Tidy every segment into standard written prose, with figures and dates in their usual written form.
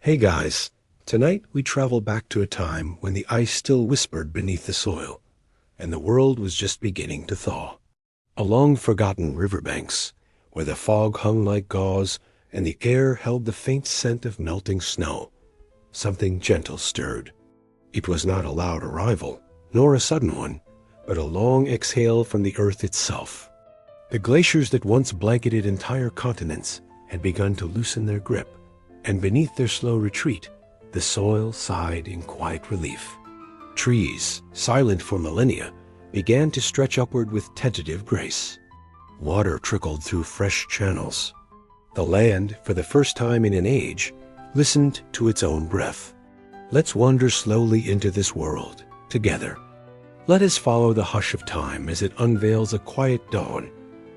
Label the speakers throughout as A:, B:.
A: Hey guys, tonight we travel back to a time when the ice still whispered beneath the soil, and the world was just beginning to thaw. Along forgotten riverbanks, where the fog hung like gauze and the air held the faint scent of melting snow, something gentle stirred. It was not a loud arrival, nor a sudden one, but a long exhale from the earth itself. The glaciers that once blanketed entire continents had begun to loosen their grip, and beneath their slow retreat, the soil sighed in quiet relief. Trees, silent for millennia, began to stretch upward with tentative grace. Water trickled through fresh channels. The land, for the first time in an age, listened to its own breath. Let's wander slowly into this world, together. Let us follow the hush of time as it unveils a quiet dawn,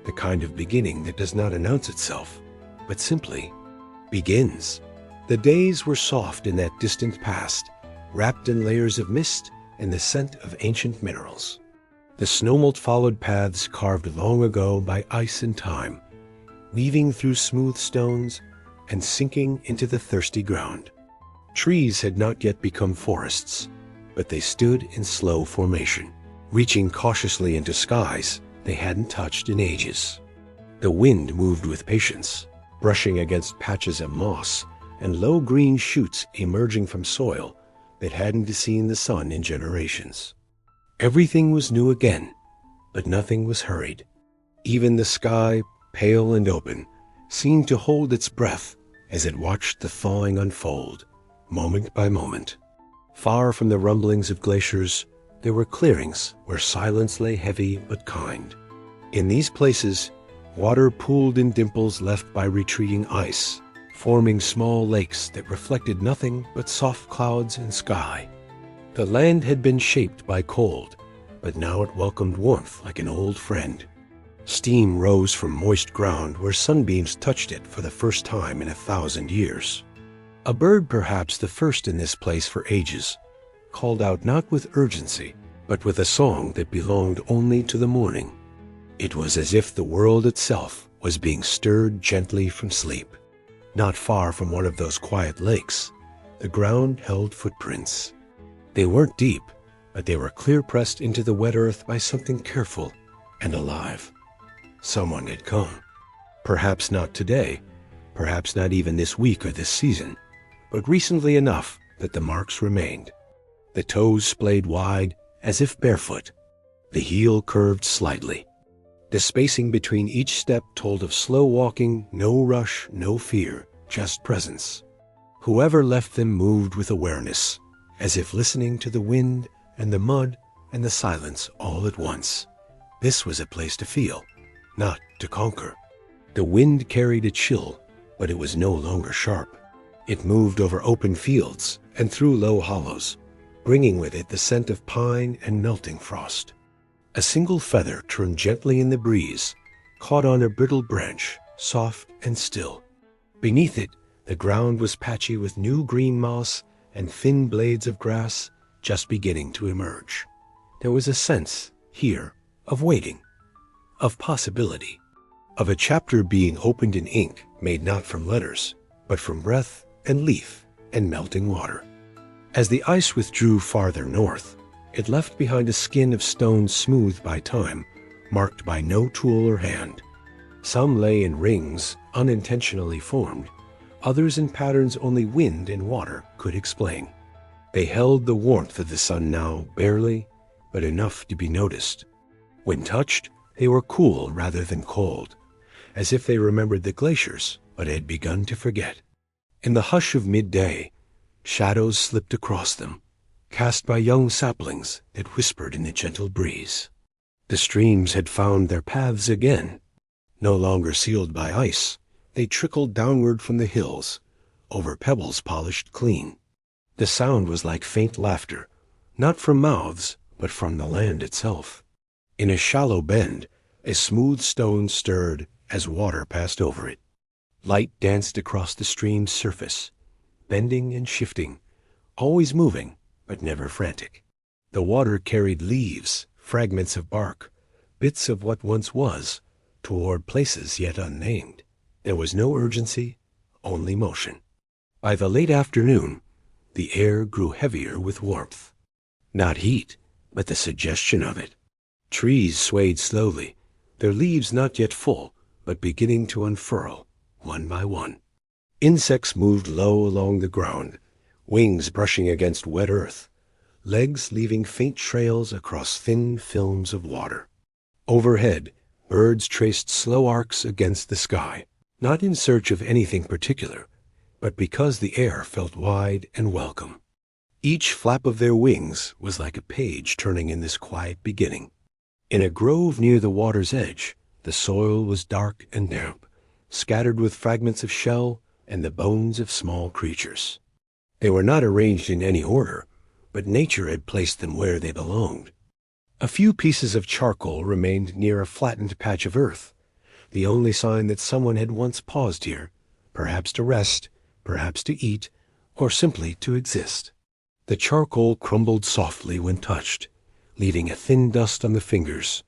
A: the kind of beginning that does not announce itself, but simply begins. The days were soft in that distant past, wrapped in layers of mist and the scent of ancient minerals. The snowmelt followed paths carved long ago by ice and time, weaving through smooth stones and sinking into the thirsty ground. Trees had not yet become forests, but they stood in slow formation, reaching cautiously into skies they hadn't touched in ages. The wind moved with patience, brushing against patches of moss and low green shoots emerging from soil that hadn't seen the sun in generations. Everything was new again, but nothing was hurried. Even the sky, pale and open, seemed to hold its breath as it watched the thawing unfold, moment by moment. Far from the rumblings of glaciers, there were clearings where silence lay heavy but kind. In these places, water pooled in dimples left by retreating ice, forming small lakes that reflected nothing but soft clouds and sky. The land had been shaped by cold, but now it welcomed warmth like an old friend. Steam rose from moist ground where sunbeams touched it for the first time in 1,000 years. A bird, perhaps the first in this place for ages, called out not with urgency, but with a song that belonged only to the morning. It was as if the world itself was being stirred gently from sleep. Not far from one of those quiet lakes, the ground held footprints. They weren't deep, but they were clear-pressed into the wet earth by something careful and alive. Someone had come. Perhaps not today, perhaps not even this week or this season, but recently enough that the marks remained. The toes splayed wide, as if barefoot. The heel curved slightly. The spacing between each step told of slow walking, no rush, no fear, just presence. Whoever left them moved with awareness, as if listening to the wind and the mud and the silence all at once. This was a place to feel, not to conquer. The wind carried a chill, but it was no longer sharp. It moved over open fields and through low hollows, bringing with it the scent of pine and melting frost. A single feather turned gently in the breeze, caught on a brittle branch, soft and still. Beneath it, the ground was patchy with new green moss and thin blades of grass just beginning to emerge. There was a sense, here, of waiting, of possibility, of a chapter being opened in ink made not from letters, but from breath and leaf and melting water. As the ice withdrew farther north, it left behind a skin of stone smoothed by time, marked by no tool or hand. Some lay in rings, unintentionally formed, others in patterns only wind and water could explain. They held the warmth of the sun now, barely, but enough to be noticed. When touched, they were cool rather than cold, as if they remembered the glaciers but had begun to forget. In the hush of midday, shadows slipped across them, cast by young saplings that whispered in the gentle breeze. The streams had found their paths again. No longer sealed by ice, they trickled downward from the hills, over pebbles polished clean. The sound was like faint laughter, not from mouths, but from the land itself. In a shallow bend, a smooth stone stirred as water passed over it. Light danced across the stream's surface, bending and shifting, always moving, but never frantic. The water carried leaves, fragments of bark, bits of what once was, toward places yet unnamed. There was no urgency, only motion. By the late afternoon, the air grew heavier with warmth. Not heat, but the suggestion of it. Trees swayed slowly, their leaves not yet full, but beginning to unfurl, one by one. Insects moved low along the ground, wings brushing against wet earth, legs leaving faint trails across thin films of water. Overhead, birds traced slow arcs against the sky, not in search of anything particular, but because the air felt wide and welcome. Each flap of their wings was like a page turning in this quiet beginning. In a grove near the water's edge, the soil was dark and damp, scattered with fragments of shell and the bones of small creatures. They were not arranged in any order, but nature had placed them where they belonged. A few pieces of charcoal remained near a flattened patch of earth, the only sign that someone had once paused here, perhaps to rest, perhaps to eat, or simply to exist. The charcoal crumbled softly when touched, leaving a thin dust on the fingers,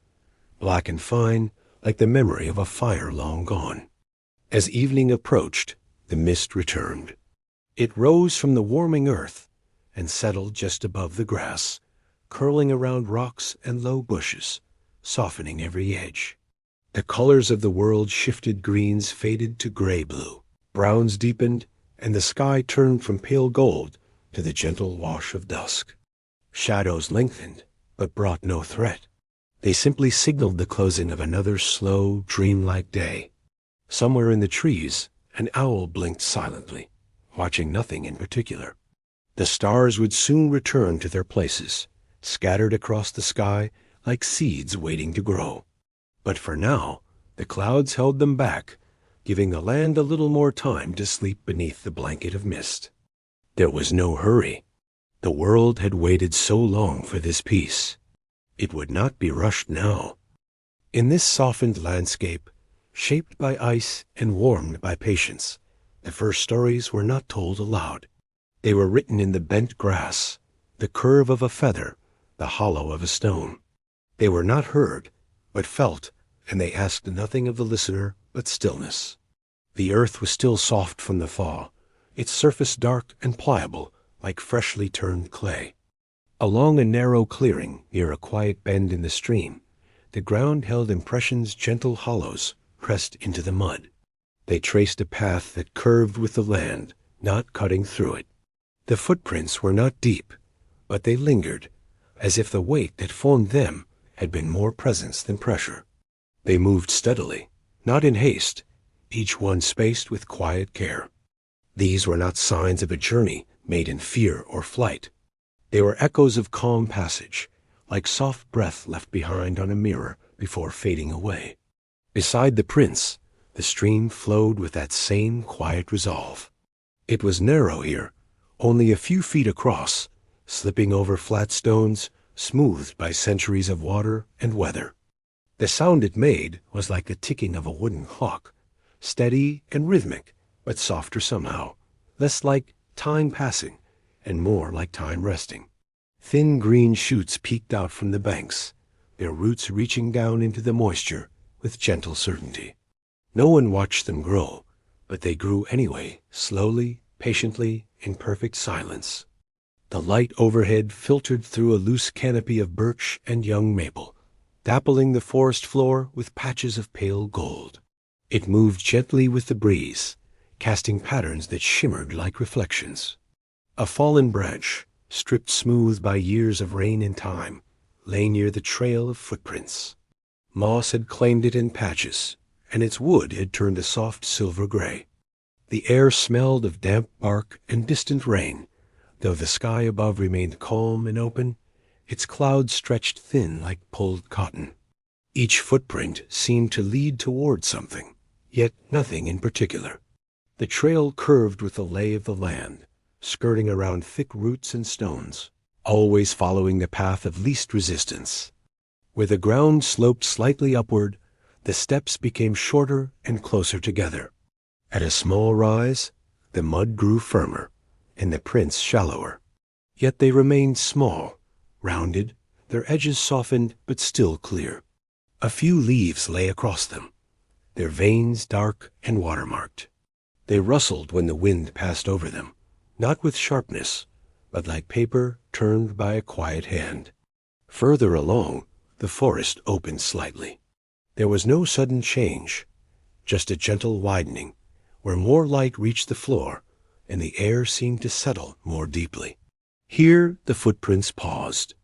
A: black and fine, like the memory of a fire long gone. As evening approached, the mist returned. It rose from the warming earth and settled just above the grass, curling around rocks and low bushes, softening every edge. The colors of the world shifted. Greens faded to gray-blue, browns deepened, and the sky turned from pale gold to the gentle wash of dusk. Shadows lengthened, but brought no threat. They simply signaled the closing of another slow, dreamlike day. Somewhere in the trees, an owl blinked silently, watching nothing in particular. The stars would soon return to their places, scattered across the sky like seeds waiting to grow. But for now, the clouds held them back, giving the land a little more time to sleep beneath the blanket of mist. There was no hurry. The world had waited so long for this peace. It would not be rushed now. In this softened landscape, shaped by ice and warmed by patience, the first stories were not told aloud. They were written in the bent grass, the curve of a feather, the hollow of a stone. They were not heard, but felt, and they asked nothing of the listener but stillness. The earth was still soft from the thaw, its surface dark and pliable like freshly turned clay. Along a narrow clearing near a quiet bend in the stream, the ground held impressions, gentle hollows pressed into the mud. They traced a path that curved with the land, not cutting through it. The footprints were not deep, but they lingered, as if the weight that formed them had been more presence than pressure. They moved steadily, not in haste, each one spaced with quiet care. These were not signs of a journey made in fear or flight. They were echoes of calm passage, like soft breath left behind on a mirror before fading away. Beside the prince, the stream flowed with that same quiet resolve. It was narrow here, only a few feet across, slipping over flat stones, smoothed by centuries of water and weather. The sound it made was like the ticking of a wooden clock, steady and rhythmic, but softer somehow, less like time passing and more like time resting. Thin green shoots peeked out from the banks, their roots reaching down into the moisture with gentle certainty. No one watched them grow, but they grew anyway, slowly, patiently, in perfect silence. The light overhead filtered through a loose canopy of birch and young maple, dappling the forest floor with patches of pale gold. It moved gently with the breeze, casting patterns that shimmered like reflections. A fallen branch, stripped smooth by years of rain and time, lay near the trail of footprints. Moss had claimed it in patches, and its wood had turned a soft silver gray. The air smelled of damp bark and distant rain, though the sky above remained calm and open, its clouds stretched thin like pulled cotton. Each footprint seemed to lead toward something, yet nothing in particular. The trail curved with the lay of the land, skirting around thick roots and stones, always following the path of least resistance. Where the ground sloped slightly upward, the steps became shorter and closer together. At a small rise, the mud grew firmer, and the prints shallower. Yet they remained small, rounded, their edges softened but still clear. A few leaves lay across them, their veins dark and watermarked. They rustled when the wind passed over them, not with sharpness, but like paper turned by a quiet hand. Further along, the forest opened slightly. There was no sudden change, just a gentle widening, where more light reached the floor, and the air seemed to settle more deeply. Here the footprints paused.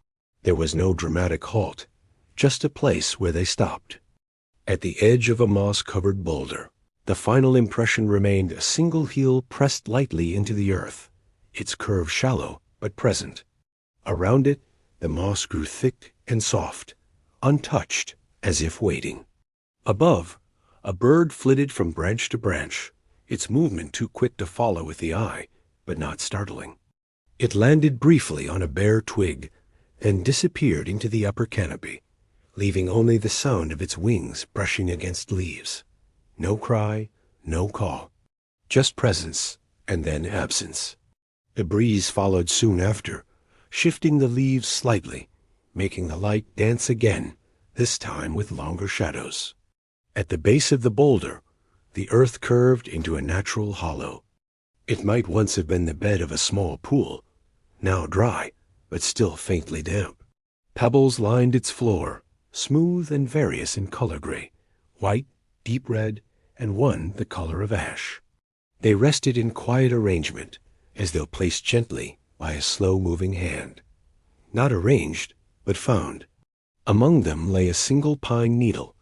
A: There was no dramatic halt, just a place where they stopped. At the edge of a moss-covered boulder, the final impression remained a single heel pressed lightly into the earth, its curve shallow but present. Around it, the moss grew thick and soft, untouched, as if waiting. Above, a bird flitted from branch to branch, its movement too quick to follow with the eye, but not startling. It landed briefly on a bare twig, then disappeared into the upper canopy, leaving only the sound of its wings brushing against leaves. No cry, no call, just presence and then absence. The breeze followed soon after, shifting the leaves slightly, making the light dance again, this time with longer shadows. At the base of the boulder, the earth curved into a natural hollow. It might once have been the bed of a small pool, now dry, but still faintly damp. Pebbles lined its floor, smooth and various in color gray, white, deep red, and one the color of ash. They rested in quiet arrangement, as though placed gently by a slow-moving hand. Not arranged, but found. Among them lay a single pine needle,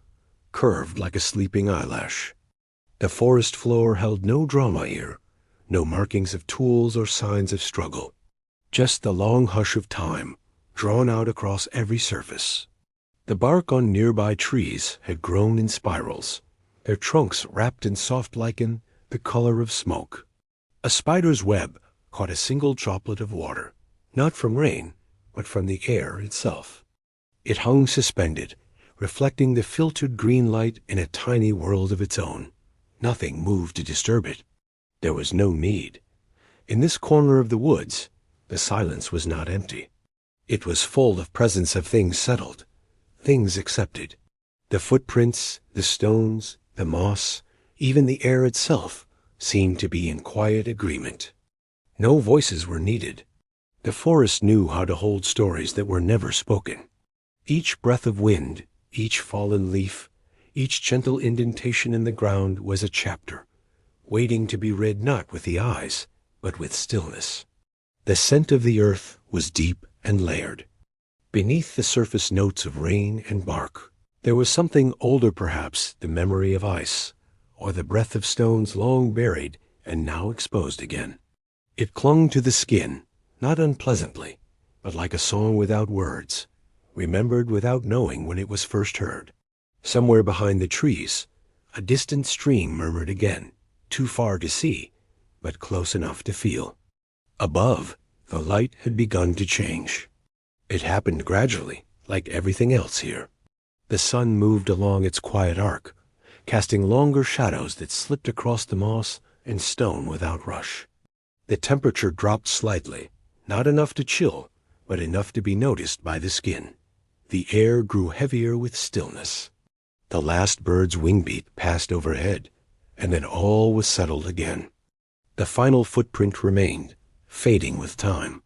A: curved like a sleeping eyelash. The forest floor held no drama here, no markings of tools or signs of struggle. Just the long hush of time, drawn out across every surface. The bark on nearby trees had grown in spirals, their trunks wrapped in soft lichen the color of smoke. A spider's web caught a single droplet of water, not from rain, but from the air itself. It hung suspended, reflecting the filtered green light in a tiny world of its own. Nothing moved to disturb it. There was no need. In this corner of the woods, the silence was not empty. It was full of presence of things settled, things accepted. The footprints, the stones, the moss, even the air itself seemed to be in quiet agreement. No voices were needed. The forest knew how to hold stories that were never spoken. Each breath of wind, each fallen leaf, each gentle indentation in the ground was a chapter, waiting to be read not with the eyes, but with stillness. The scent of the earth was deep and layered. Beneath the surface notes of rain and bark, there was something older perhaps, the memory of ice, or the breath of stones long buried and now exposed again. It clung to the skin, not unpleasantly, but like a song without words, remembered without knowing when it was first heard. Somewhere behind the trees, a distant stream murmured again, too far to see, but close enough to feel. Above, the light had begun to change. It happened gradually, like everything else here. The sun moved along its quiet arc, casting longer shadows that slipped across the moss and stone without rush. The temperature dropped slightly, not enough to chill, but enough to be noticed by the skin. The air grew heavier with stillness. The last bird's wing beat passed overhead, and then all was settled again. The final footprint remained, fading with time.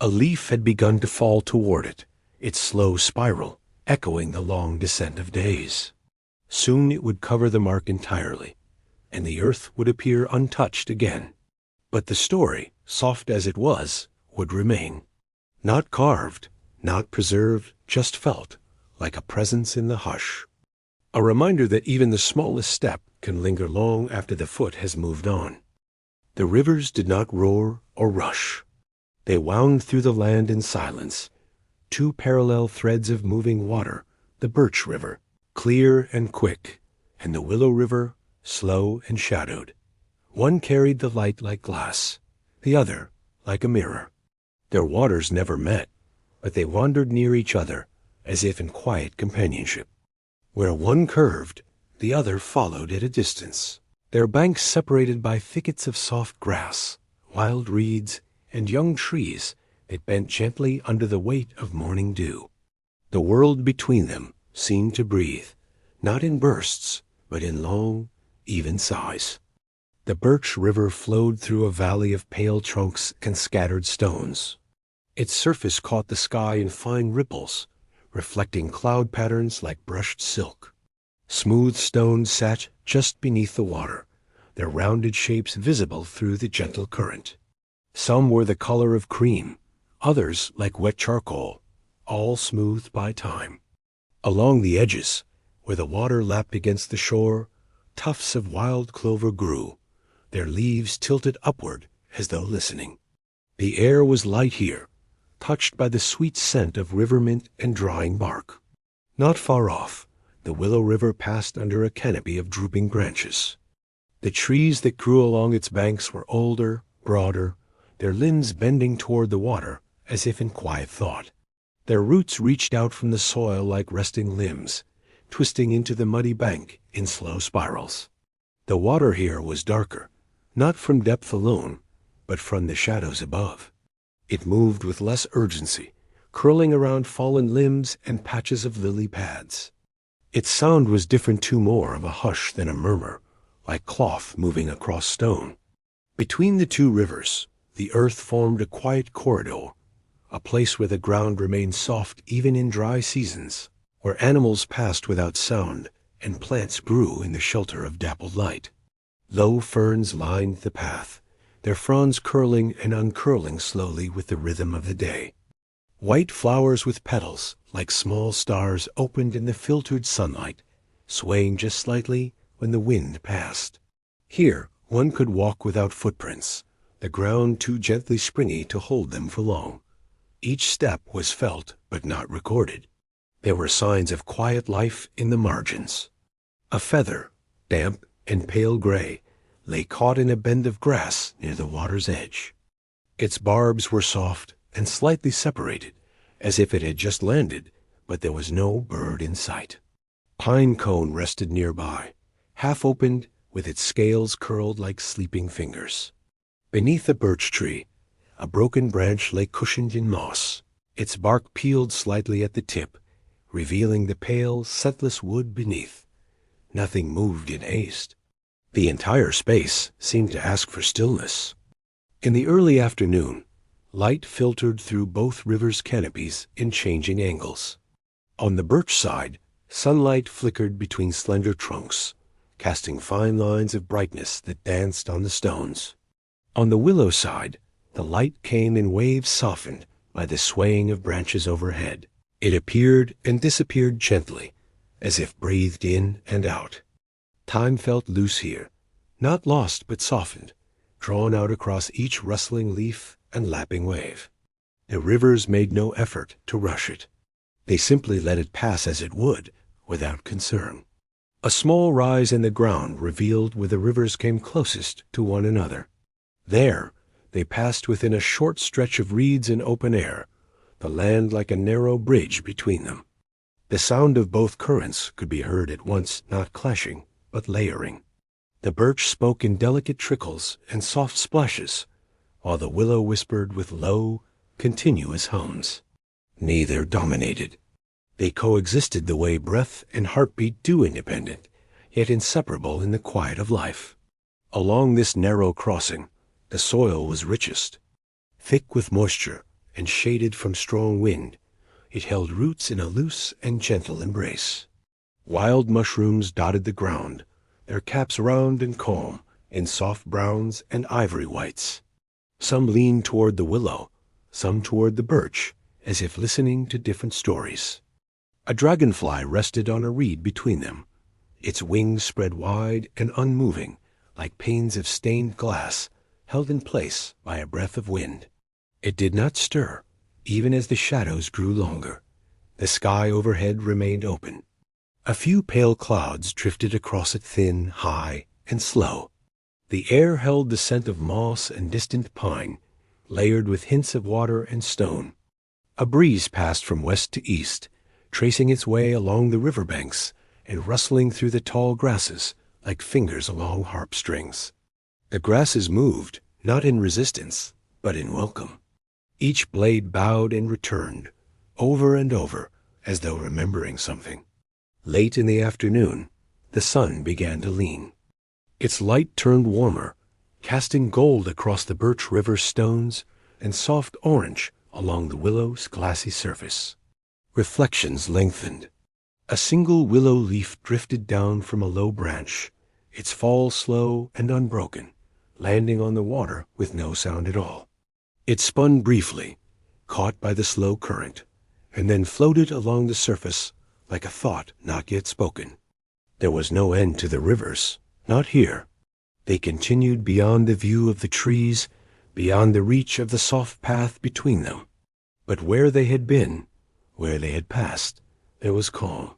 A: A leaf had begun to fall toward it, its slow spiral echoing the long descent of days. Soon it would cover the mark entirely, and the earth would appear untouched again. But the story, soft as it was, would remain. Not carved, not preserved, just felt, like a presence in the hush. A reminder that even the smallest step can linger long after the foot has moved on. The rivers did not roar or rush. They wound through the land in silence, two parallel threads of moving water, the Birch River, clear and quick, and the Willow River, slow and shadowed. One carried the light like glass, the other like a mirror. Their waters never met, but they wandered near each other, as if in quiet companionship. Where one curved, the other followed at a distance, their banks separated by thickets of soft grass, wild reeds, and young trees that bent gently under the weight of morning dew. The world between them seemed to breathe, not in bursts, but in long, even sighs. The Birch River flowed through a valley of pale trunks and scattered stones. Its surface caught the sky in fine ripples, reflecting cloud patterns like brushed silk. Smooth stones sat just beneath the water, their rounded shapes visible through the gentle current. Some were the color of cream, others like wet charcoal, all smoothed by time. Along the edges, where the water lapped against the shore, tufts of wild clover grew, their leaves tilted upward as though listening. The air was light here, touched by the sweet scent of river mint and drying bark. Not far off, the Willow River passed under a canopy of drooping branches. The trees that grew along its banks were older, broader, their limbs bending toward the water as if in quiet thought. Their roots reached out from the soil like resting limbs, twisting into the muddy bank in slow spirals. The water here was darker, not from depth alone, but from the shadows above. It moved with less urgency, curling around fallen limbs and patches of lily pads. Its sound was different too, more of a hush than a murmur, like cloth moving across stone. Between the two rivers, the earth formed a quiet corridor, a place where the ground remained soft even in dry seasons, where animals passed without sound and plants grew in the shelter of dappled light. Low ferns lined the path, their fronds curling and uncurling slowly with the rhythm of the day. White flowers with petals, like small stars, opened in the filtered sunlight, swaying just slightly when the wind passed. Here, one could walk without footprints, the ground too gently springy to hold them for long. Each step was felt but not recorded. There were signs of quiet life in the margins. A feather, damp and pale gray, lay caught in a bend of grass near the water's edge. Its barbs were soft and slightly separated, as if it had just landed, but there was no bird in sight. Pine cone rested nearby, half opened, with its scales curled like sleeping fingers. Beneath a birch tree, a broken branch lay cushioned in moss, its bark peeled slightly at the tip, revealing the pale, scentless wood beneath. Nothing moved in haste. The entire space seemed to ask for stillness. In the early afternoon, light filtered through both rivers' canopies in changing angles. On the birch side, sunlight flickered between slender trunks, casting fine lines of brightness that danced on the stones. On the willow side, the light came in waves softened by the swaying of branches overhead. It appeared and disappeared gently, as if breathed in and out. Time felt loose here, not lost but softened, drawn out across each rustling leaf and lapping wave. The rivers made no effort to rush it. They simply let it pass as it would, without concern. A small rise in the ground revealed where the rivers came closest to one another. There, they passed within a short stretch of reeds and open air, the land like a narrow bridge between them. The sound of both currents could be heard at once, not clashing, but layering. The birch spoke in delicate trickles and soft splashes, while the willow whispered with low, continuous hums. Neither dominated. They coexisted the way breath and heartbeat do, independent, yet inseparable in the quiet of life. Along this narrow crossing, the soil was richest. Thick with moisture and shaded from strong wind, it held roots in a loose and gentle embrace. Wild mushrooms dotted the ground, their caps round and calm, in soft browns and ivory whites. Some leaned toward the willow, some toward the birch, as if listening to different stories. A dragonfly rested on a reed between them, its wings spread wide and unmoving, like panes of stained glass, held in place by a breath of wind. It did not stir, even as the shadows grew longer. The sky overhead remained open. A few pale clouds drifted across it, thin, high, and slow. The air held the scent of moss and distant pine, layered with hints of water and stone. A breeze passed from west to east, tracing its way along the river banks and rustling through the tall grasses like fingers along harp strings. The grasses moved, not in resistance, but in welcome. Each blade bowed and returned, over and over, as though remembering something. Late in the afternoon, the sun began to lean. Its light turned warmer, casting gold across the Birch River stones and soft orange along the Willow's glassy surface. Reflections lengthened. A single willow leaf drifted down from a low branch, its fall slow and unbroken, landing on the water with no sound at all. It spun briefly, caught by the slow current, and then floated along the surface like a thought not yet spoken. There was no end to the rivers, not here. They continued beyond the view of the trees, beyond the reach of the soft path between them. But where they had been, where they had passed, there was calm.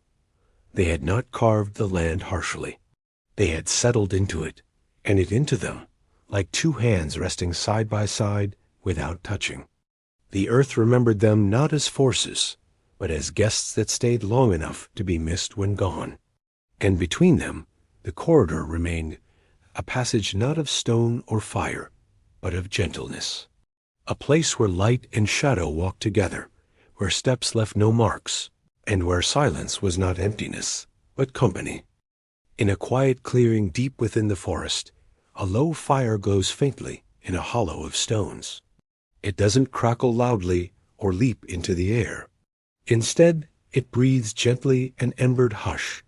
A: They had not carved the land harshly. They had settled into it, and it into them, like two hands resting side by side without touching. The earth remembered them not as forces, but as guests that stayed long enough to be missed when gone. And between them, the corridor remained a passage not of stone or fire, but of gentleness. A place where light and shadow walked together, where steps left no marks, and where silence was not emptiness, but company. In a quiet clearing deep within the forest, a low fire glows faintly in a hollow of stones. It doesn't crackle loudly or leap into the air. Instead, it breathes gently an embered hush,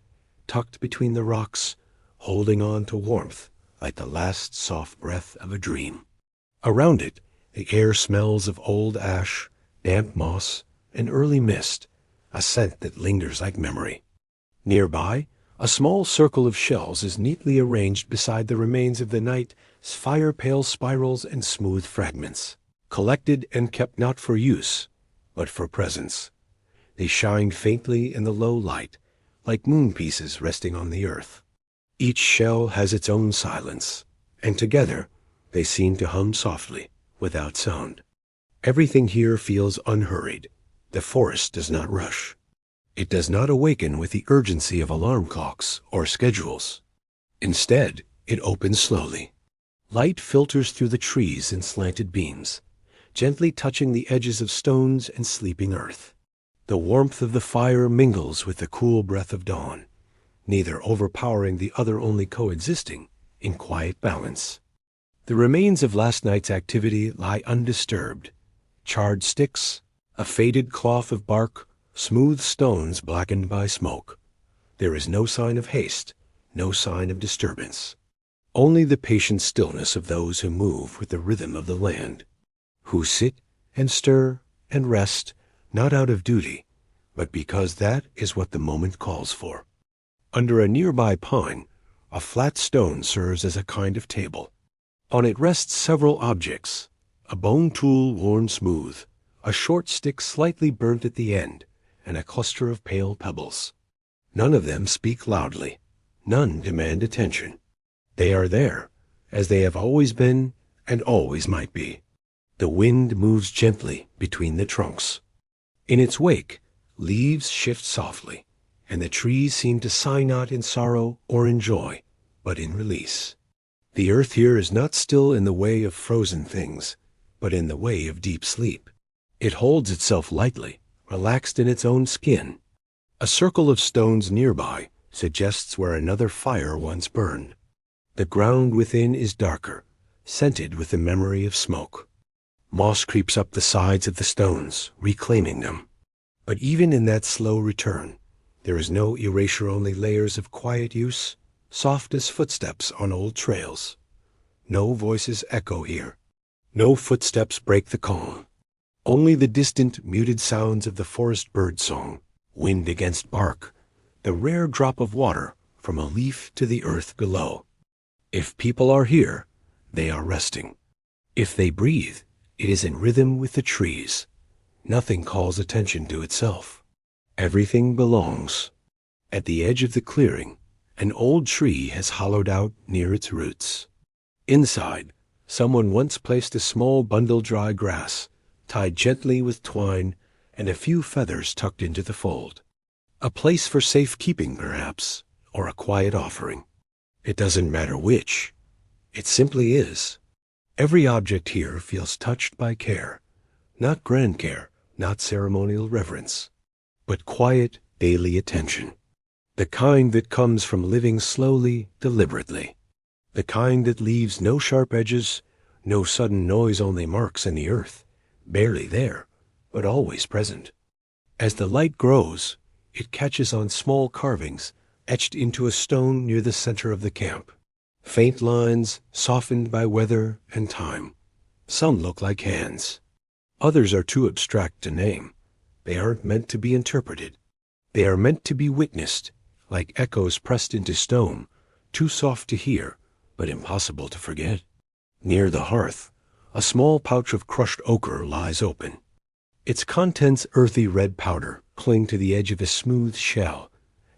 A: tucked between the rocks, holding on to warmth like the last soft breath of a dream. Around it, the air smells of old ash, damp moss, and early mist, a scent that lingers like memory. Nearby, a small circle of shells is neatly arranged beside the remains of the night's fire-pale spirals and smooth fragments, collected and kept not for use, but for presence. They shine faintly in the low light, like moon pieces resting on the earth. Each shell has its own silence, and together they seem to hum softly, without sound. Everything here feels unhurried. The forest does not rush. It does not awaken with the urgency of alarm clocks or schedules. Instead, it opens slowly. Light filters through the trees in slanted beams, gently touching the edges of stones and sleeping earth. The warmth of the fire mingles with the cool breath of dawn, neither overpowering the other, only coexisting in quiet balance. The remains of last night's activity lie undisturbed. Charred sticks, a faded cloth of bark, smooth stones blackened by smoke. There is no sign of haste, no sign of disturbance. Only the patient stillness of those who move with the rhythm of the land, who sit and stir and rest, not out of duty, but because that is what the moment calls for. Under a nearby pine, a flat stone serves as a kind of table. On it rest several objects, a bone tool worn smooth, a short stick slightly burnt at the end, and a cluster of pale pebbles. None of them speak loudly. None demand attention. They are there, as they have always been and always might be. The wind moves gently between the trunks. In its wake, leaves shift softly, and the trees seem to sigh not in sorrow or in joy, but in release. The earth here is not still in the way of frozen things, but in the way of deep sleep. It holds itself lightly, relaxed in its own skin. A circle of stones nearby suggests where another fire once burned. The ground within is darker, scented with the memory of smoke. Moss creeps up the sides of the stones, reclaiming them. But even in that slow return, there is no erasure, only layers of quiet use, soft as footsteps on old trails. No voices echo here. No footsteps break the calm. Only the distant, muted sounds of the forest bird song, wind against bark, the rare drop of water from a leaf to the earth below. If people are here, they are resting. If they breathe, it is in rhythm with the trees. Nothing calls attention to itself. Everything belongs. At the edge of the clearing, an old tree has hollowed out near its roots. Inside, someone once placed a small bundle dry grass, tied gently with twine, and a few feathers tucked into the fold. A place for safekeeping, perhaps, or a quiet offering. It doesn't matter which. It simply is. Every object here feels touched by care, not grand care, not ceremonial reverence, but quiet, daily attention, the kind that comes from living slowly, deliberately. The kind that leaves no sharp edges, no sudden noise-only marks in the earth, barely there, but always present. As the light grows, it catches on small carvings etched into a stone near the center of the camp. Faint lines softened by weather and time. Some look like hands. Others are too abstract to name. They aren't meant to be interpreted. They are meant to be witnessed, like echoes pressed into stone, too soft to hear, but impossible to forget. Near the hearth, a small pouch of crushed ochre lies open. Its contents, earthy red powder, cling to the edge of a smooth shell,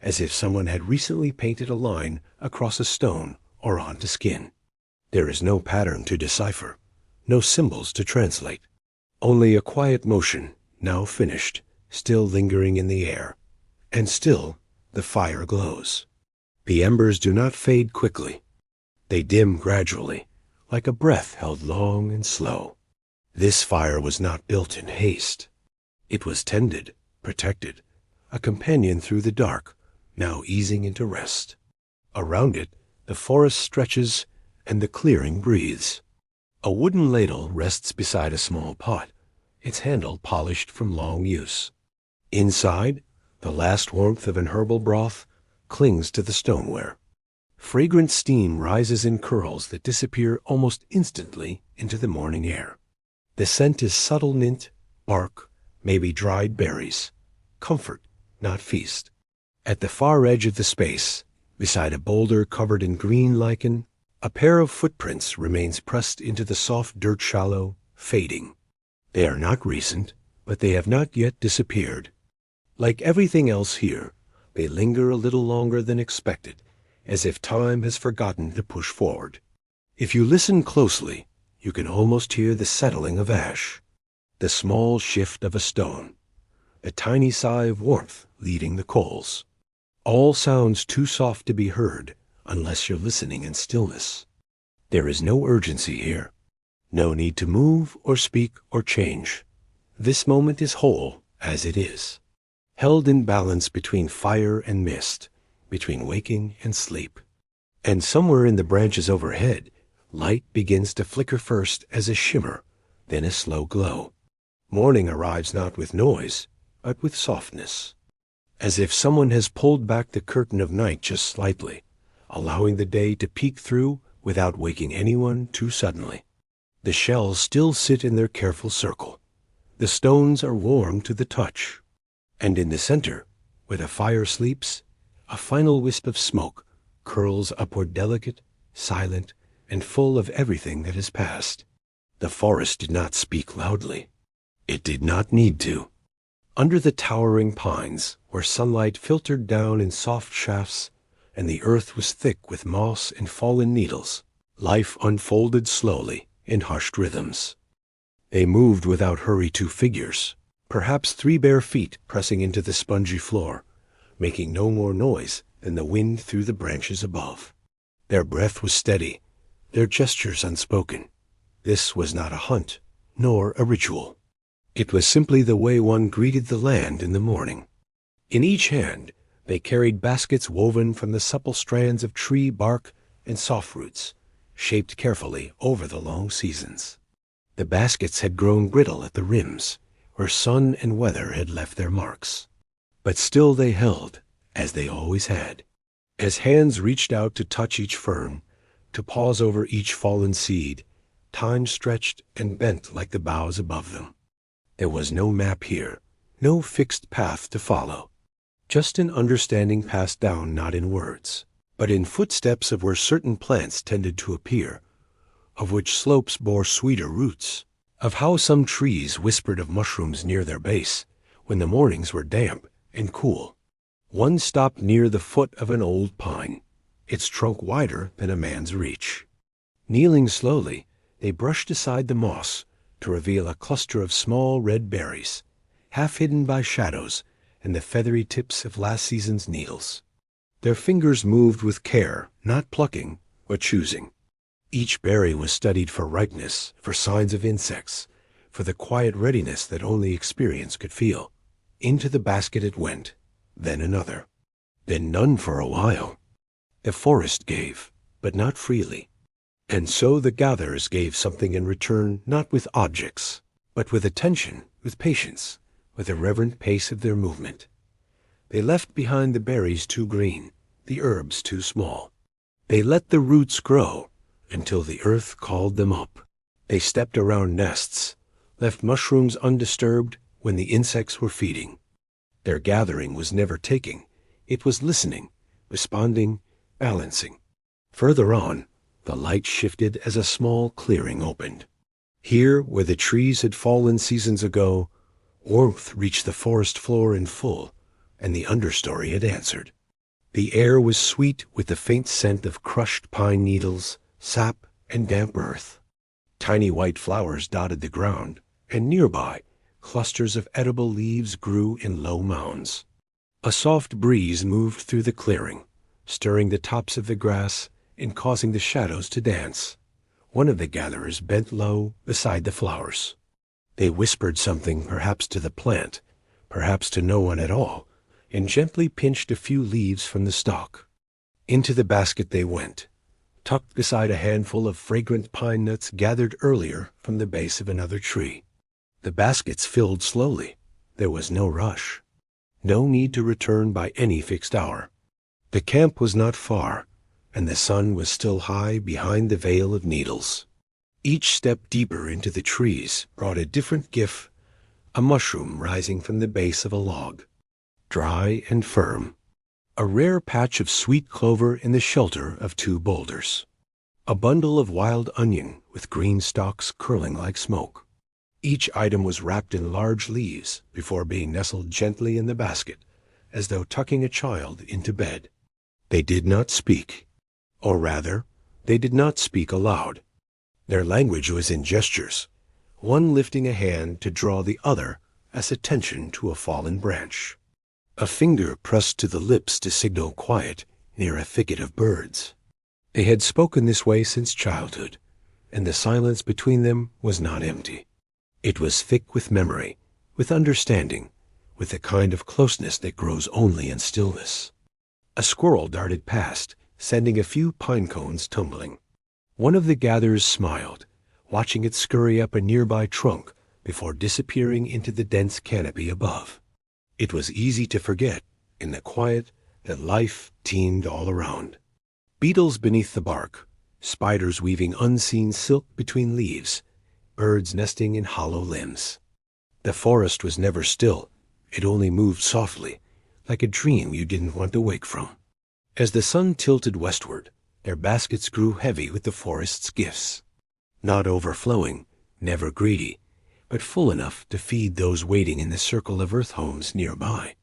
A: as if someone had recently painted a line across a stone or onto skin. There is no pattern to decipher, no symbols to translate. Only a quiet motion, now finished, still lingering in the air. And still, the fire glows. The embers do not fade quickly. They dim gradually, like a breath held long and slow. This fire was not built in haste. It was tended, protected, a companion through the dark, now easing into rest. Around it, the forest stretches and the clearing breathes. A wooden ladle rests beside a small pot, its handle polished from long use. Inside, the last warmth of an herbal broth clings to the stoneware. Fragrant steam rises in curls that disappear almost instantly into the morning air. The scent is subtle mint, bark, maybe dried berries. Comfort, not feast. At the far edge of the space, beside a boulder covered in green lichen, a pair of footprints remains pressed into the soft dirt shallow, fading. They are not recent, but they have not yet disappeared. Like everything else here, they linger a little longer than expected, as if time has forgotten to push forward. If you listen closely, you can almost hear the settling of ash, the small shift of a stone, a tiny sigh of warmth leading the coals. All sounds too soft to be heard unless you're listening in stillness. There is no urgency here, no need to move or speak or change. This moment is whole as it is, held in balance between fire and mist, between waking and sleep. And somewhere in the branches overhead, light begins to flicker first as a shimmer, then a slow glow. Morning arrives not with noise, but with softness, as if someone has pulled back the curtain of night just slightly, allowing the day to peek through without waking anyone too suddenly. The shells still sit in their careful circle. The stones are warm to the touch. And in the center, where the fire sleeps, a final wisp of smoke curls upward, delicate, silent, and full of everything that has passed. The forest did not speak loudly. It did not need to. Under the towering pines, where sunlight filtered down in soft shafts, and the earth was thick with moss and fallen needles, life unfolded slowly in hushed rhythms. They moved without hurry, two figures, perhaps 3 bare feet pressing into the spongy floor, making no more noise than the wind through the branches above. Their breath was steady, their gestures unspoken. This was not a hunt, nor a ritual. It was simply the way one greeted the land in the morning. In each hand, they carried baskets woven from the supple strands of tree bark and soft roots, shaped carefully over the long seasons. The baskets had grown brittle at the rims, where sun and weather had left their marks. But still they held, as they always had. As hands reached out to touch each fern, to pause over each fallen seed, time stretched and bent like the boughs above them. There was no map here, no fixed path to follow. Just an understanding passed down not in words, but in footsteps of where certain plants tended to appear, of which slopes bore sweeter roots, of how some trees whispered of mushrooms near their base when the mornings were damp and cool. One stopped near the foot of an old pine, its trunk wider than a man's reach. Kneeling slowly, they brushed aside the moss to reveal a cluster of small red berries, half hidden by shadows and the feathery tips of last season's needles. Their fingers moved with care, not plucking, but choosing. Each berry was studied for ripeness, for signs of insects, for the quiet readiness that only experience could feel. Into the basket it went, then another, then none for a while. The forest gave, but not freely. And so the gatherers gave something in return, not with objects, but with attention, with patience, with the reverent pace of their movement. They left behind the berries too green, the herbs too small. They let the roots grow until the earth called them up. They stepped around nests, left mushrooms undisturbed when the insects were feeding. Their gathering was never taking. It was listening, responding, balancing. Further on, the light shifted as a small clearing opened. Here, where the trees had fallen seasons ago, warmth reached the forest floor in full, and the understory had answered. The air was sweet with the faint scent of crushed pine needles, sap, and damp earth. Tiny white flowers dotted the ground, and nearby, clusters of edible leaves grew in low mounds. A soft breeze moved through the clearing, stirring the tops of the grass and causing the shadows to dance. One of the gatherers bent low beside the flowers. They whispered something, perhaps to the plant, perhaps to no one at all, and gently pinched a few leaves from the stalk. Into the basket they went, tucked beside a handful of fragrant pine nuts gathered earlier from the base of another tree. The baskets filled slowly. There was no rush. No need to return by any fixed hour. The camp was not far, and the sun was still high behind the veil of needles. Each step deeper into the trees brought a different gift, a mushroom rising from the base of a log, dry and firm, a rare patch of sweet clover in the shelter of two boulders, a bundle of wild onion with green stalks curling like smoke. Each item was wrapped in large leaves before being nestled gently in the basket, as though tucking a child into bed. They did not speak, or rather, they did not speak aloud. Their language was in gestures, one lifting a hand to draw the other as attention to a fallen branch. A finger pressed to the lips to signal quiet near a thicket of birds. They had spoken this way since childhood, and the silence between them was not empty. It was thick with memory, with understanding, with the kind of closeness that grows only in stillness. A squirrel darted past, sending a few pine cones tumbling. One of the gatherers smiled, watching it scurry up a nearby trunk before disappearing into the dense canopy above. It was easy to forget, in the quiet, that life teemed all around. Beetles beneath the bark, spiders weaving unseen silk between leaves, birds nesting in hollow limbs. The forest was never still. It only moved softly, like a dream you didn't want to wake from. As the sun tilted westward, their baskets grew heavy with the forest's gifts. Not overflowing, never greedy, but full enough to feed those waiting in the circle of earth homes nearby.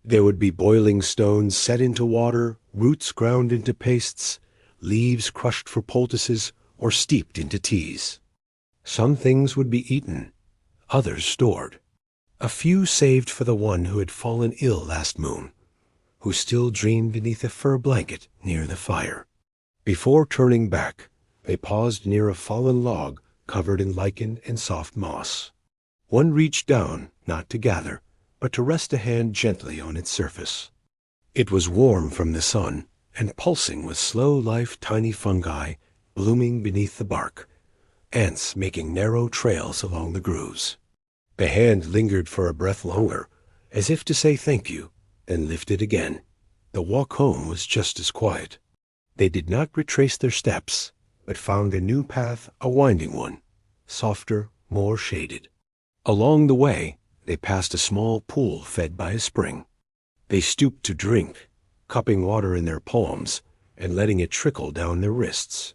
A: There would be boiling stones set into water, roots ground into pastes, leaves crushed for poultices or steeped into teas. Some things would be eaten, others stored. A few saved for the one who had fallen ill last moon, who still dreamed beneath a fur blanket near the fire. Before turning back, they paused near a fallen log covered in lichen and soft moss. One reached down, not to gather, but to rest a hand gently on its surface. It was warm from the sun and pulsing with slow-life tiny fungi blooming beneath the bark, ants making narrow trails along the grooves. The hand lingered for a breath longer, as if to say thank you, then lifted again. The walk home was just as quiet. They did not retrace their steps, but found a new path, a winding one, softer, more shaded. Along the way, they passed a small pool fed by a spring. They stooped to drink, cupping water in their palms and letting it trickle down their wrists.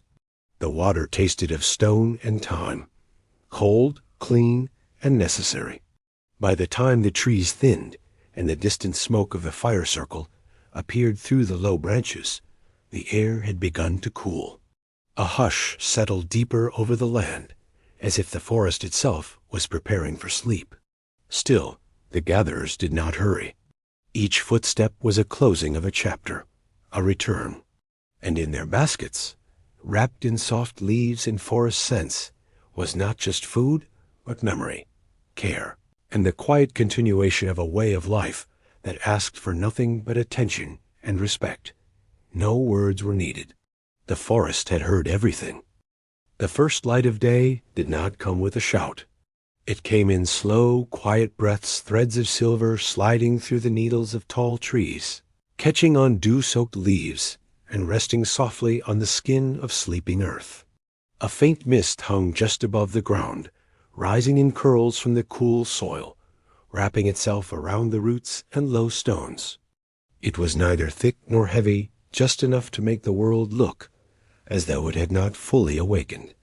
A: The water tasted of stone and time, cold, clean, and necessary. By the time the trees thinned and the distant smoke of the fire circle appeared through the low branches, the air had begun to cool. A hush settled deeper over the land, as if the forest itself was preparing for sleep. Still, the gatherers did not hurry. Each footstep was a closing of a chapter, a return. And in their baskets, wrapped in soft leaves and forest scents, was not just food, but memory, care, and the quiet continuation of a way of life that asked for nothing but attention and respect. No words were needed. The forest had heard everything. The first light of day did not come with a shout. It came in slow, quiet breaths, threads of silver sliding through the needles of tall trees, catching on dew-soaked leaves and resting softly on the skin of sleeping earth. A faint mist hung just above the ground, rising in curls from the cool soil, wrapping itself around the roots and low stones. It was neither thick nor heavy, just enough to make the world look as though it had not fully awakened,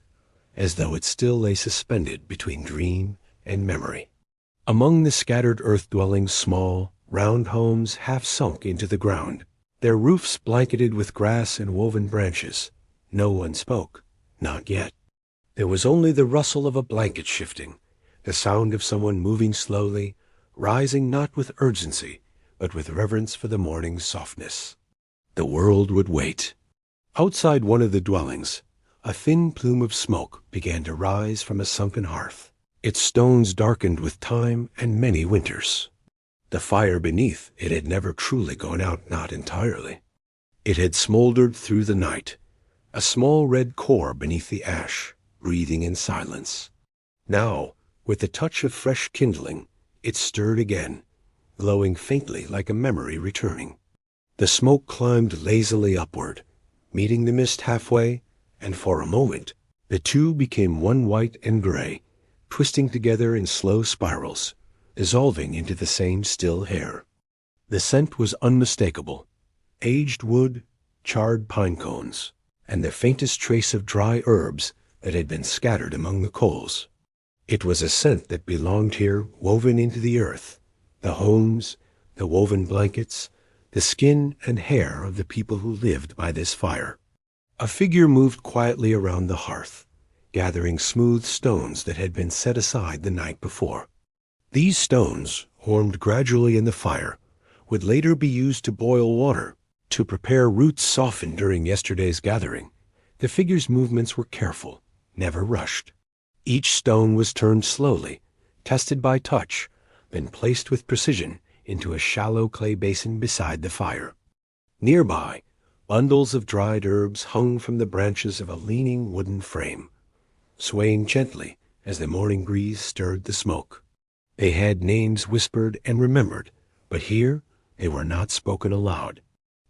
A: as though it still lay suspended between dream and memory. Among the scattered earth dwellings, small, round homes half sunk into the ground, their roofs blanketed with grass and woven branches. No one spoke, not yet. There was only the rustle of a blanket shifting, the sound of someone moving slowly, rising not with urgency, but with reverence for the morning's softness. The world would wait. Outside one of the dwellings, a thin plume of smoke began to rise from a sunken hearth. Its stones darkened with time and many winters. The fire beneath it had never truly gone out, not entirely. It had smoldered through the night, a small red core beneath the ash, breathing in silence. Now, with the touch of fresh kindling, it stirred again, glowing faintly like a memory returning. The smoke climbed lazily upward, meeting the mist halfway, and for a moment the two became one white and gray, twisting together in slow spirals, dissolving into the same still air. The scent was unmistakable: aged wood, charred pine cones, and the faintest trace of dry herbs that had been scattered among the coals. It was a scent that belonged here, woven into the earth, the homes, the woven blankets, the skin and hair of the people who lived by this fire. A figure moved quietly around the hearth, gathering smooth stones that had been set aside the night before. These stones, warmed gradually in the fire, would later be used to boil water, to prepare roots softened during yesterday's gathering. The figure's movements were careful, never rushed. Each stone was turned slowly, tested by touch, then placed with precision into a shallow clay basin beside the fire. Nearby, bundles of dried herbs hung from the branches of a leaning wooden frame, swaying gently as the morning breeze stirred the smoke. They had names whispered and remembered, but here they were not spoken aloud.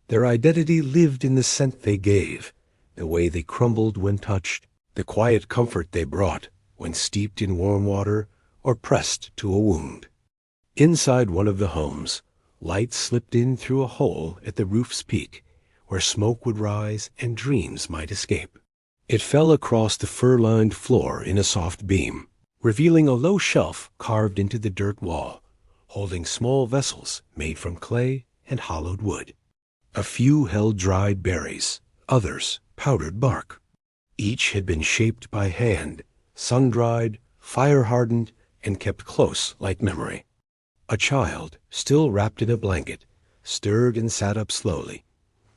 A: Their identity lived in the scent they gave, the way they crumbled when touched, the quiet comfort they brought when steeped in warm water or pressed to a wound. Inside one of the homes, light slipped in through a hole at the roof's peak, where smoke would rise and dreams might escape. It fell across the fur-lined floor in a soft beam, revealing a low shelf carved into the dirt wall, holding small vessels made from clay and hollowed wood. A few held dried berries, others powdered bark. Each had been shaped by hand, sun-dried, fire-hardened, and kept close like memory. A child, still wrapped in a blanket, stirred and sat up slowly,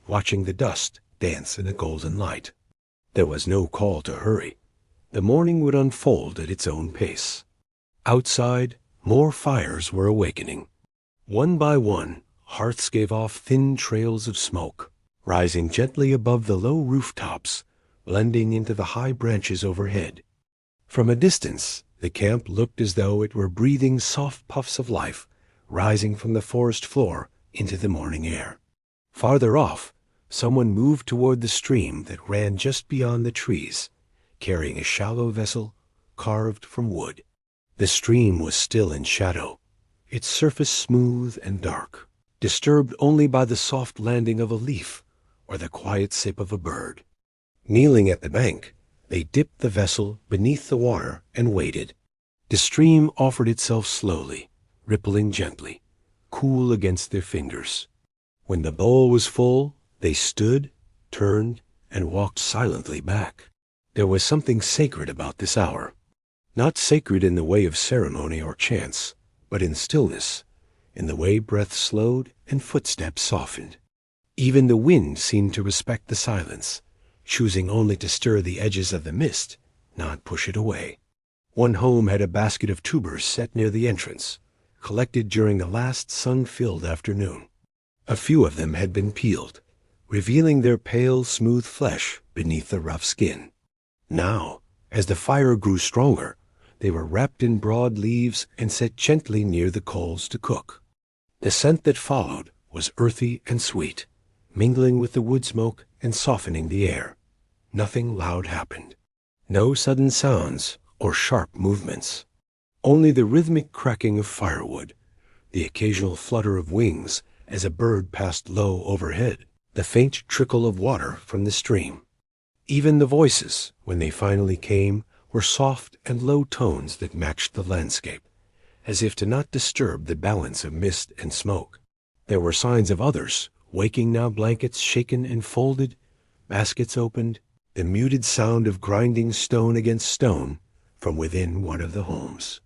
A: watching the dust dance in the golden light. There was no call to hurry. The morning would unfold at its own pace. Outside, more fires were awakening. One by one, hearths gave off thin trails of smoke, rising gently above the low rooftops, blending into the high branches overhead. From a distance, the camp looked as though it were breathing soft puffs of life, rising from the forest floor into the morning air. Farther off, someone moved toward the stream that ran just beyond the trees, carrying a shallow vessel carved from wood. The stream was still in shadow, its surface smooth and dark, disturbed only by the soft landing of a leaf or the quiet sip of a bird. Kneeling at the bank, they dipped the vessel beneath the water and waited. The stream offered itself slowly, rippling gently, cool against their fingers. When the bowl was full, they stood, turned, and walked silently back. There was something sacred about this hour. Not sacred in the way of ceremony or chance, but in stillness, in the way breath slowed and footsteps softened. Even the wind seemed to respect the silence, choosing only to stir the edges of the mist, not push it away. One home had a basket of tubers set near the entrance, collected during the last sun-filled afternoon. A few of them had been peeled, revealing their pale, smooth flesh beneath the rough skin. Now, as the fire grew stronger, they were wrapped in broad leaves and set gently near the coals to cook. The scent that followed was earthy and sweet, mingling with the wood smoke and softening the air. Nothing loud happened. No sudden sounds or sharp movements. Only the rhythmic cracking of firewood, the occasional flutter of wings as a bird passed low overhead, the faint trickle of water from the stream. Even the voices, when they finally came, were soft and low tones that matched the landscape, as if to not disturb the balance of mist and smoke. There were signs of others, waking now, blankets shaken and folded, baskets opened, the muted sound of grinding stone against stone from within one of the homes.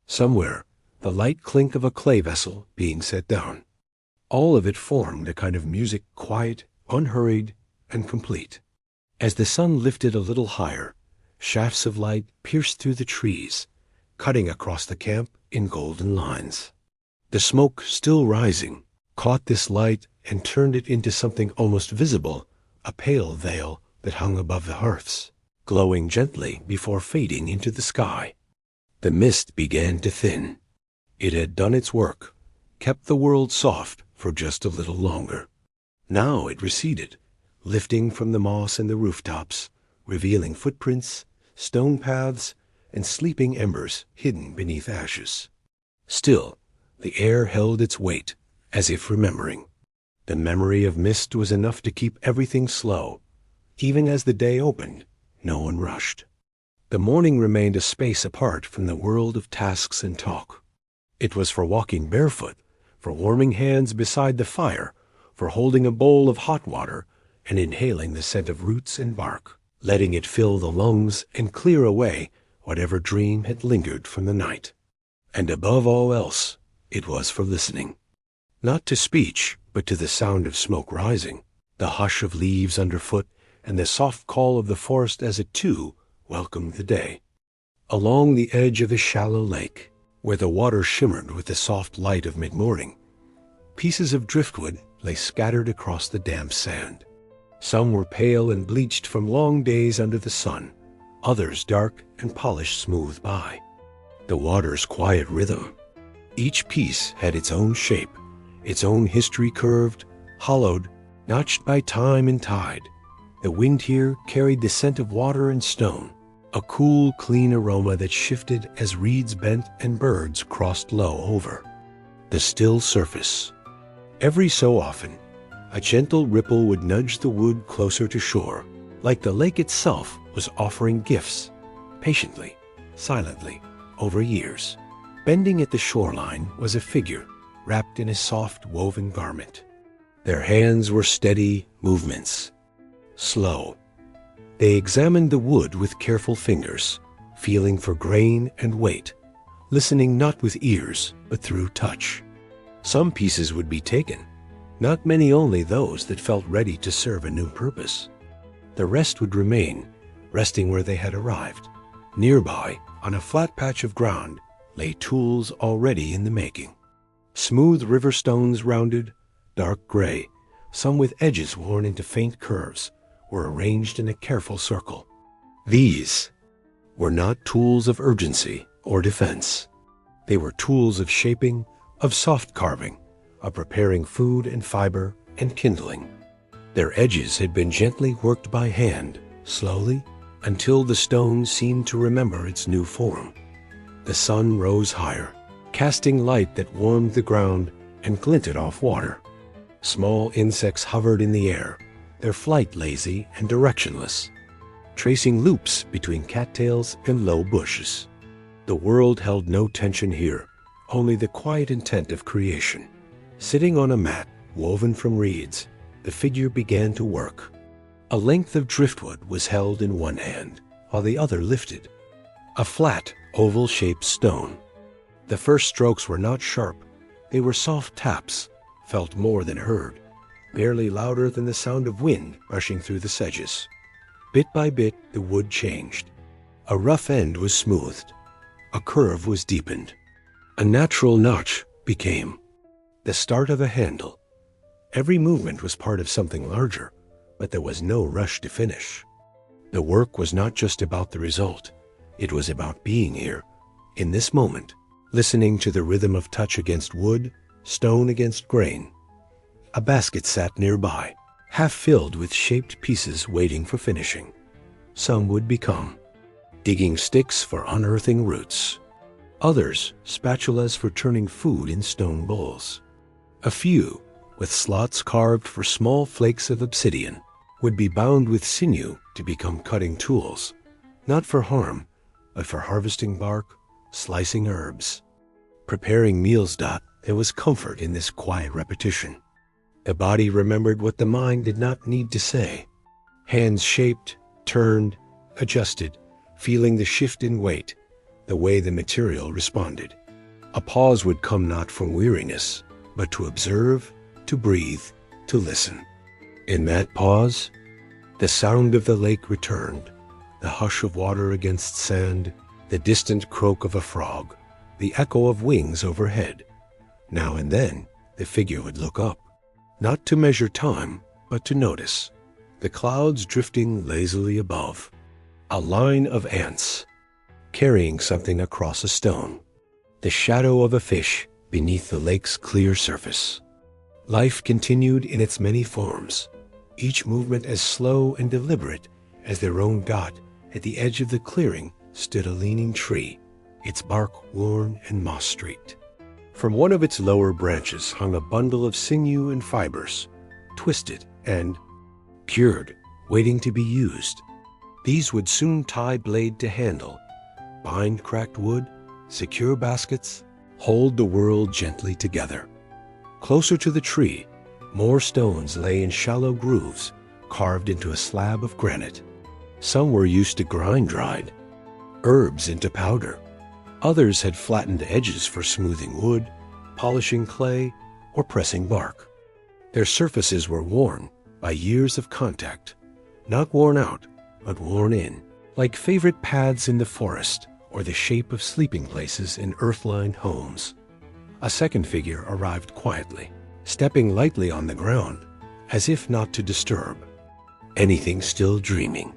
A: Somewhere, the light clink of a clay vessel being set down. All of it formed a kind of music, quiet, unhurried, and complete. As the sun lifted a little higher, shafts of light pierced through the trees, cutting across the camp in golden lines. The smoke, still rising, caught this light and turned it into something almost visible, a pale veil that hung above the hearths, glowing gently before fading into the sky. The mist began to thin. It had done its work, kept the world soft for just a little longer. Now it receded, lifting from the moss and the rooftops, revealing footprints, stone paths, and sleeping embers hidden beneath ashes. Still, the air held its weight, as if remembering. The memory of mist was enough to keep everything slow. Even as the day opened, no one rushed. The morning remained a space apart from the world of tasks and talk. It was for walking barefoot, for warming hands beside the fire, for holding a bowl of hot water and inhaling the scent of roots and bark, letting it fill the lungs and clear away whatever dream had lingered from the night. And above all else, it was for listening. Not to speech, but to the sound of smoke rising, the hush of leaves underfoot, and the soft call of the forest as it too welcomed the day. Along the edge of the shallow lake, where the water shimmered with the soft light of mid-morning, pieces of driftwood lay scattered across the damp sand. Some were pale and bleached from long days under the sun, others dark and polished smooth by. The water's quiet rhythm. Each piece had its own shape, its own history, curved, hollowed, notched by time and tide. The wind here carried the scent of water and stone, a cool, clean aroma that shifted as reeds bent and birds crossed low over. The still surface. Every so often, a gentle ripple would nudge the wood closer to shore, like the lake itself was offering gifts, patiently, silently, over years. Bending at the shoreline was a figure, wrapped in a soft woven garment. Their hands were steady movements, slow. They examined the wood with careful fingers, feeling for grain and weight, listening not with ears, but through touch. Some pieces would be taken, not many, only those that felt ready to serve a new purpose. The rest would remain, resting where they had arrived. Nearby, on a flat patch of ground, lay tools already in the making. Smooth river stones, rounded, dark gray, some with edges worn into faint curves, were arranged in a careful circle. These were not tools of urgency or defense. They were tools of shaping, of soft carving, of preparing food and fiber and kindling. Their edges had been gently worked by hand, slowly, until the stone seemed to remember its new form. The sun rose higher, casting light that warmed the ground and glinted off water. Small insects hovered in the air, their flight lazy and directionless, tracing loops between cattails and low bushes. The world held no tension here, only the quiet intent of creation. Sitting on a mat woven from reeds, the figure began to work. A length of driftwood was held in one hand, while the other lifted. A flat, oval-shaped stone. The first strokes were not sharp. They were soft taps, felt more than heard, barely louder than the sound of wind rushing through the sedges. Bit by bit, the wood changed. A rough end was smoothed. A curve was deepened. A natural notch became the start of a handle. Every movement was part of something larger, but there was no rush to finish. The work was not just about the result. It was about being here, in this moment, listening to the rhythm of touch against wood, stone against grain. A basket sat nearby, half filled with shaped pieces waiting for finishing. Some would become digging sticks for unearthing roots. Others, spatulas for turning food in stone bowls. A few, with slots carved for small flakes of obsidian, would be bound with sinew to become cutting tools, not for harm, but for harvesting bark, slicing herbs. Preparing meals. There was comfort in this quiet repetition. The body remembered what the mind did not need to say. Hands shaped, turned, adjusted, feeling the shift in weight, the way the material responded. A pause would come not from weariness, but to observe, to breathe, to listen. In that pause, the sound of the lake returned, the hush of water against sand, the distant croak of a frog, the echo of wings overhead. Now and then, the figure would look up, not to measure time, but to notice the clouds drifting lazily above. A line of ants, carrying something across a stone, the shadow of a fish beneath the lake's clear surface. Life continued in its many forms, each movement as slow and deliberate as their own. At the edge of the clearing stood a leaning tree, its bark worn and moss-streaked. From one of its lower branches hung a bundle of sinew and fibers, twisted and cured, waiting to be used. These would soon tie blade to handle, bind cracked wood, secure baskets, hold the world gently together. Closer to the tree, more stones lay in shallow grooves, carved into a slab of granite. Some were used to grind dried herbs into powder. Others had flattened edges for smoothing wood, polishing clay, or pressing bark. Their surfaces were worn by years of contact, not worn out, but worn in, like favorite paths in the forest or the shape of sleeping places in earth-lined homes. A second figure arrived quietly, stepping lightly on the ground, as if not to disturb anything still dreaming.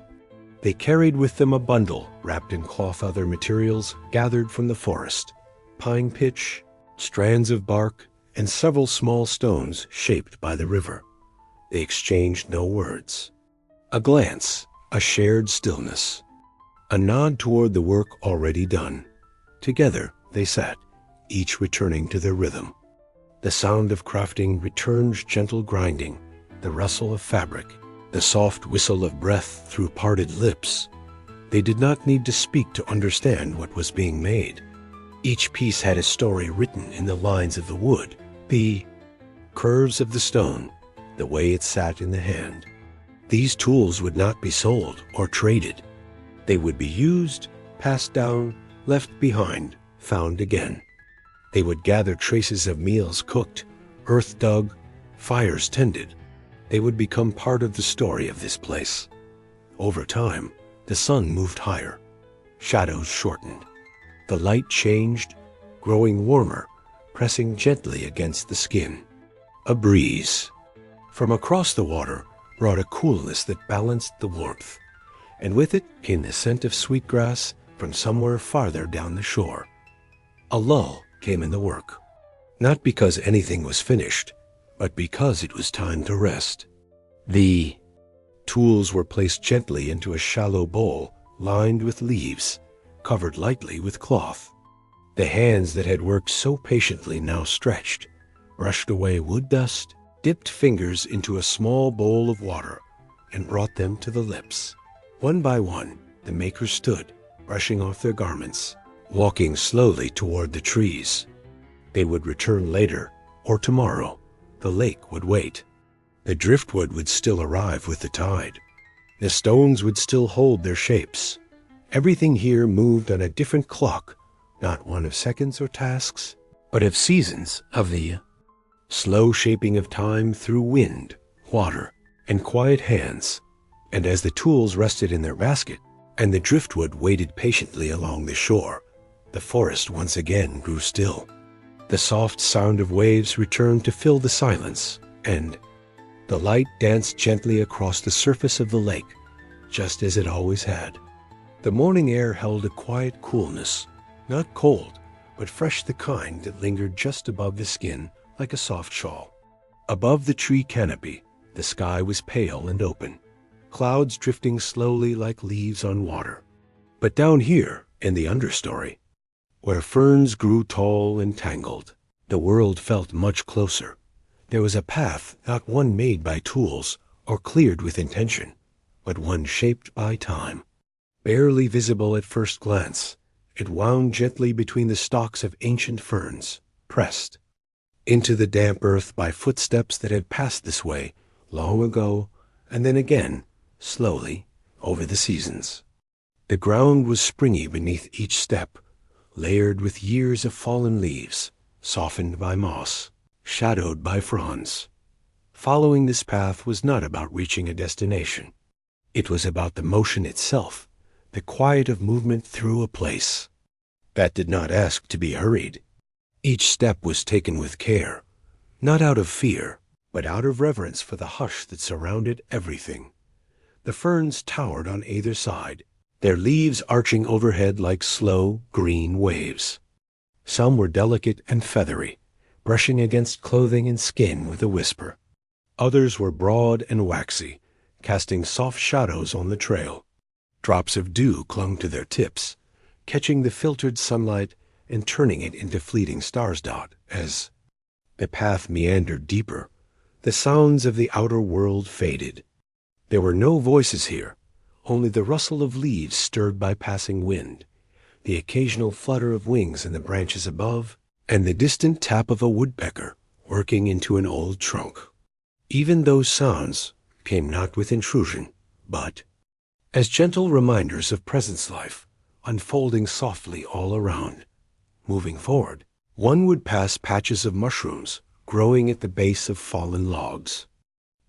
A: They carried with them a bundle wrapped in cloth, other materials gathered from the forest, pine pitch, strands of bark, and several small stones shaped by the river. They exchanged no words. A glance, a shared stillness, a nod toward the work already done. Together they sat, each returning to their rhythm. The sound of crafting returned, gentle grinding, the rustle of fabric, the soft whistle of breath through parted lips. They did not need to speak to understand what was being made. Each piece had a story written in the lines of the wood, the curves of the stone, the way it sat in the hand. These tools would not be sold or traded. They would be used, passed down, left behind, found again. They would gather traces of meals cooked, earth dug, fires tended. They would become part of the story of this place. Over time, the sun moved higher. Shadows shortened. The light changed, growing warmer, pressing gently against the skin. A breeze from across the water brought a coolness that balanced the warmth, and with it came the scent of sweetgrass from somewhere farther down the shore. A lull came in the work, not because anything was finished, but because it was time to rest. The tools were placed gently into a shallow bowl lined with leaves, covered lightly with cloth. The hands that had worked so patiently now stretched, brushed away wood dust, dipped fingers into a small bowl of water, and brought them to the lips. One by one, the makers stood, brushing off their garments, walking slowly toward the trees. They would return later, or tomorrow. The lake would wait. The driftwood would still arrive with the tide. The stones would still hold their shapes. Everything here moved on a different clock, not one of seconds or tasks, but of seasons, of the slow shaping of time through wind, water, and quiet hands. And as the tools rested in their basket, and the driftwood waited patiently along the shore, the forest once again grew still. The soft sound of waves returned to fill the silence, and the light danced gently across the surface of the lake, just as it always had. The morning air held a quiet coolness, not cold, but fresh, the kind that lingered just above the skin like a soft shawl. Above the tree canopy, the sky was pale and open, clouds drifting slowly like leaves on water. But down here, in the understory, where ferns grew tall and tangled, the world felt much closer. There was a path, not one made by tools or cleared with intention, but one shaped by time. Barely visible at first glance, it wound gently between the stalks of ancient ferns, pressed into the damp earth by footsteps that had passed this way long ago, and then again, slowly, over the seasons. The ground was springy beneath each step, layered with years of fallen leaves, softened by moss, shadowed by fronds. Following this path was not about reaching a destination. It was about the motion itself, the quiet of movement through a place that did not ask to be hurried. Each step was taken with care, not out of fear, but out of reverence for the hush that surrounded everything. The ferns towered on either side, their leaves arching overhead like slow, green waves. Some were delicate and feathery, brushing against clothing and skin with a whisper. Others were broad and waxy, casting soft shadows on the trail. Drops of dew clung to their tips, catching the filtered sunlight and turning it into fleeting stars dot as the path meandered deeper. The sounds of the outer world faded. There were no voices here, only the rustle of leaves stirred by passing wind, the occasional flutter of wings in the branches above, and the distant tap of a woodpecker working into an old trunk. Even those sounds came not with intrusion, but as gentle reminders of presence life, unfolding softly all around. Moving forward, one would pass patches of mushrooms growing at the base of fallen logs.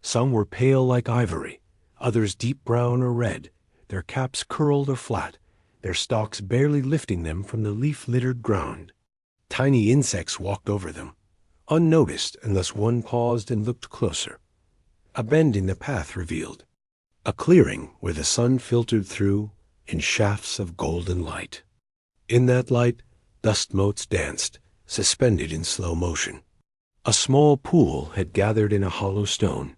A: Some were pale like ivory, others deep brown or red, their caps curled or flat, their stalks barely lifting them from the leaf-littered ground. Tiny insects walked over them, unnoticed unless one paused and looked closer. A bend in the path revealed a clearing where the sun filtered through in shafts of golden light. In that light, dust motes danced, suspended in slow motion. A small pool had gathered in a hollow stone,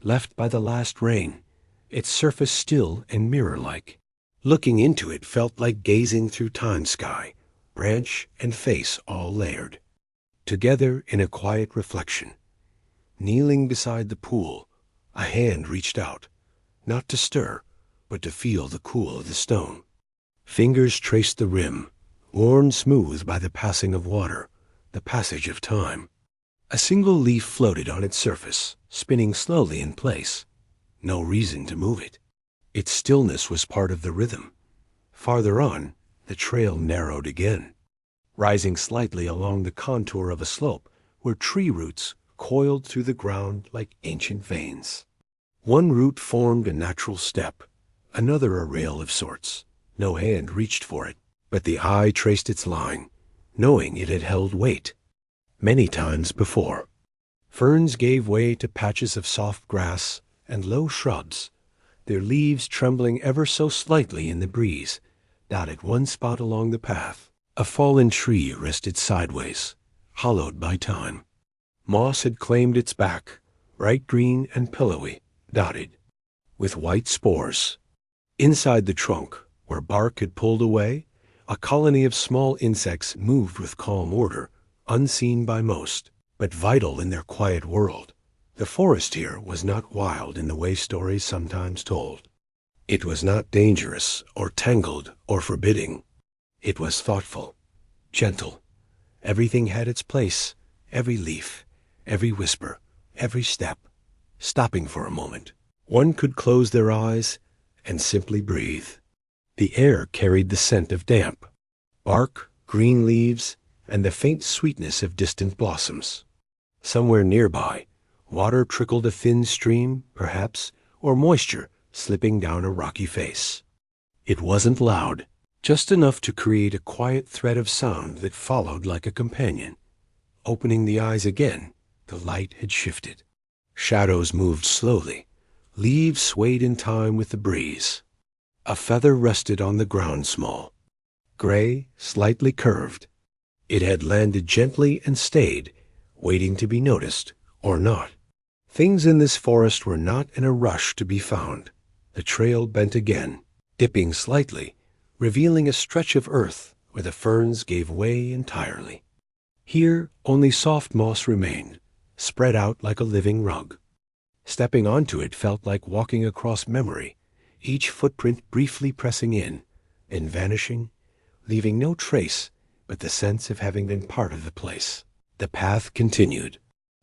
A: left by the last rain, its surface still and mirror-like. Looking into it felt like gazing through time's sky, branch and face all layered, together in a quiet reflection. Kneeling beside the pool, a hand reached out, not to stir, but to feel the cool of the stone. Fingers traced the rim, worn smooth by the passing of water, the passage of time. A single leaf floated on its surface, spinning slowly in place. No reason to move it. Its stillness was part of the rhythm. Farther on, the trail narrowed again, rising slightly along the contour of a slope where tree roots coiled through the ground like ancient veins. One root formed a natural step, another a rail of sorts. No hand reached for it, but the eye traced its line, knowing it had held weight many times before. Ferns gave way to patches of soft grass and low shrubs, their leaves trembling ever so slightly in the breeze. Down at one spot along the path, a fallen tree rested sideways, hollowed by time. Moss had claimed its back, bright green and pillowy, dotted with white spores. Inside the trunk, where bark had pulled away, a colony of small insects moved with calm order, unseen by most, but vital in their quiet world. The forest here was not wild in the way stories sometimes told. It was not dangerous or tangled or forbidding. It was thoughtful, gentle. Everything had its place, every leaf, every whisper, every step. Stopping for a moment, one could close their eyes and simply breathe. The air carried the scent of damp, bark, green leaves, and the faint sweetness of distant blossoms. Somewhere nearby, water trickled, a thin stream, perhaps, or moisture slipping down a rocky face. It wasn't loud, just enough to create a quiet thread of sound that followed like a companion. Opening the eyes again, the light had shifted. Shadows moved slowly. Leaves swayed in time with the breeze. A feather rested on the ground small, gray, slightly curved. It had landed gently and stayed, waiting to be noticed or not. Things in this forest were not in a rush to be found. The trail bent again, dipping slightly, revealing a stretch of earth where the ferns gave way entirely. Here only soft moss remained, spread out like a living rug. Stepping onto it felt like walking across memory, each footprint briefly pressing in and vanishing, leaving no trace but the sense of having been part of the place. The path continued.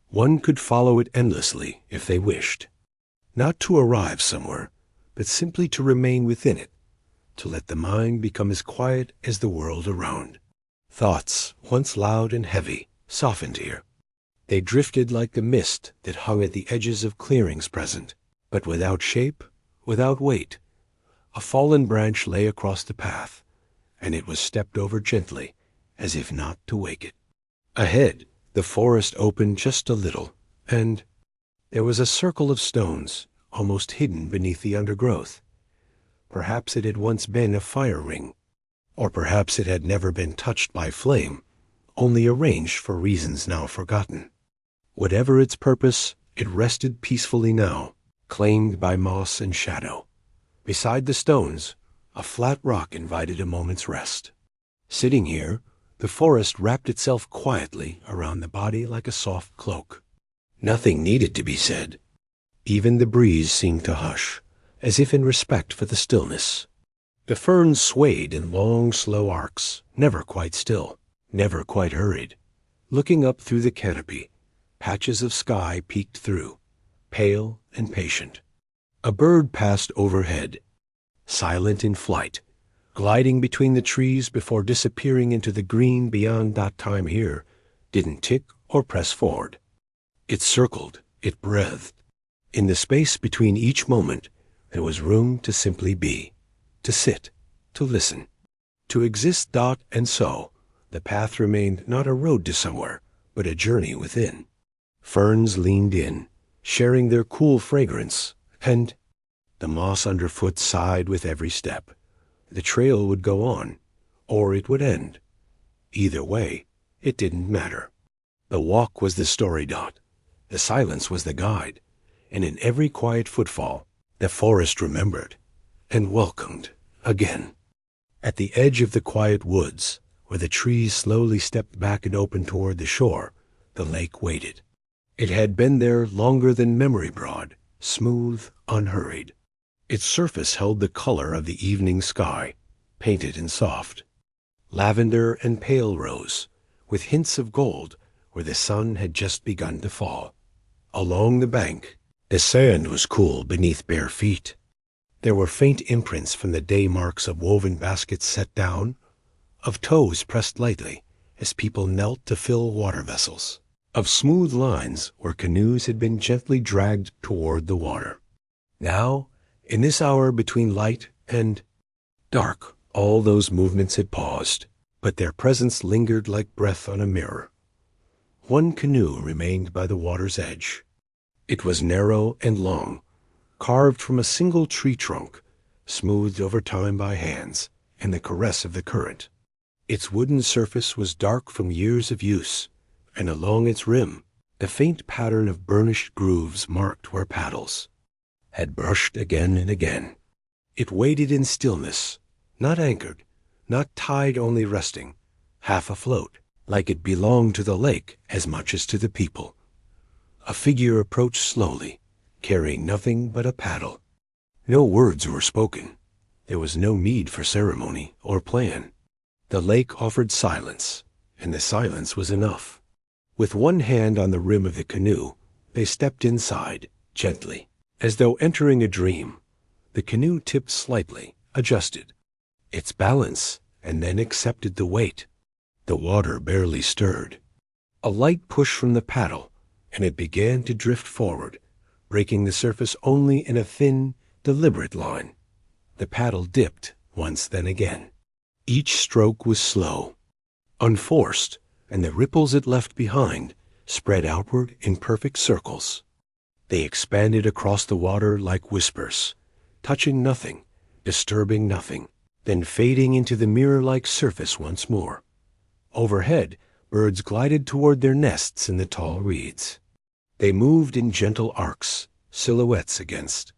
A: One could follow it endlessly if they wished, not to arrive somewhere, but simply to remain within it, to let the mind become as quiet as the world around. Thoughts, once loud and heavy, softened here. They drifted like the mist that hung at the edges of clearings present, but without shape, without weight. A fallen branch lay across the path, and it was stepped over gently, as if not to wake it. Ahead, the forest opened just a little, and there was a circle of stones, almost hidden beneath the undergrowth. Perhaps it had once been a fire ring, or perhaps it had never been touched by flame, only arranged for reasons now forgotten. Whatever its purpose, it rested peacefully now, claimed by moss and shadow. Beside the stones, a flat rock invited a moment's rest. Sitting here, the forest wrapped itself quietly around the body like a soft cloak. Nothing needed to be said. Even the breeze seemed to hush, as if in respect for the stillness. The ferns swayed in long, slow arcs, never quite still, never quite hurried. Looking up through the canopy, patches of sky peeked through, pale and patient. A bird passed overhead, silent in flight, gliding between the trees before disappearing into the green beyond that time here, didn't tick or press forward. It circled, it breathed. In the space between each moment, there was room to simply be, to sit, to listen, to exist. And so, the path remained not a road to somewhere, but a journey within. Ferns leaned in, sharing their cool fragrance, and the moss underfoot sighed with every step. The trail would go on, or it would end. Either way, it didn't matter. The walk was the story. The silence was the guide, and in every quiet footfall, the forest remembered and welcomed again. At the edge of the quiet woods, where the trees slowly stepped back and opened toward the shore, the lake waited. It had been there longer than memory brought, smooth, unhurried. Its surface held the color of the evening sky, painted and soft. Lavender and pale rose, with hints of gold where the sun had just begun to fall. Along the bank, the sand was cool beneath bare feet. There were faint imprints from the day marks of woven baskets set down, of toes pressed lightly as people knelt to fill water vessels, of smooth lines where canoes had been gently dragged toward the water. Now, in this hour between light and dark, all those movements had paused, but their presence lingered like breath on a mirror. One canoe remained by the water's edge. It was narrow and long, carved from a single tree trunk, smoothed over time by hands and the caress of the current. Its wooden surface was dark from years of use, and along its rim, the faint pattern of burnished grooves marked where paddles had brushed again and again. It waited in stillness, not anchored, not tied, only resting, half afloat, like it belonged to the lake as much as to the people. A figure approached slowly, carrying nothing but a paddle. No words were spoken. There was no need for ceremony or plan. The lake offered silence, and the silence was enough. With one hand on the rim of the canoe, they stepped inside, gently. As though entering a dream, the canoe tipped slightly, adjusted its balance, and then accepted the weight. The water barely stirred. A light push from the paddle, and it began to drift forward, breaking the surface only in a thin, deliberate line. The paddle dipped once, then again. Each stroke was slow, unforced, and the ripples it left behind spread outward in perfect circles. They expanded across the water like whispers, touching nothing, disturbing nothing, then fading into the mirror-like surface once more. Overhead, birds glided toward their nests in the tall reeds. They moved in gentle arcs, silhouettes against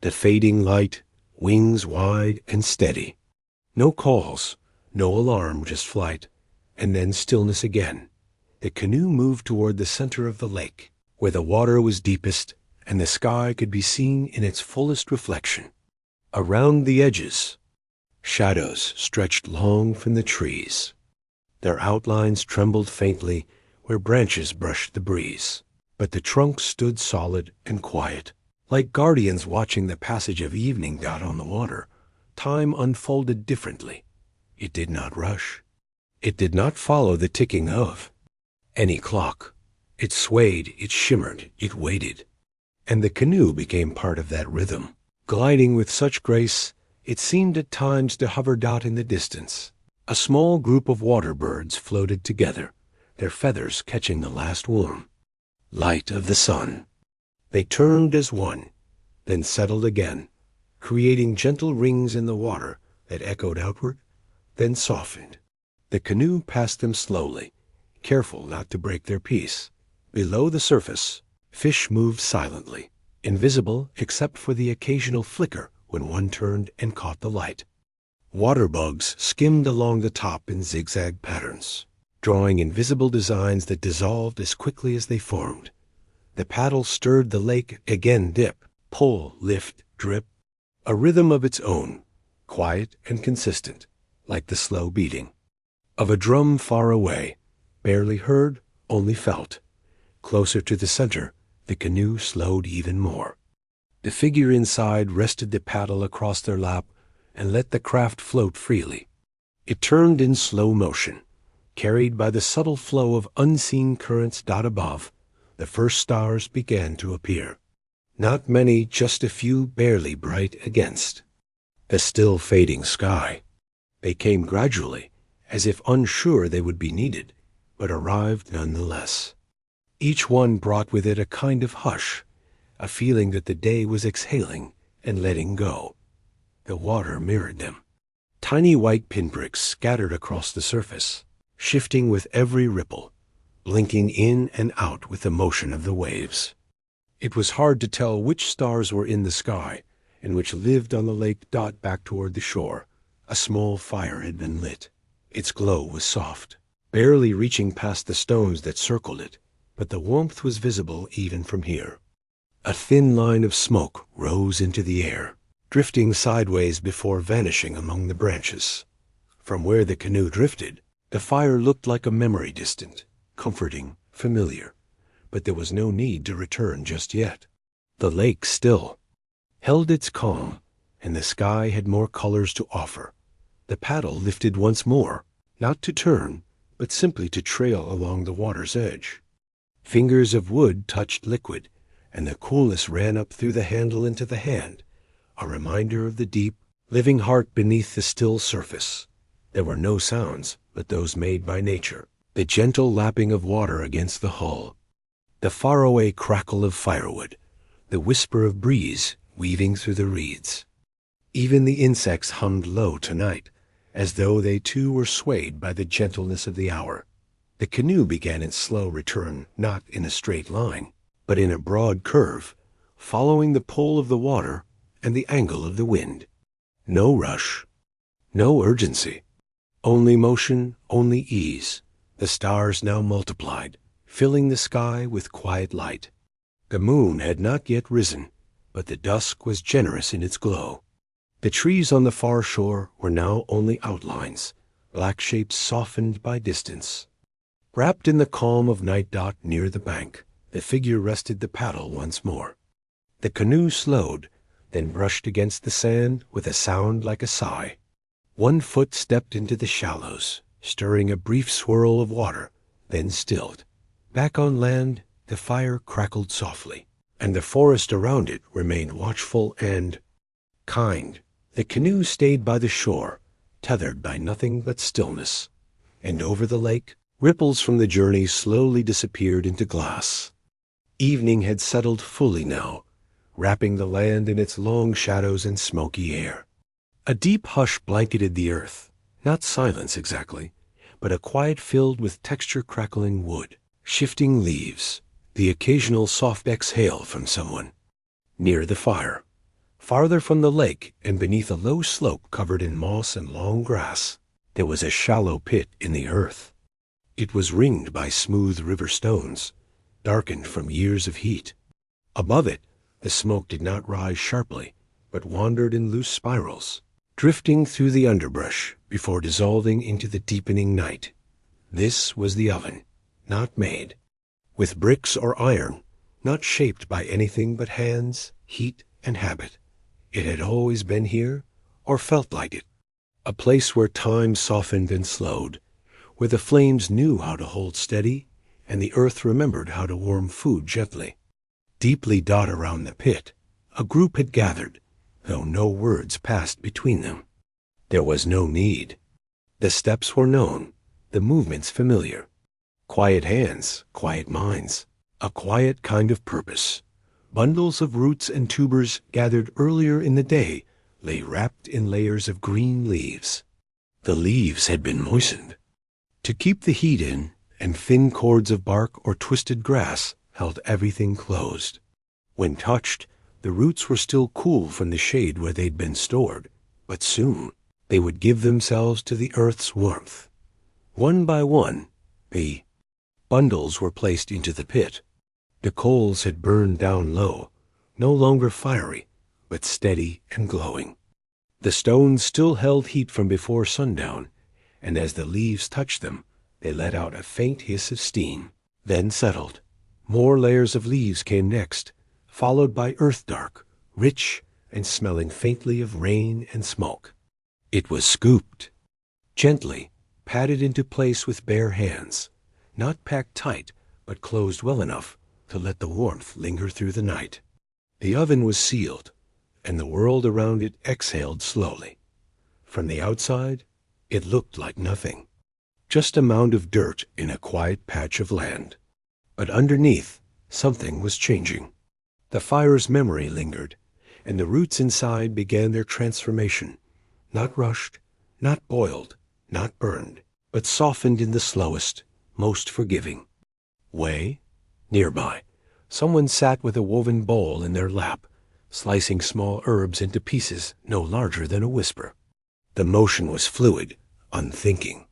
A: the fading light, wings wide and steady. No calls, no alarm, just flight, and then stillness again. The canoe moved toward the center of the lake, where the water was deepest and the sky could be seen in its fullest reflection. Around the edges, shadows stretched long from the trees. Their outlines trembled faintly where branches brushed the breeze, but the trunks stood solid and quiet. Like guardians watching the passage of evening out on the water, time unfolded differently. It did not rush. It did not follow the ticking of any clock. It swayed, it shimmered, it waited. And the canoe became part of that rhythm, gliding with such grace it seemed at times to hover out in the distance. A small group of water birds floated together, their feathers catching the last warm light of the sun. They turned as one, then settled again, creating gentle rings in the water that echoed outward, then softened. The canoe passed them slowly, careful not to break their peace. Below the surface, fish moved silently, invisible except for the occasional flicker when one turned and caught the light. Water bugs skimmed along the top in zigzag patterns, drawing invisible designs that dissolved as quickly as they formed. The paddle stirred the lake, again dip, pull, lift, drip, a rhythm of its own, quiet and consistent, like the slow beating of a drum far away, barely heard, only felt. Closer to the center, the canoe slowed even more. The figure inside rested the paddle across their lap and let the craft float freely. It turned in slow motion, carried by the subtle flow of unseen currents. Above, the first stars began to appear. Not many, just a few, barely bright against the still fading sky. They came gradually, as if unsure they would be needed, but arrived nonetheless. Each one brought with it a kind of hush, a feeling that the day was exhaling and letting go. The water mirrored them. Tiny white pinpricks scattered across the surface, shifting with every ripple, blinking in and out with the motion of the waves. It was hard to tell which stars were in the sky and which lived on the lake. Back toward the shore, a small fire had been lit. Its glow was soft, barely reaching past the stones that circled it, but the warmth was visible even from here. A thin line of smoke rose into the air, drifting sideways before vanishing among the branches. From where the canoe drifted, the fire looked like a memory, distant, comforting, familiar, but there was no need to return just yet. The lake still held its calm, and the sky had more colors to offer. The paddle lifted once more, not to turn, but simply to trail along the water's edge. Fingers of wood touched liquid, and the coolness ran up through the handle into the hand, a reminder of the deep, living heart beneath the still surface. There were no sounds but those made by nature, the gentle lapping of water against the hull, the faraway crackle of firewood, the whisper of breeze weaving through the reeds. Even the insects hummed low tonight, as though they too were swayed by the gentleness of the hour. The canoe began its slow return, not in a straight line, but in a broad curve, following the pull of the water and the angle of the wind. No rush, no urgency, only motion, only ease. The stars now multiplied, filling the sky with quiet light. The moon had not yet risen, but the dusk was generous in its glow. The trees on the far shore were now only outlines, black shapes softened by distance. Wrapped in the calm of night. Near the bank, the figure rested the paddle once more. The canoe slowed, then brushed against the sand with a sound like a sigh. One foot stepped into the shallows, stirring a brief swirl of water, then stilled. Back on land, the fire crackled softly, and the forest around it remained watchful and kind. The canoe stayed by the shore, tethered by nothing but stillness, and over the lake, ripples from the journey slowly disappeared into glass. Evening had settled fully now, wrapping the land in its long shadows and smoky air. A deep hush blanketed the earth, not silence exactly, but a quiet filled with texture-crackling wood, shifting leaves, the occasional soft exhale from someone. Near the fire, farther from the lake and beneath a low slope covered in moss and long grass, there was a shallow pit in the earth. It was ringed by smooth river stones, darkened from years of heat. Above it, the smoke did not rise sharply, but wandered in loose spirals, drifting through the underbrush before dissolving into the deepening night. This was the oven, not made, with bricks or iron, not shaped by anything but hands, heat, and habit. It had always been here, or felt like it. A place where time softened and slowed, where the flames knew how to hold steady, and the earth remembered how to warm food gently. Deeply dotted around the pit, a group had gathered, though no words passed between them. There was no need. The steps were known, the movements familiar. Quiet hands, quiet minds, a quiet kind of purpose. Bundles of roots and tubers gathered earlier in the day lay wrapped in layers of green leaves. The leaves had been moistened to keep the heat in, and thin cords of bark or twisted grass held everything closed. When touched, the roots were still cool from the shade where they'd been stored, but soon they would give themselves to the earth's warmth. One by one, the bundles were placed into the pit. The coals had burned down low, no longer fiery, but steady and glowing. The stones still held heat from before sundown, and as the leaves touched them, they let out a faint hiss of steam, then settled. More layers of leaves came next, followed by earth dark, rich, and smelling faintly of rain and smoke. It was scooped, gently, patted into place with bare hands, not packed tight, but closed well enough to let the warmth linger through the night. The oven was sealed, and the world around it exhaled slowly. From the outside, it looked like nothing, just a mound of dirt in a quiet patch of land. But underneath, something was changing. The fire's memory lingered, and the roots inside began their transformation, not rushed, not boiled, not burned, but softened in the slowest, most forgiving way. Nearby, someone sat with a woven bowl in their lap, slicing small herbs into pieces no larger than a whisper. The motion was fluid, unthinking.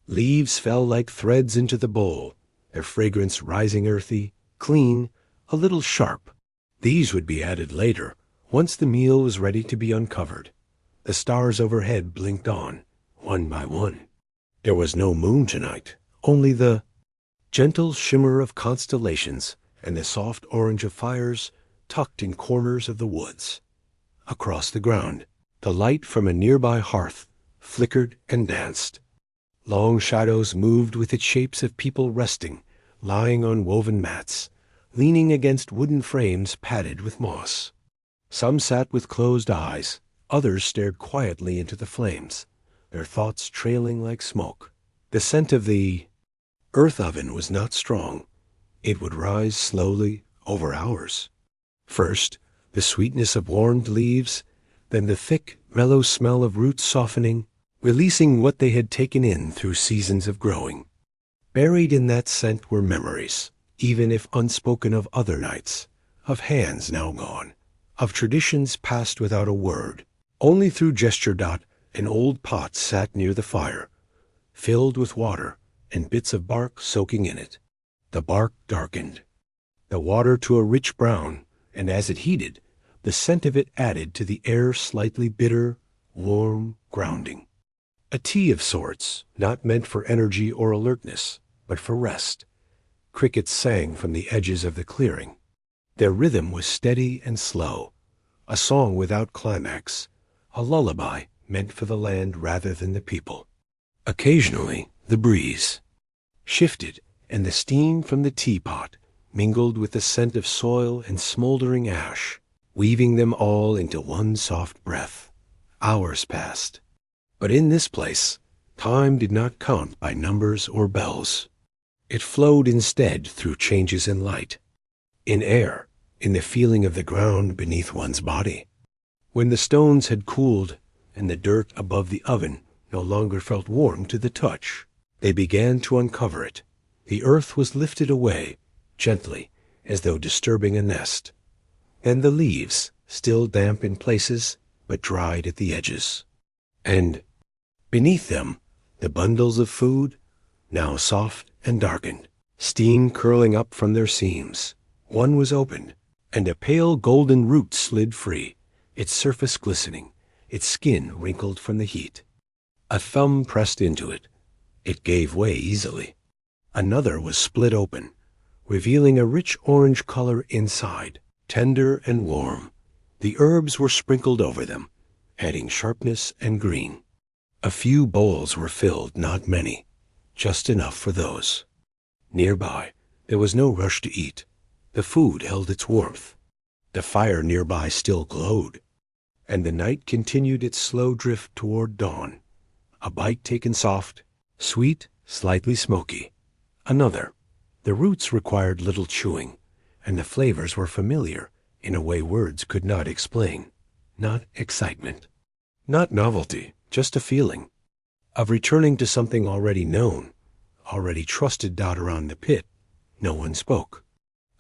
A: Leaves fell like threads into the bowl, their fragrance rising earthy, clean, a little sharp. These would be added later, once the meal was ready to be uncovered. The stars overhead blinked on, one by one. There was no moon tonight, only the gentle shimmer of constellations and the soft orange of fires tucked in corners of the woods. Across the ground, the light from a nearby hearth flickered and danced. Long shadows moved with its shapes of people resting, lying on woven mats, leaning against wooden frames padded with moss. Some sat with closed eyes, others stared quietly into the flames, their thoughts trailing like smoke. The scent of the earth oven was not strong. It would rise slowly over hours. First, the sweetness of warmed leaves, then the thick, mellow smell of roots softening, releasing what they had taken in through seasons of growing. Buried in that scent were memories, even if unspoken, of other nights, of hands now gone, of traditions passed without a word, only through gesture. An old pot sat near the fire, filled with water and bits of bark soaking in it. The bark darkened, the water to a rich brown, and as it heated, the scent of it added to the air slightly bitter, warm, grounding. A tea of sorts, not meant for energy or alertness, but for rest. Crickets sang from the edges of the clearing. Their rhythm was steady and slow, a song without climax, a lullaby meant for the land rather than the people. Occasionally, the breeze shifted, and the steam from the teapot mingled with the scent of soil and smoldering ash, weaving them all into one soft breath. Hours passed. But in this place, time did not count by numbers or bells. It flowed instead through changes in light, in air, in the feeling of the ground beneath one's body. When the stones had cooled, and the dirt above the oven no longer felt warm to the touch. They began to uncover it. The earth was lifted away, gently, as though disturbing a nest. And the leaves, still damp in places, but dried at the edges. And beneath them, the bundles of food, now soft and darkened, steam curling up from their seams. One was opened, and a pale golden root slid free, its surface glistening, its skin wrinkled from the heat. A thumb pressed into it. It gave way easily. Another was split open, revealing a rich orange color inside, tender and warm. The herbs were sprinkled over them, adding sharpness and green. A few bowls were filled, not many, just enough for those. Nearby, there was no rush to eat. The food held its warmth. The fire nearby still glowed, and the night continued its slow drift toward dawn. A bite taken soft, sweet, slightly smoky. Another. The roots required little chewing, and the flavors were familiar in a way words could not explain. Not excitement. Not novelty, just a feeling of returning to something already known, already trusted. Dot around the pit. No one spoke.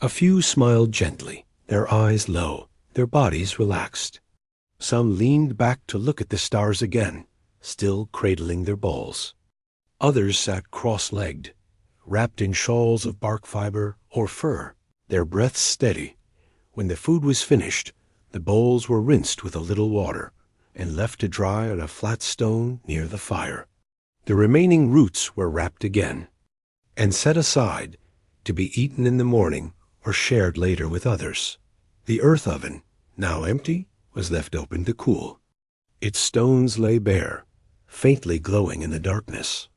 A: A few smiled gently, their eyes low, their bodies relaxed. Some leaned back to look at the stars again, still cradling their bowls. Others sat cross-legged, wrapped in shawls of bark fiber or fur, their breaths steady. When the food was finished, the bowls were rinsed with a little water and left to dry on a flat stone near the fire. The remaining roots were wrapped again and set aside to be eaten in the morning or shared later with others. The earth oven, now empty, was left open to cool. Its stones lay bare, faintly glowing in the darkness.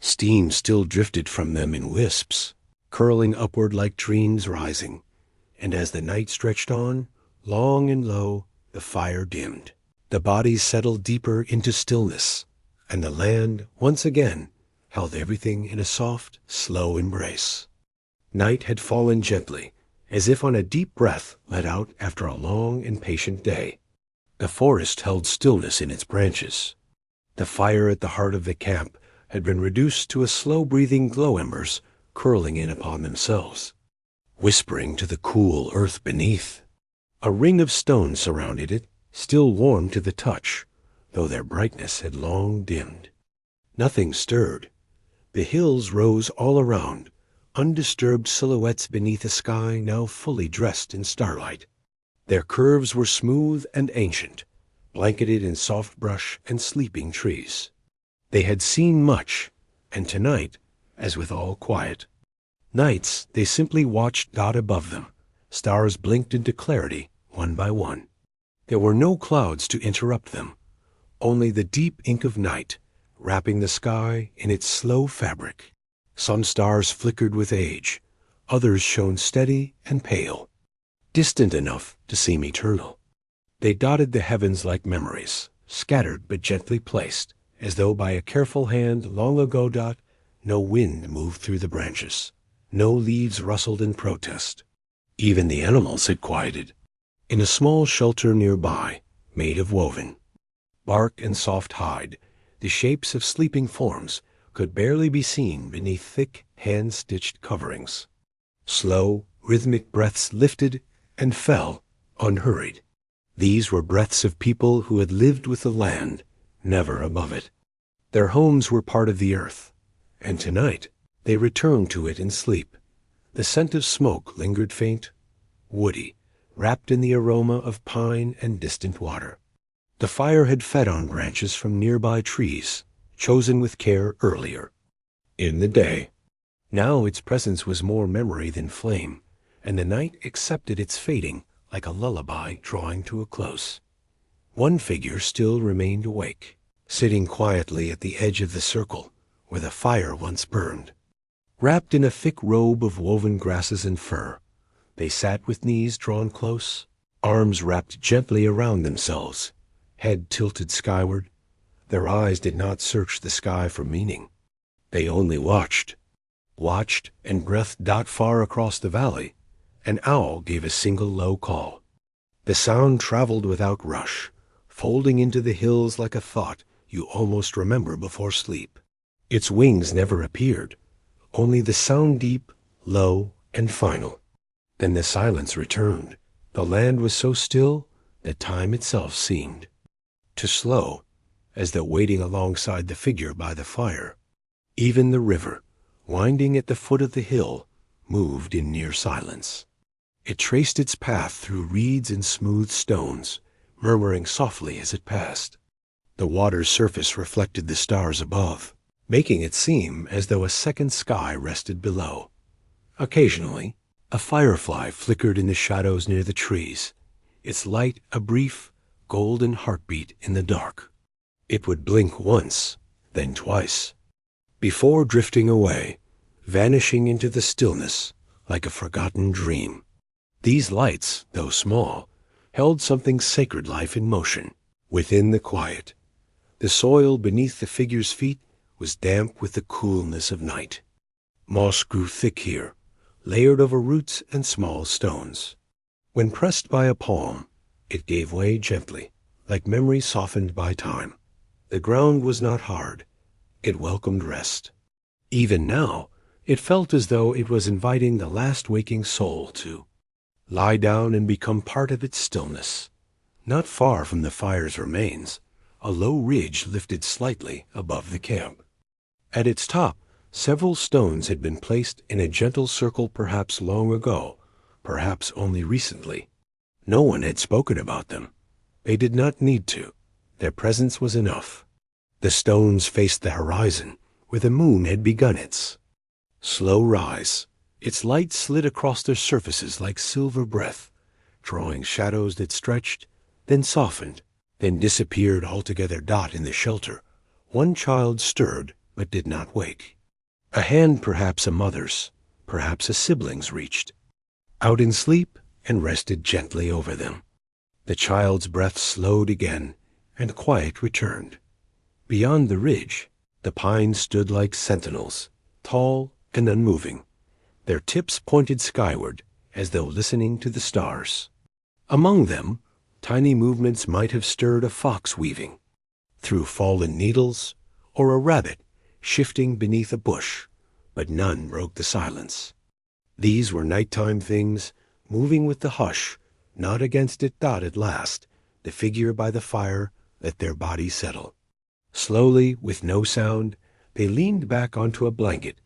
A: Steam still drifted from them in wisps, curling upward like dreams rising, and as the night stretched on, long and low, the fire dimmed. The bodies settled deeper into stillness, and the land, once again, held everything in a soft, slow embrace. Night had fallen gently, as if on a deep breath let out after a long and patient day. The forest held stillness in its branches. The fire at the heart of the camp had been reduced to a slow-breathing glow embers curling in upon themselves, whispering to the cool earth beneath. A ring of stone surrounded it, still warm to the touch, though their brightness had long dimmed. Nothing stirred. The hills rose all around, undisturbed silhouettes beneath a sky now fully dressed in starlight. Their curves were smooth and ancient, blanketed in soft brush and sleeping trees. They had seen much, and tonight, as with all quiet, nights they simply watched Dot above them. Stars blinked into clarity, one by one. There were no clouds to interrupt them, only the deep ink of night, wrapping the sky in its slow fabric. Some stars flickered with age, others shone steady and pale, distant enough to seem eternal. They dotted the heavens like memories, scattered but gently placed, as though by a careful hand long ago. No wind moved through the branches, no leaves rustled in protest. Even the animals had quieted. In a small shelter nearby, made of woven bark and soft hide, the shapes of sleeping forms could barely be seen beneath thick, hand-stitched coverings. Slow, rhythmic breaths lifted and fell, unhurried. These were breaths of people who had lived with the land, never above it. Their homes were part of the earth, and tonight they returned to it in sleep. The scent of smoke lingered faint, woody, wrapped in the aroma of pine and distant water. The fire had fed on branches from nearby trees, chosen with care earlier in the day. Now its presence was more memory than flame, and the night accepted its fading like a lullaby drawing to a close. One figure still remained awake, sitting quietly at the edge of the circle where the fire once burned. Wrapped in a thick robe of woven grasses and fur, they sat with knees drawn close, arms wrapped gently around themselves, head tilted skyward. Their eyes did not search the sky for meaning. They only watched and breathed. Far across the valley, an owl gave a single low call. The sound traveled without rush, folding into the hills like a thought you almost remember before sleep. Its wings never appeared, only the sound deep, low, and final. Then the silence returned. The land was so still that time itself seemed to slow, as though waiting alongside the figure by the fire. Even the river, winding at the foot of the hill, moved in near silence. It traced its path through reeds and smooth stones, murmuring softly as it passed. The water's surface reflected the stars above, making it seem as though a second sky rested below. Occasionally, a firefly flickered in the shadows near the trees, its light a brief, golden heartbeat in the dark. It would blink once, then twice, before drifting away, vanishing into the stillness like a forgotten dream. These lights, though small, held something sacred life in motion. Within the quiet, the soil beneath the figure's feet was damp with the coolness of night. Moss grew thick here, layered over roots and small stones. When pressed by a palm, it gave way gently, like memory softened by time. The ground was not hard. It welcomed rest. Even now, it felt as though it was inviting the last waking soul to lie down and become part of its stillness. Not far from the fire's remains, a low ridge lifted slightly above the camp. At its top, several stones had been placed in a gentle circle, perhaps long ago, perhaps only recently. No one had spoken about them. They did not need to. Their presence was enough. The stones faced the horizon, where the moon had begun its slow rise. Its light slid across their surfaces like silver breath, drawing shadows that stretched, then softened, then disappeared altogether. In the shelter, one child stirred but did not wake. A hand, perhaps a mother's, perhaps a sibling's, reached out in sleep and rested gently over them. The child's breath slowed again, and quiet returned. Beyond the ridge, the pines stood like sentinels, tall and unmoving. Their tips pointed skyward, as though listening to the stars. Among them, tiny movements might have stirred a fox weaving through fallen needles, or a rabbit shifting beneath a bush, but none broke the silence. These were nighttime things, moving with the hush, not against it. At last, the figure by the fire let their bodies settle. Slowly, with no sound, they leaned back onto a blanket,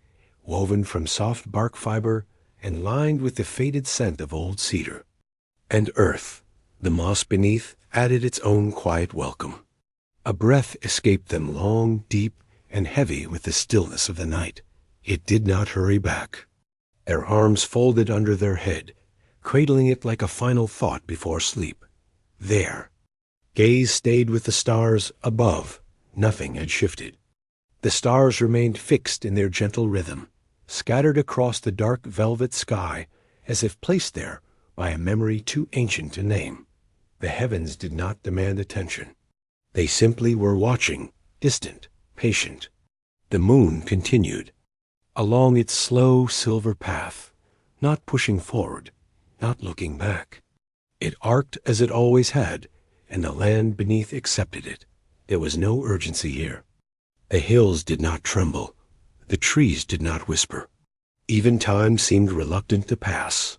A: woven from soft bark fiber and lined with the faded scent of old cedar. And earth, the moss beneath, added its own quiet welcome. A breath escaped them, long, deep, and heavy with the stillness of the night. It did not hurry back. Their arms folded under their head, cradling it like a final thought before sleep. There. Gaze stayed with the stars above. Nothing had shifted. The stars remained fixed in their gentle rhythm, scattered across the dark velvet sky, as if placed there by a memory too ancient to name. The heavens did not demand attention. They simply were watching, distant, patient. The moon continued along its slow silver path, not pushing forward, not looking back. It arced as it always had, and the land beneath accepted it. There was no urgency here. The hills did not tremble. The trees did not whisper. Even time seemed reluctant to pass.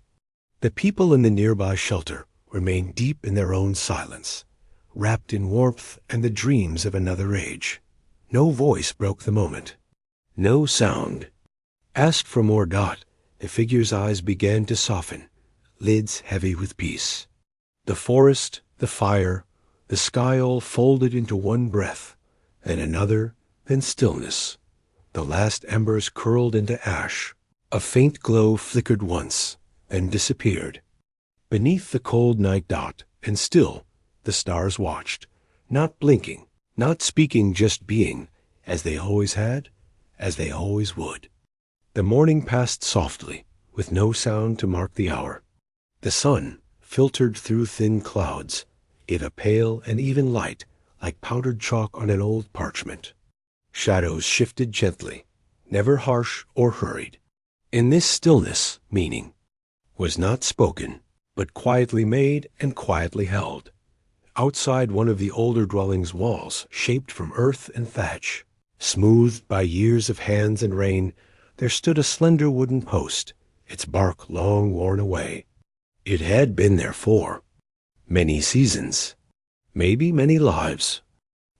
A: The people in the nearby shelter remained deep in their own silence, wrapped in warmth and the dreams of another age. No voice broke the moment. No sound. Asked for more. The figure's eyes began to soften, lids heavy with peace. The forest, the fire, the sky all folded into one breath, then another, then stillness. The last embers curled into ash. A faint glow flickered once, then disappeared. Beneath the cold night. And still, the stars watched, not blinking, not speaking, just being, as they always had, as they always would. The morning passed softly, with no sound to mark the hour. The sun, filtered through thin clouds, gave a pale and even light, like powdered chalk on an old parchment. Shadows shifted gently, never harsh or hurried. In this stillness, meaning was not spoken, but quietly made and quietly held. Outside one of the older dwelling's walls, shaped from earth and thatch, smoothed by years of hands and rain, there stood a slender wooden post, its bark long worn away. It had been there for many seasons, maybe many lives.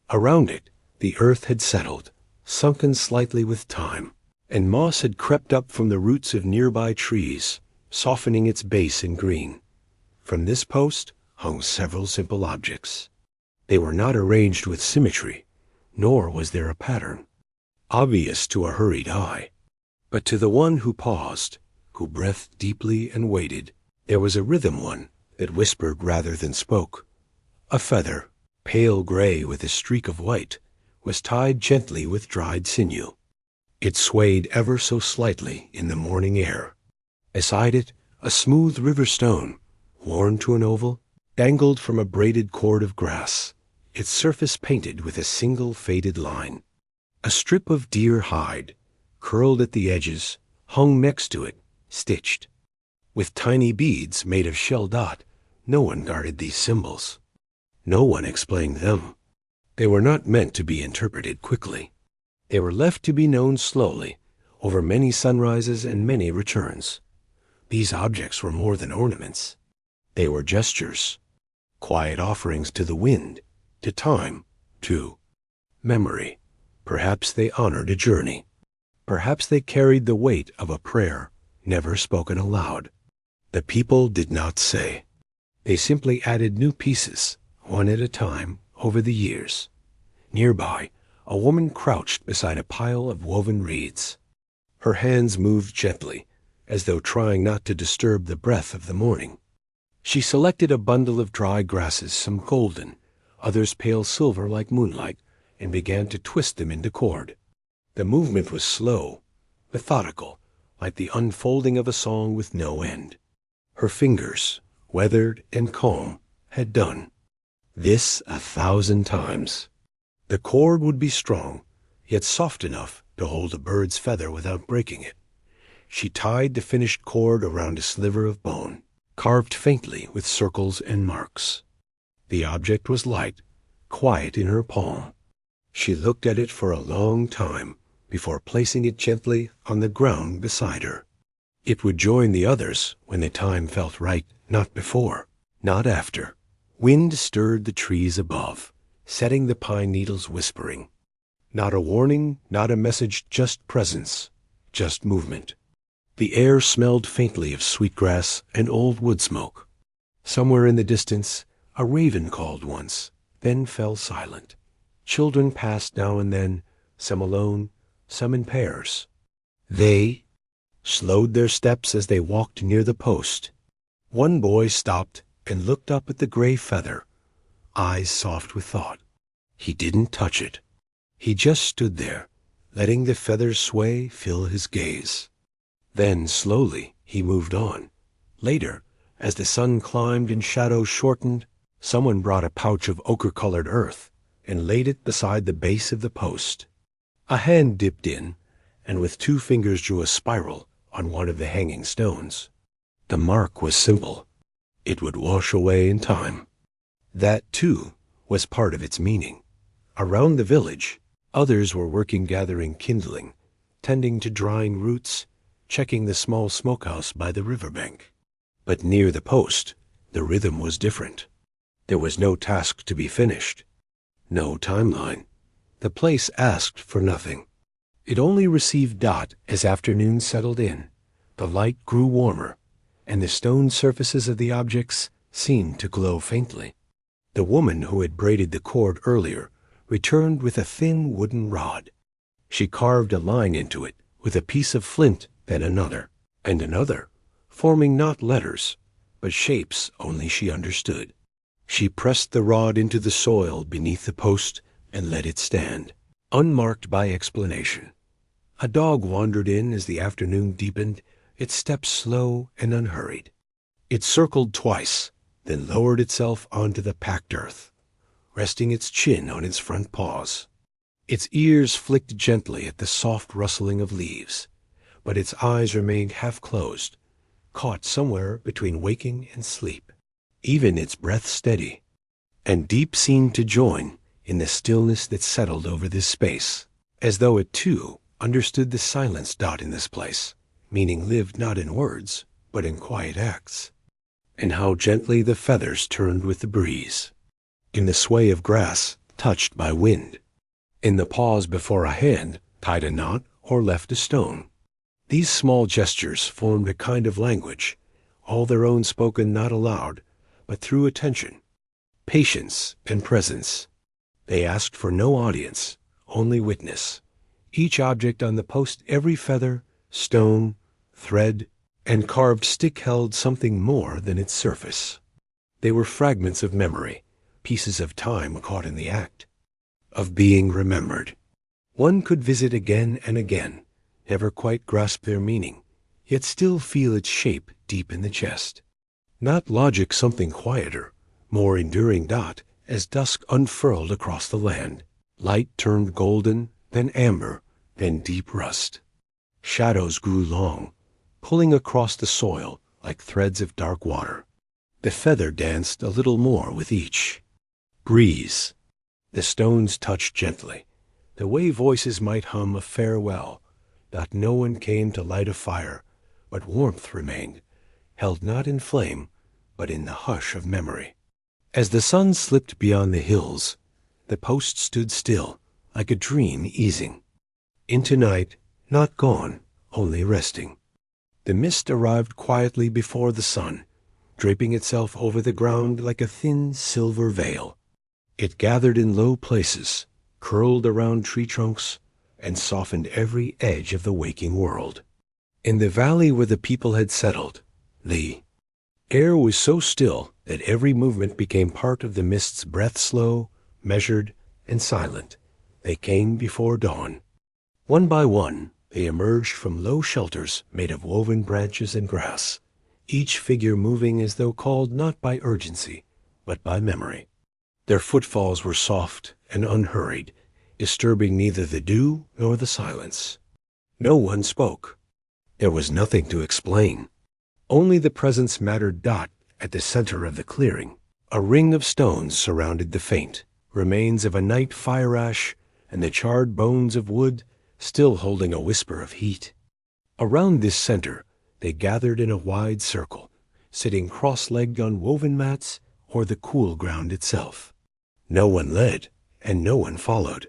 A: Around it, the earth had settled, sunken slightly with time, and moss had crept up from the roots of nearby trees, softening its base in green. From this post hung several simple objects. They were not arranged with symmetry, nor was there a pattern, obvious to a hurried eye. But to the one who paused, who breathed deeply and waited, there was a rhythm one that whispered rather than spoke. A feather, pale gray with a streak of white, was tied gently with dried sinew. It swayed ever so slightly in the morning air. Beside it, a smooth river stone, worn to an oval, dangled from a braided cord of grass, its surface painted with a single faded line. A strip of deer hide, curled at the edges, hung next to it, stitched. With tiny beads made of shell dot, no one guarded these symbols. No one explained them. They were not meant to be interpreted quickly. They were left to be known slowly, over many sunrises and many returns. These objects were more than ornaments. They were gestures, quiet offerings to the wind, to time, to memory. Perhaps they honored a journey. Perhaps they carried the weight of a prayer never spoken aloud. The people did not say. They simply added new pieces, one at a time, over the years. Nearby, a woman crouched beside a pile of woven reeds. Her hands moved gently, as though trying not to disturb the breath of the morning. She selected a bundle of dry grasses, some golden, others pale silver like moonlight, and began to twist them into cord. The movement was slow, methodical, like the unfolding of a song with no end. Her fingers, weathered and calm, had done this 1,000 times. The cord would be strong, yet soft enough to hold a bird's feather without breaking it. She tied the finished cord around a sliver of bone, carved faintly with circles and marks. The object was light, quiet in her palm. She looked at it for a long time before placing it gently on the ground beside her. It would join the others when the time felt right, not before, not after. Wind stirred the trees above, setting the pine needles whispering. Not a warning, not a message, just presence, just movement. The air smelled faintly of sweetgrass and old wood smoke. Somewhere in the distance, a raven called once, then fell silent. Children passed now and then, some alone, some in pairs. They slowed their steps as they walked near the post. One boy stopped and looked up at the gray feather, eyes soft with thought. He didn't touch it. He just stood there, letting the feathers sway fill his gaze. Then, slowly, he moved on. Later, as the sun climbed and shadows shortened, someone brought a pouch of ochre-colored earth and laid it beside the base of the post. A hand dipped in, and with 2 fingers drew a spiral on one of the hanging stones. The mark was simple. It would wash away in time. That, too, was part of its meaning. Around the village, others were working gathering kindling, tending to drying roots, checking the small smokehouse by the riverbank. But near the post, the rhythm was different. There was no task to be finished, no timeline. The place asked for nothing. It only received dot as afternoon settled in. The light grew warmer, and the stone surfaces of the objects seemed to glow faintly. The woman who had braided the cord earlier returned with a thin wooden rod. She carved a line into it with a piece of flint, then another, and another, forming not letters, but shapes only she understood. She pressed the rod into the soil beneath the post and let it stand, unmarked by explanation. A dog wandered in as the afternoon deepened, its steps slow and unhurried. It circled twice, then lowered itself onto the packed earth, resting its chin on its front paws. Its ears flicked gently at the soft rustling of leaves, but its eyes remained half-closed, caught somewhere between waking and sleep. Even its breath steady. and deep seemed to join in the stillness that settled over this space, as though it too understood the silence dot in this place, meaning lived not in words, but in quiet acts, and how gently the feathers turned with the breeze, in the sway of grass touched by wind, in the pause before a hand tied a knot or left a stone. These small gestures formed a kind of language, all their own, spoken not aloud, but through attention, patience, and presence. They asked for no audience, only witness. Each object on the post, every feather, stone, thread, and carved stick held something more than its surface. They were fragments of memory, pieces of time caught in the act of being remembered. One could visit again and again, never quite grasp their meaning, yet still feel its shape deep in the chest. Not logic, something quieter, more enduring dot, as dusk unfurled across the land. Light turned golden, then amber, then deep rust. Shadows grew long, pulling across the soil like threads of dark water. The feather danced a little more with each breeze. The stones touched gently, the way voices might hum a farewell. That no one came to light a fire, but warmth remained, held not in flame, but in the hush of memory. As the sun slipped beyond the hills, the post stood still, like a dream easing. Into night, not gone, only resting. The mist arrived quietly before the sun, draping itself over the ground like a thin silver veil. It gathered in low places, curled around tree trunks, and softened every edge of the waking world. In the valley where the people had settled, the air was so still that every movement became part of the mist's breath, slow, measured, and silent. They came before dawn. One by one, they emerged from low shelters made of woven branches and grass, each figure moving as though called not by urgency, but by memory. Their footfalls were soft and unhurried, disturbing neither the dew nor the silence. No one spoke. There was nothing to explain. Only the presence mattered. Dot at the center of the clearing. A ring of stones surrounded the faint remains of a night fire ash and the charred bones of wood still holding a whisper of heat. Around this center they gathered in a wide circle, sitting cross-legged on woven mats or the cool ground itself. No one led, and no one followed.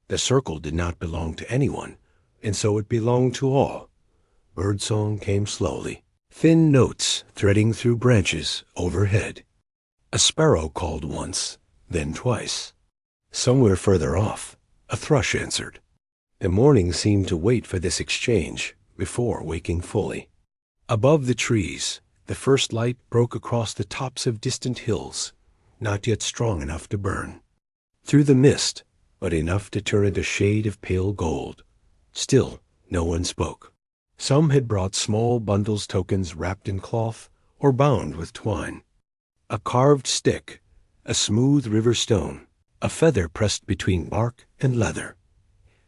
A: The circle did not belong to anyone, and so it belonged to all. Birdsong came slowly, thin notes threading through branches overhead. A sparrow called once, then twice. Somewhere further off, a thrush answered. The morning seemed to wait for this exchange before waking fully. Above the trees, the first light broke across the tops of distant hills, not yet strong enough to burn. Through the mist, but enough to turn it a shade of pale gold. Still, no one spoke. Some had brought small bundles, tokens wrapped in cloth or bound with twine. A carved stick, a smooth river stone, a feather pressed between bark and leather.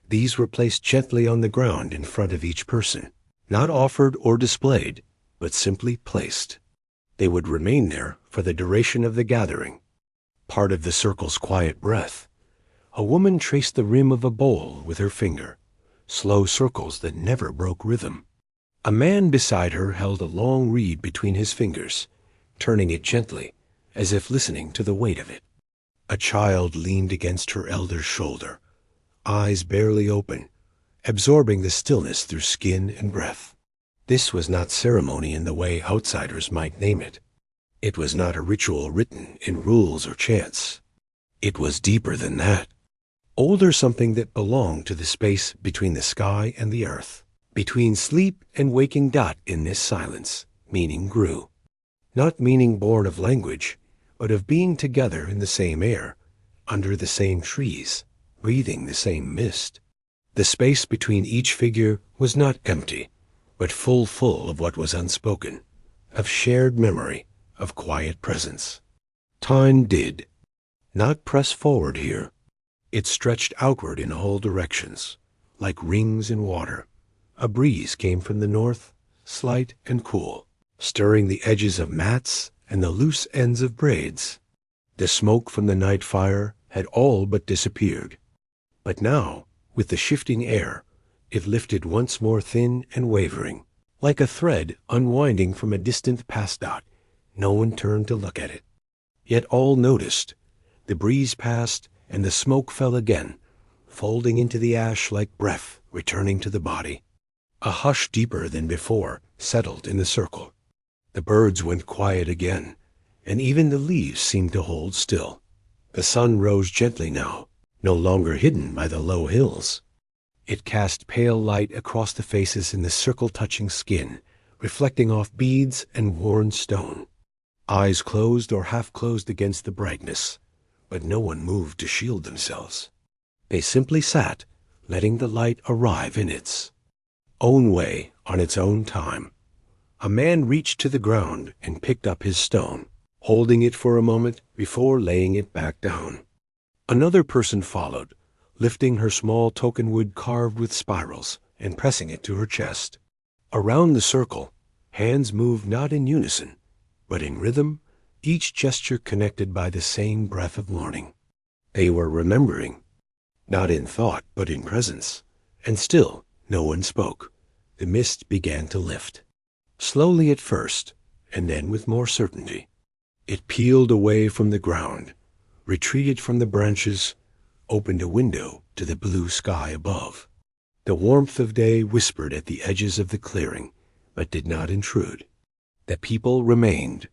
A: These were placed gently on the ground in front of each person, not offered or displayed, but simply placed. They would remain there for the duration of the gathering. Part of the circle's quiet breath. A woman traced the rim of a bowl with her finger, slow circles that never broke rhythm. A man beside her held a long reed between his fingers, turning it gently, as if listening to the weight of it. A child leaned against her elder's shoulder, eyes barely open, absorbing the stillness through skin and breath. This was not ceremony in the way outsiders might name it. It was not a ritual written in rules or chants. It was deeper than that. Older, something that belonged to the space between the sky and the earth. Between sleep and waking. Dot in this silence, meaning grew. Not meaning born of language, but of being together in the same air, under the same trees, breathing the same mist. The space between each figure was not empty, but full of what was unspoken, of shared memory, of quiet presence. Time did not press forward here. It stretched outward in all directions, like rings in water. A breeze came from the north, slight and cool, stirring the edges of mats and the loose ends of braids. The smoke from the night fire had all but disappeared. But now, with the shifting air, it lifted once more thin and wavering, like a thread unwinding from a distant pass dot. No one turned to look at it. Yet all noticed. The breeze passed, and the smoke fell again, folding into the ash like breath returning to the body. A hush deeper than before settled in the circle. The birds went quiet again, and even the leaves seemed to hold still. The sun rose gently now, no longer hidden by the low hills. It cast pale light across the faces in the circle-touching skin, reflecting off beads and worn stone. Eyes closed or half-closed against the brightness, but no one moved to shield themselves. They simply sat, letting the light arrive in its own way, on its own time. A man reached to the ground and picked up his stone, holding it for a moment before laying it back down. Another person followed, lifting her small token wood carved with spirals and pressing it to her chest. Around the circle, hands moved not in unison, but in rhythm, each gesture connected by the same breath of warning. They were remembering, not in thought but in presence, and still no one spoke. The mist began to lift. Slowly at first, and then with more certainty. It peeled away from the ground, retreated from the branches, opened a window to the blue sky above. The warmth of day whispered at the edges of the clearing, but did not intrude. The people remained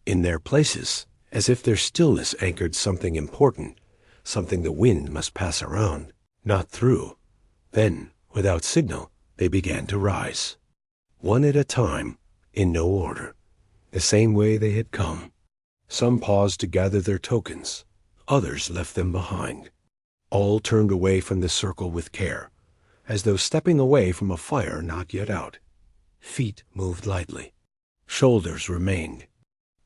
A: in their places, as if their stillness anchored something important, something the wind must pass around, not through. Then, without signal, they began to rise. One at a time, in no order, the same way they had come. Some paused to gather their tokens, others left them behind. All turned away from the circle with care, as though stepping away from a fire not yet out. Feet moved lightly. Shoulders remained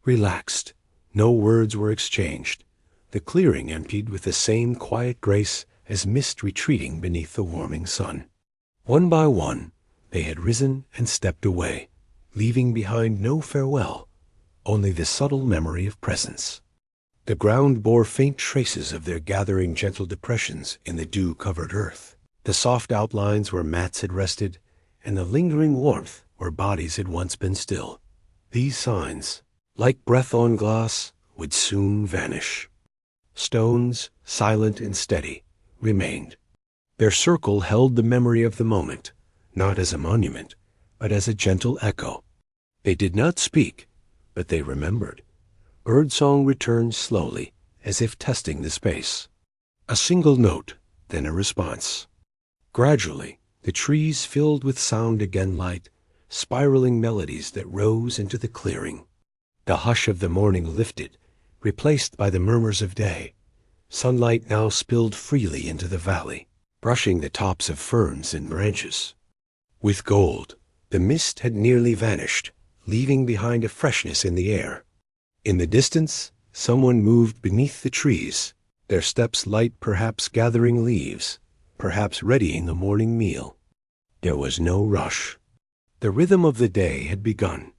A: relaxed. No words were exchanged. The clearing emptied with the same quiet grace as mist retreating beneath the warming sun. One by one, they had risen and stepped away, leaving behind no farewell, only the subtle memory of presence. The ground bore faint traces of their gathering gentle depressions in the dew-covered earth, the soft outlines where mats had rested, and the lingering warmth where bodies had once been still. These signs, like breath on glass, would soon vanish. Stones, silent and steady, remained. Their circle held the memory of the moment, not as a monument, but as a gentle echo. They did not speak, but they remembered. Birdsong returned slowly, as if testing the space. A single note, then a response. Gradually, the trees filled with sound again, light, spiraling melodies that rose into the clearing. The hush of the morning lifted, replaced by the murmurs of day. Sunlight now spilled freely into the valley, brushing the tops of ferns and branches. With gold, the mist had nearly vanished, leaving behind a freshness in the air. In the distance, someone moved beneath the trees, their steps light, perhaps gathering leaves, perhaps readying a morning meal. There was no rush. The rhythm of the day had begun,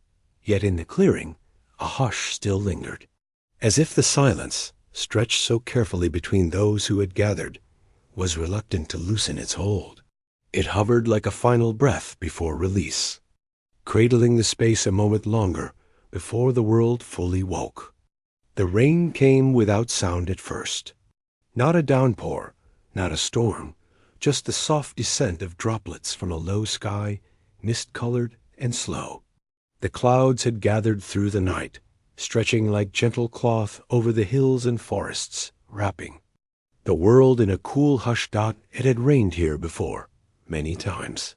A: yet in the clearing, a hush still lingered, as if the silence, stretched so carefully between those who had gathered, was reluctant to loosen its hold. It hovered like a final breath before release, cradling the space a moment longer before the world fully woke. The rain came without sound at first. Not a downpour, not a storm, just the soft descent of droplets from a low sky, mist-colored and slow. The clouds had gathered through the night, stretching like gentle cloth over the hills and forests, wrapping the world in a cool hush. It had rained here before, many times.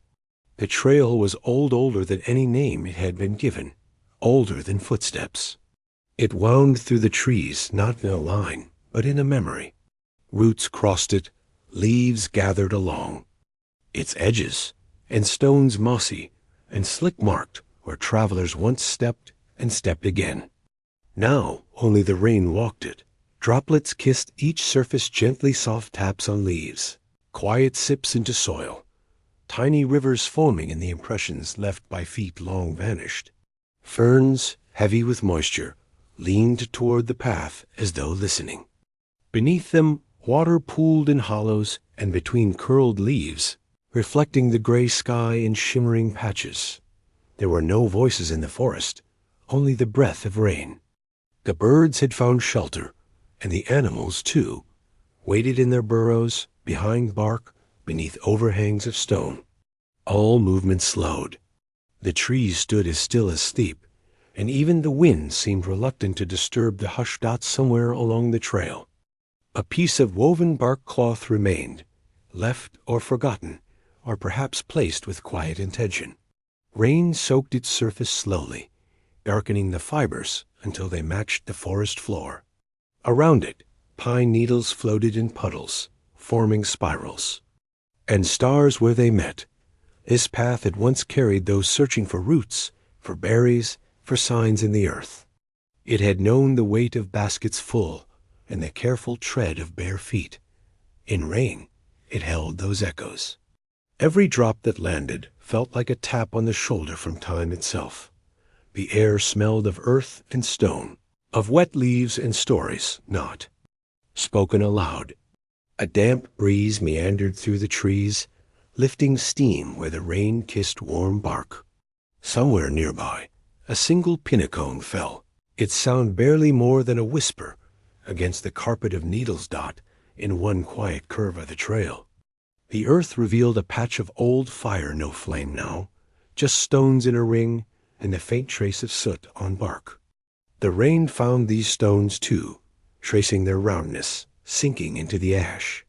A: The trail was older than any name it had been given, older than footsteps. It wound through the trees, not in a line, but in a memory. Roots crossed it, leaves gathered along its edges, and stones mossy and slick-marked where travelers once stepped and stepped again. Now only the rain walked it. Droplets kissed each surface, gently, soft taps on leaves, quiet sips into soil, tiny rivers foaming in the impressions left by feet long vanished. Ferns, heavy with moisture, leaned toward the path as though listening. Beneath them, water pooled in hollows and between curled leaves, reflecting the gray sky in shimmering patches. There were no voices in the forest, only the breath of rain. The birds had found shelter, and the animals, too, waited in their burrows, behind bark, beneath overhangs of stone. All movement slowed. The trees stood as still as sleep, and even the wind seemed reluctant to disturb the hushed dots somewhere along the trail. A piece of woven bark cloth remained, left or forgotten, or perhaps placed with quiet intention. Rain soaked its surface slowly, darkening the fibers until they matched the forest floor. Around it, pine needles floated in puddles, forming spirals. And stars where they met. This path had once carried those searching for roots, for berries, for signs in the earth. It had known the weight of baskets full and the careful tread of bare feet. In rain, it held those echoes. Every drop that landed felt like a tap on the shoulder from time itself. The air smelled of earth and stone, of wet leaves and stories not spoken aloud. A damp breeze meandered through the trees, lifting steam where the rain kissed warm bark. Somewhere nearby, a single pinnacone fell, its sound barely more than a whisper against the carpet of needles dot in one quiet curve of the trail. The earth revealed a patch of old fire, no flame now, just stones in a ring and a faint trace of soot on bark. The rain found these stones too, tracing their roundness, sinking into the ash.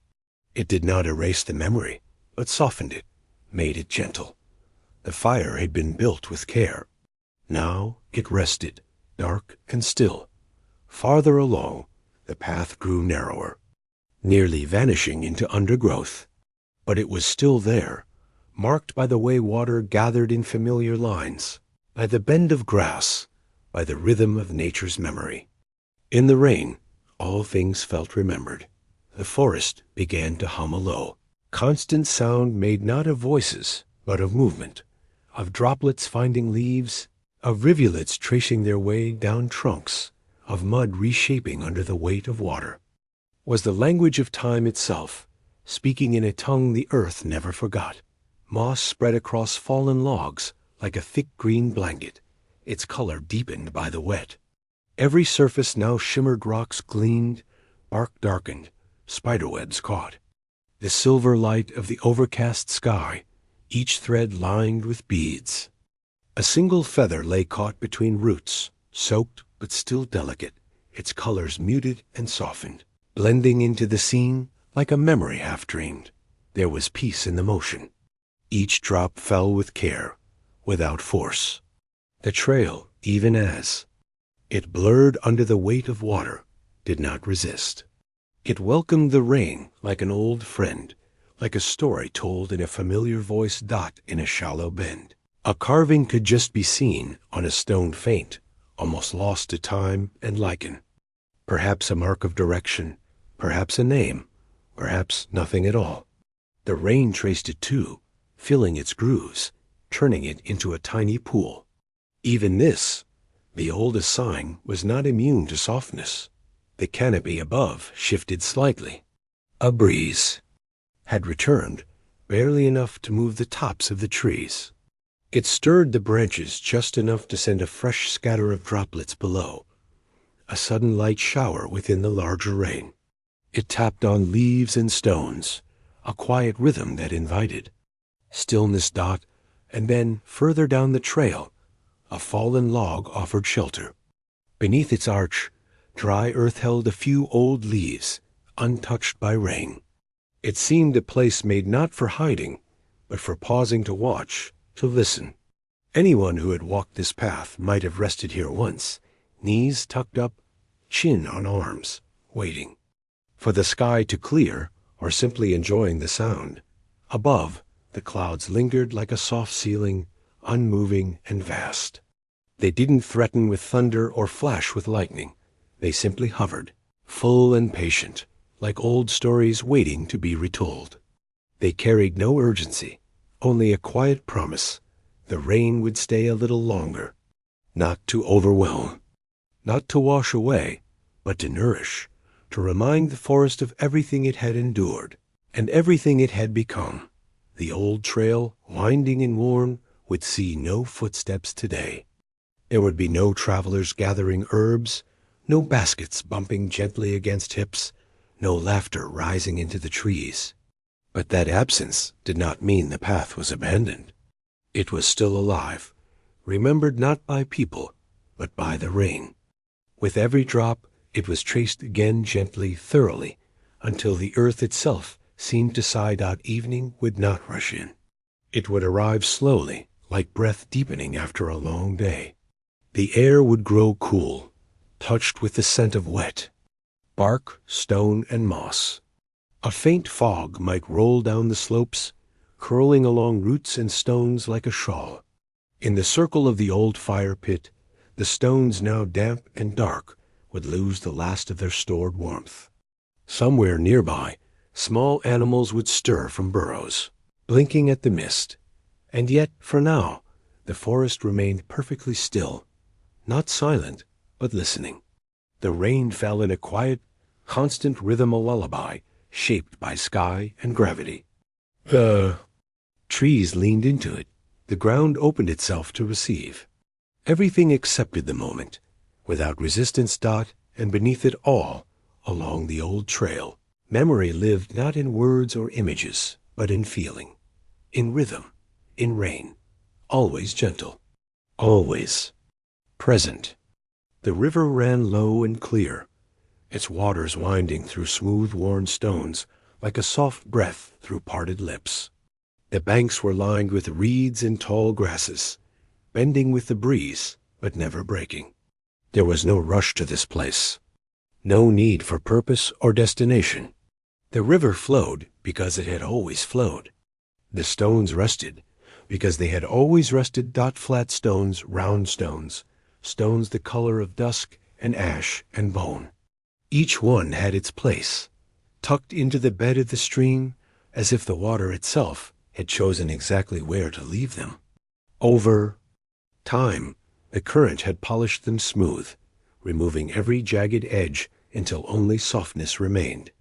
A: It did not erase the memory, but softened it, made it gentle. The fire had been built with care. Now it rested, dark and still. Farther along, the path grew narrower, nearly vanishing into undergrowth. But it was still there, marked by the way water gathered in familiar lines, by the bend of grass, by the rhythm of nature's memory. In the rain, all things felt remembered. The forest began to hum a low, constant sound made not of voices, but of movement, of droplets finding leaves, of rivulets tracing their way down trunks, of mud reshaping under the weight of water. Was the language of time itself, speaking in a tongue the earth never forgot. Moss spread across fallen logs like a thick green blanket, its color deepened by the wet. Every surface now shimmered, rocks gleamed, bark darkened, spiderwebs caught. The silver light of the overcast sky, each thread lined with beads. A single feather lay caught between roots, soaked but still delicate, its colors muted and softened, blending into the scene like a memory half-dreamed. There was peace in the motion. Each drop fell with care, without force. The trail, even as it blurred under the weight of water, did not resist. It welcomed the rain like an old friend, like a story told in a familiar voice dot in a shallow bend. A carving could just be seen on a stone faint, almost lost to time and lichen. Perhaps a mark of direction, perhaps a name, perhaps nothing at all. The rain traced it too, filling its grooves, turning it into a tiny pool. Even this, the oldest sign, was not immune to softness. The canopy above shifted slightly. A breeze had returned, barely enough to move the tops of the trees. It stirred the branches just enough to send a fresh scatter of droplets below, a sudden light shower within the larger rain. It tapped on leaves and stones, a quiet rhythm that invited. Stillness dot, and then, further down the trail, a fallen log offered shelter. Beneath its arch, dry earth held a few old leaves, untouched by rain. It seemed a place made not for hiding, but for pausing to watch, to listen. Anyone who had walked this path might have rested here once, knees tucked up, chin on arms, waiting for the sky to clear or simply enjoying the sound. Above, the clouds lingered like a soft ceiling, unmoving and vast. They didn't threaten with thunder or flash with lightning. They simply hovered, full and patient, like old stories waiting to be retold. They carried no urgency, only a quiet promise. The rain would stay a little longer, not to overwhelm, not to wash away, but to nourish, to remind the forest of everything it had endured, and everything it had become. The old trail, winding and worn, would see no footsteps today. There would be no travelers gathering herbs, no baskets bumping gently against hips, no laughter rising into the trees. But that absence did not mean the path was abandoned. It was still alive, remembered not by people, but by the rain. With every drop, it was traced again gently, thoroughly, until the earth itself seemed to sigh out evening would not rush in. It would arrive slowly, like breath deepening after a long day. The air would grow cool, touched with the scent of wet, bark, stone, and moss. A faint fog might roll down the slopes, curling along roots and stones like a shawl. In the circle of the old fire pit, the stones, now damp and dark, would lose the last of their stored warmth. Somewhere nearby, small animals would stir from burrows, blinking at the mist. And yet, for now, the forest remained perfectly still, not silent, but listening. The rain fell in a quiet, constant rhythm, a lullaby, shaped by sky and gravity. The trees leaned into it. The ground opened itself to receive. Everything accepted the moment, without resistance. And beneath it all, along the old trail, memory lived not in words or images, but in feeling, in rhythm, in rain, always gentle, always present. The river ran low and clear, its waters winding through smooth, worn stones like a soft breath through parted lips. The banks were lined with reeds and tall grasses, bending with the breeze, but never breaking. There was no rush to this place, no need for purpose or destination. The river flowed because it had always flowed. The stones rested because they had always rested. Flat stones, round stones, stones the color of dusk and ash and bone. Each one had its place, tucked into the bed of the stream, as if the water itself had chosen exactly where to leave them. Over time, the current had polished them smooth, removing every jagged edge until only softness remained.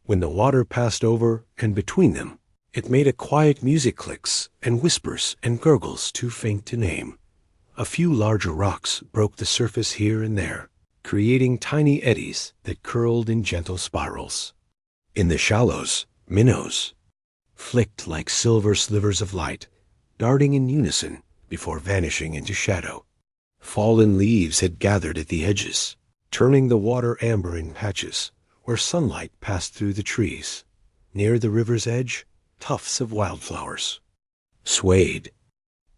A: When the water passed over and between them, it made a quiet music, clicks and whispers and gurgles too faint to name. A few larger rocks broke the surface here and there, creating tiny eddies that curled in gentle spirals. In the shallows, minnows flicked like silver slivers of light, darting in unison before vanishing into shadow. Fallen leaves had gathered at the edges, turning the water amber in patches where sunlight passed through the trees. Near the river's edge, tufts of wildflowers swayed,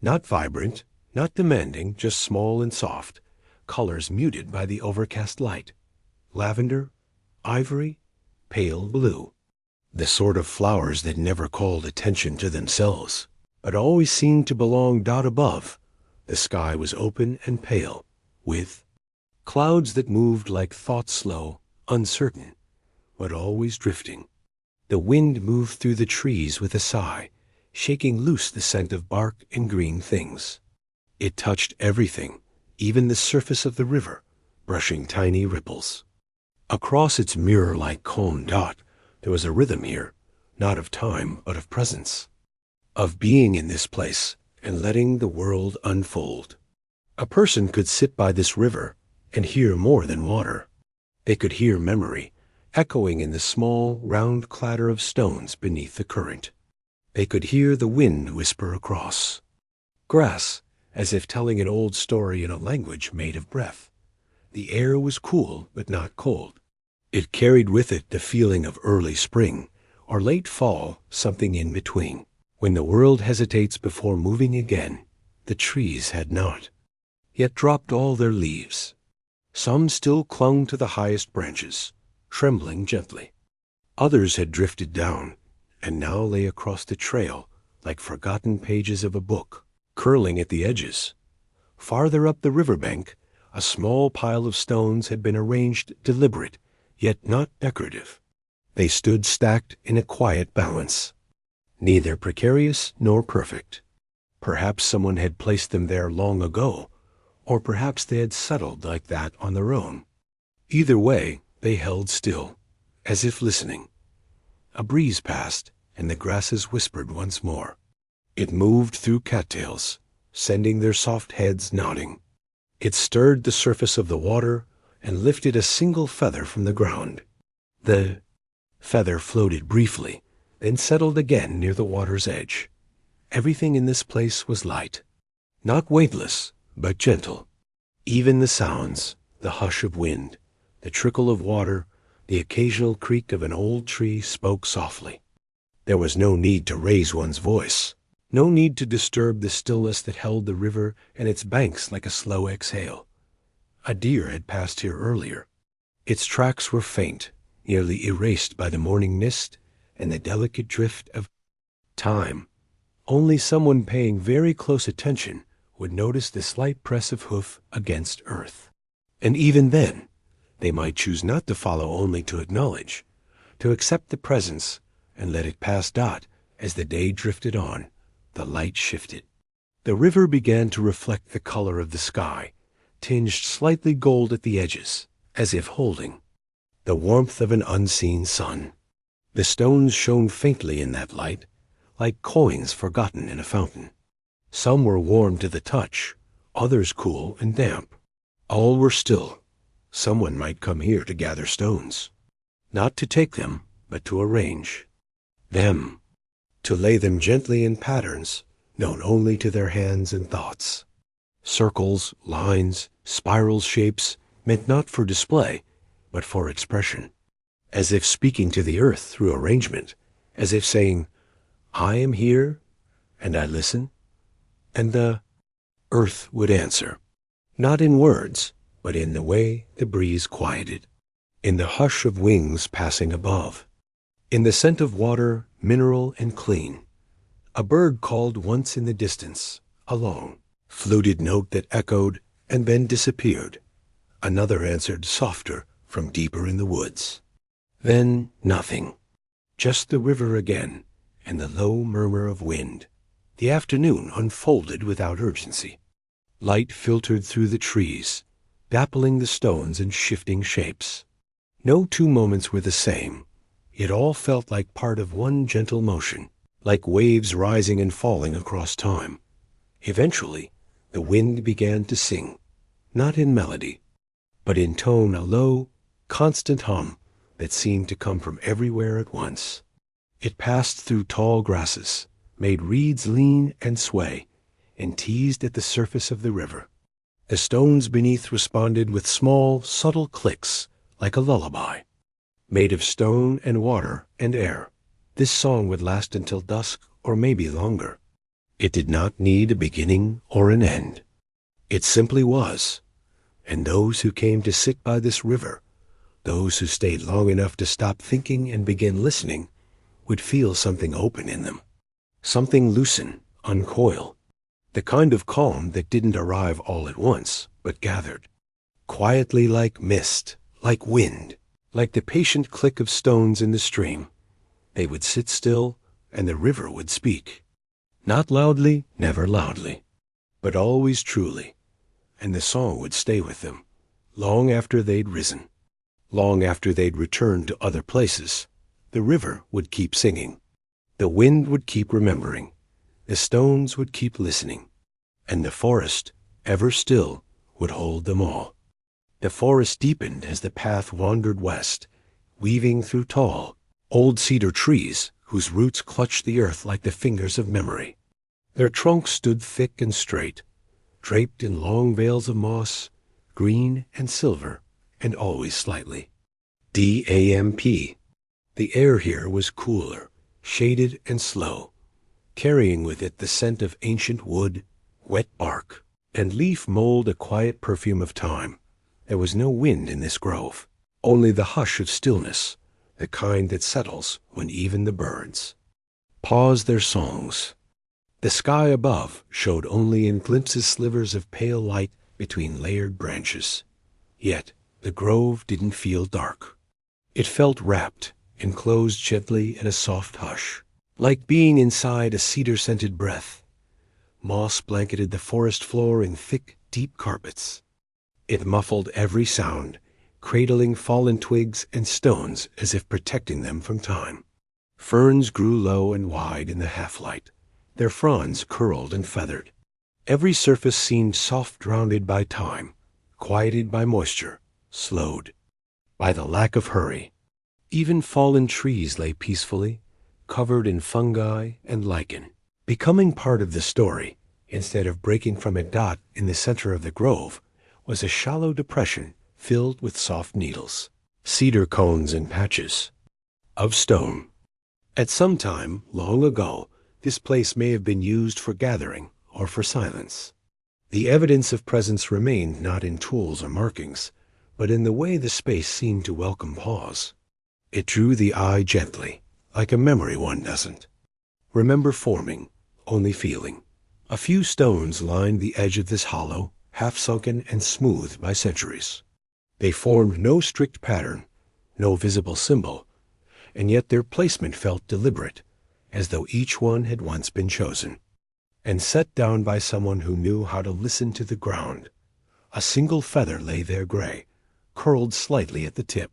A: not vibrant, not demanding, just small and soft, colors muted by the overcast light. Lavender, ivory, pale blue. The sort of flowers that never called attention to themselves, but always seemed to belong. Above, the sky was open and pale, with clouds that moved like thought, slow, uncertain, but always drifting. The wind moved through the trees with a sigh, shaking loose the scent of bark and green things. It touched everything, even the surface of the river, brushing tiny ripples. Across its mirror-like calm there was a rhythm here, not of time, but of presence, of being in this place and letting the world unfold. A person could sit by this river and hear more than water. They could hear memory, echoing in the small, round clatter of stones beneath the current. They could hear the wind whisper across grass, as if telling an old story in a language made of breath. The air was cool, but not cold. It carried with it the feeling of early spring, or late fall, something in between. When the world hesitates before moving again, the trees had not yet dropped all their leaves. Some still clung to the highest branches, trembling gently. Others had drifted down, and now lay across the trail like forgotten pages of a book, curling at the edges. Farther up the riverbank, a small pile of stones had been arranged deliberate, yet not decorative. They stood stacked in a quiet balance, neither precarious nor perfect. Perhaps someone had placed them there long ago, or perhaps they had settled like that on their own. Either way, they held still, as if listening. A breeze passed, and the grasses whispered once more. It moved through cattails, sending their soft heads nodding. It stirred the surface of the water and lifted a single feather from the ground. The feather floated briefly, then settled again near the water's edge. Everything in this place was light, not weightless, but gentle. Even the sounds, the hush of wind, the trickle of water, the occasional creak of an old tree spoke softly. There was no need to raise one's voice, no need to disturb the stillness that held the river and its banks like a slow exhale. A deer had passed here earlier. Its tracks were faint, nearly erased by the morning mist and the delicate drift of time. Only someone paying very close attention would notice the slight press of hoof against earth. And even then, they might choose not to follow only to acknowledge, to accept the presence and let it pass. As the day drifted on, the light shifted. The river began to reflect the color of the sky, tinged slightly gold at the edges, as if holding the warmth of an unseen sun. The stones shone faintly in that light, like coins forgotten in a fountain. Some were warm to the touch, others cool and damp. All were still. Someone might come here to gather stones, not to take them, but to arrange them, to lay them gently in patterns known only to their hands and thoughts. Circles, lines, spiral shapes meant not for display, but for expression, as if speaking to the earth through arrangement, as if saying, "I am here, and I listen," and the earth would answer, not in words, but in the way the breeze quieted, in the hush of wings passing above, in the scent of water, mineral and clean. A bird called once in the distance, a long, fluted note that echoed and then disappeared. Another answered softer from deeper in the woods. Then nothing, just the river again and the low murmur of wind. The afternoon unfolded without urgency. Light filtered through the trees, dappling the stones in shifting shapes. No 2 moments were the same. It all felt like part of one gentle motion, like waves rising and falling across time. Eventually, the wind began to sing, not in melody, but in tone, a low, constant hum that seemed to come from everywhere at once. It passed through tall grasses, made reeds lean and sway, and teased at the surface of the river. The stones beneath responded with small, subtle clicks, like a lullaby. Made of stone and water and air, this song would last until dusk or maybe longer. It did not need a beginning or an end. It simply was. And those who came to sit by this river, those who stayed long enough to stop thinking and begin listening, would feel something open in them, something loosen, uncoil, the kind of calm that didn't arrive all at once, but gathered, quietly like mist, like wind, like the patient click of stones in the stream. They would sit still, and the river would speak. Not loudly, never loudly, but always truly. And the song would stay with them, long after they'd risen, long after they'd returned to other places. The river would keep singing. The wind would keep remembering. The stones would keep listening. And the forest, ever still, would hold them all. The forest deepened as the path wandered west, weaving through tall, old cedar trees whose roots clutched the earth like the fingers of memory. Their trunks stood thick and straight, draped in long veils of moss, green and silver, and always slightly damp. The air here was cooler, shaded and slow, carrying with it the scent of ancient wood, wet bark, and leaf mold, a quiet perfume of time. There was no wind in this grove, only the hush of stillness, the kind that settles when even the birds pause their songs. The sky above showed only in glimpses slivers of pale light between layered branches. Yet the grove didn't feel dark. It felt wrapped, enclosed gently in a soft hush, like being inside a cedar-scented breath. Moss blanketed the forest floor in thick, deep carpets. It muffled every sound, cradling fallen twigs and stones as if protecting them from time. Ferns grew low and wide in the half-light, their fronds curled and feathered. Every surface seemed soft-rounded by time, quieted by moisture, slowed by the lack of hurry. Even fallen trees lay peacefully, covered in fungi and lichen. Becoming part of the story, instead of breaking from a dot in the center of the grove, was a shallow depression filled with soft needles, cedar cones and patches of stone. At some time, long ago, this place may have been used for gathering or for silence. The evidence of presence remained not in tools or markings, but in the way the space seemed to welcome pause. It drew the eye gently, like a memory one doesn't remember forming, only feeling. A few stones lined the edge of this hollow, half-sunken and smooth by centuries. They formed no strict pattern, no visible symbol, and yet their placement felt deliberate, as though each one had once been chosen and set down by someone who knew how to listen to the ground. A single feather lay there gray, curled slightly at the tip.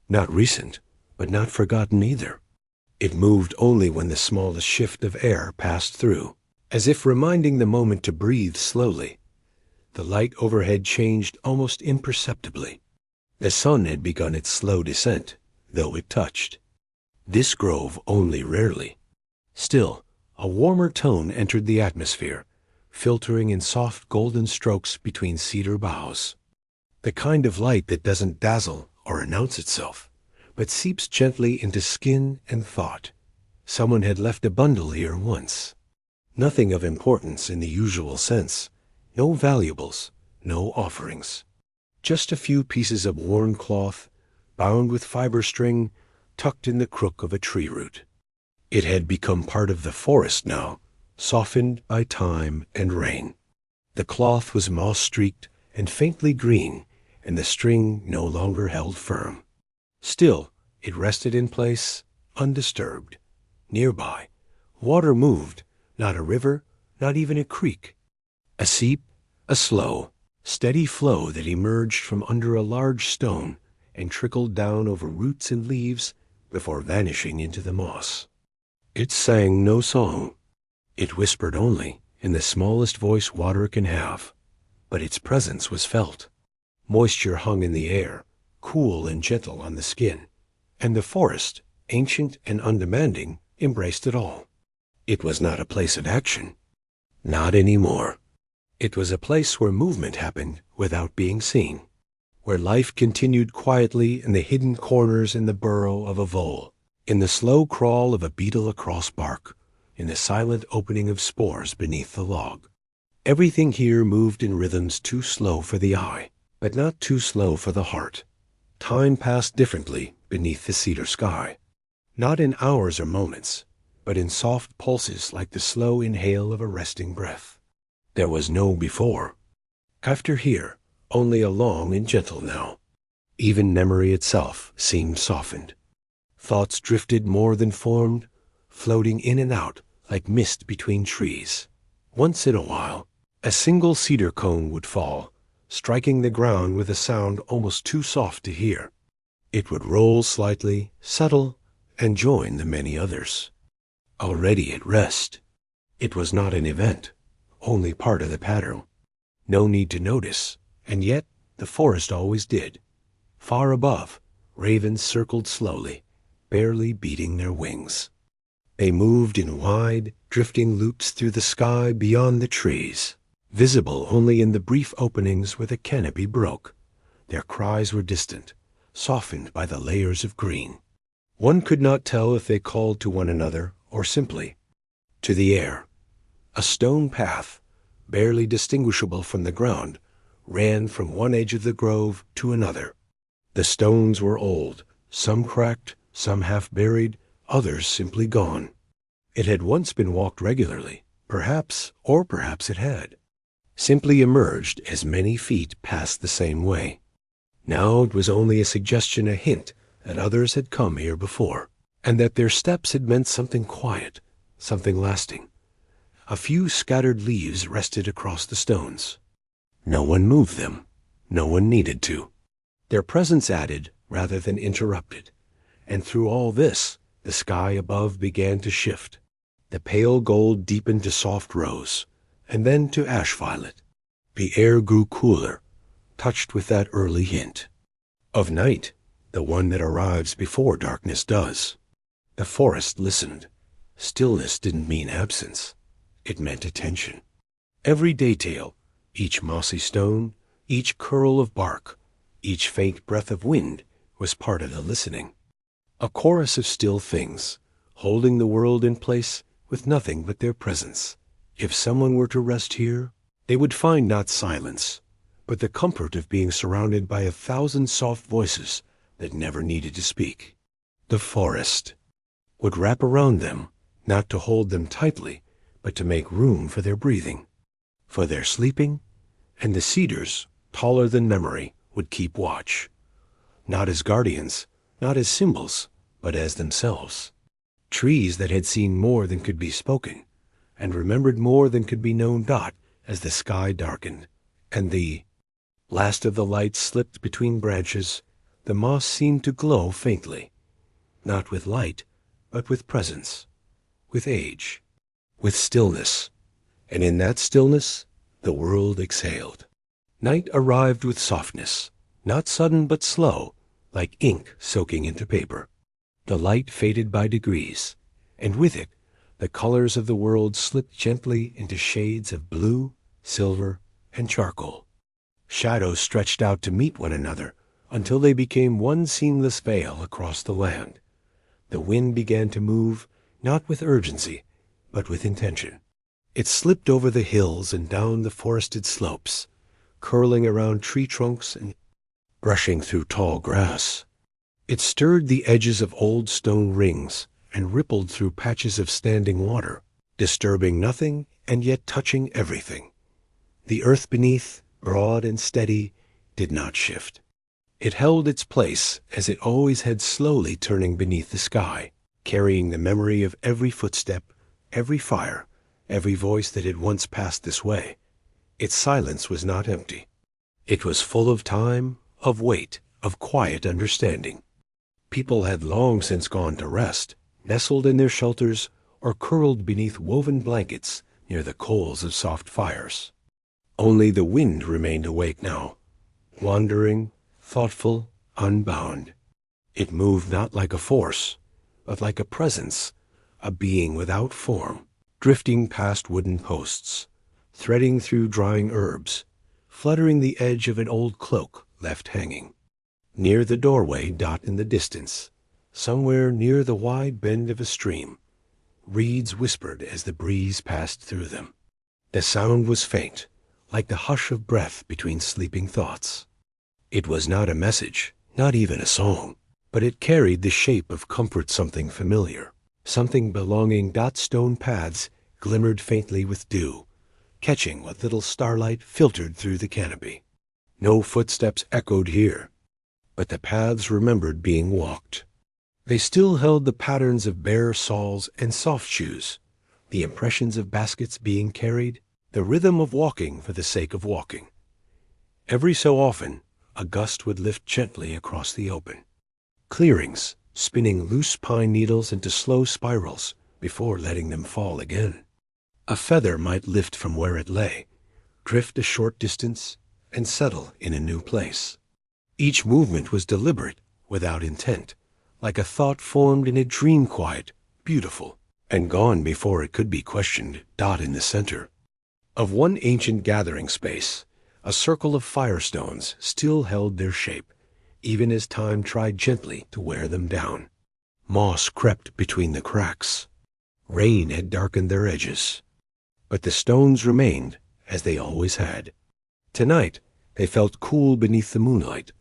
A: Not recent, but not forgotten either. It moved only when the smallest shift of air passed through, as if reminding the moment to breathe slowly. The light overhead changed almost imperceptibly. The sun had begun its slow descent, though it touched this grove only rarely. Still, a warmer tone entered the atmosphere, filtering in soft golden strokes between cedar boughs. The kind of light that doesn't dazzle or announce itself, but seeps gently into skin and thought. Someone had left a bundle here once. Nothing of importance in the usual sense. No valuables, no offerings. Just a few pieces of worn cloth, bound with fiber string, tucked in the crook of a tree root. It had become part of the forest now, softened by time and rain. The cloth was moss-streaked and faintly green, and the string no longer held firm. Still, it rested in place, undisturbed. Nearby, water moved, not a river, not even a creek. A seep, a slow, steady flow that emerged from under a large stone and trickled down over roots and leaves before vanishing into the moss. It sang no song. It whispered only in the smallest voice water can have, but its presence was felt. Moisture hung in the air, cool and gentle on the skin, and the forest, ancient and undemanding, embraced it all. It was not a place of action. Not anymore. It was a place where movement happened without being seen, where life continued quietly in the hidden corners in the burrow of a vole, in the slow crawl of a beetle across bark, in the silent opening of spores beneath the log. Everything here moved in rhythms too slow for the eye, but not too slow for the heart. Time passed differently beneath the cedar sky, not in hours or moments, but in soft pulses like the slow inhale of a resting breath. There was no before. After here, only a long and gentle now. Even memory itself seemed softened. Thoughts drifted more than formed, floating in and out like mist between trees. Once in a while, a single cedar cone would fall, striking the ground with a sound almost too soft to hear. It would roll slightly, settle, and join the many others. Already at rest. It was not an event, only part of the pattern. No need to notice, and yet the forest always did. Far above, ravens circled slowly, barely beating their wings. They moved in wide, drifting loops through the sky beyond the trees, visible only in the brief openings where the canopy broke. Their cries were distant, softened by the layers of green. One could not tell if they called to one another or simply to the air. A stone path, barely distinguishable from the ground, ran from one edge of the grove to another. The stones were old, some cracked, some half buried, others simply gone. It had once been walked regularly, perhaps it had, simply emerged as many feet passed the same way. Now it was only a suggestion, a hint, that others had come here before, and that their steps had meant something quiet, something lasting. A few scattered leaves rested across the stones. No one moved them. No one needed to. Their presence added rather than interrupted. And through all this, the sky above began to shift. The pale gold deepened to soft rose, and then to ash violet. The air grew cooler, touched with that early hint of night, the one that arrives before darkness does. The forest listened. Stillness didn't mean absence. It meant attention. Every detail, each mossy stone, each curl of bark, each faint breath of wind was part of the listening. A chorus of still things, holding the world in place with nothing but their presence. If someone were to rest here, they would find not silence, but the comfort of being surrounded by 1,000 soft voices that never needed to speak. The forest would wrap around them, not to hold them tightly, but to make room for their breathing, for their sleeping, and the cedars, taller than memory, would keep watch, not as guardians, not as symbols, but as themselves. Trees that had seen more than could be spoken, and remembered more than could be known. As the sky darkened, and the last of the light slipped between branches, the moss seemed to glow faintly, not with light, but with presence, with age, with stillness, and in that stillness the world exhaled. Night arrived with softness, not sudden but slow, like ink soaking into paper. The light faded by degrees, and with it the colors of the world slipped gently into shades of blue, silver, and charcoal. Shadows stretched out to meet one another until they became one seamless veil across the land. The wind began to move, not with urgency, but with intention. It slipped over the hills and down the forested slopes, curling around tree trunks and brushing through tall grass. It stirred the edges of old stone rings and rippled through patches of standing water, disturbing nothing and yet touching everything. The earth beneath, broad and steady, did not shift. It held its place as it always had, slowly turning beneath the sky, carrying the memory of every footstep, every fire, every voice that had once passed this way. Its silence was not empty. It was full of time, of weight, of quiet understanding. People had long since gone to rest, nestled in their shelters, or curled beneath woven blankets near the coals of soft fires. Only the wind remained awake now, wandering, thoughtful, unbound. It moved not like a force, but like a presence, a being without form, drifting past wooden posts, threading through drying herbs, fluttering the edge of an old cloak left hanging. Near the doorway, in the distance, somewhere near the wide bend of a stream, reeds whispered as the breeze passed through them. The sound was faint, like the hush of breath between sleeping thoughts. It was not a message, not even a song, but it carried the shape of comfort, something familiar, something belonging. Stone paths glimmered faintly with dew, catching what little starlight filtered through the canopy. No footsteps echoed here, but the paths remembered being walked. They still held the patterns of bare soles and soft shoes, the impressions of baskets being carried, the rhythm of walking for the sake of walking. Every so often, a gust would lift gently across the open. Clearings, spinning loose pine needles into slow spirals before letting them fall again. A feather might lift from where it lay, drift a short distance, and settle in a new place. Each movement was deliberate, without intent, like a thought formed in a dream, quiet, beautiful, and gone before it could be questioned. In the center of one ancient gathering space, a circle of firestones still held their shape, even as time tried gently to wear them down. Moss crept between the cracks. Rain had darkened their edges, but the stones remained as they always had. Tonight they felt cool beneath the moonlight,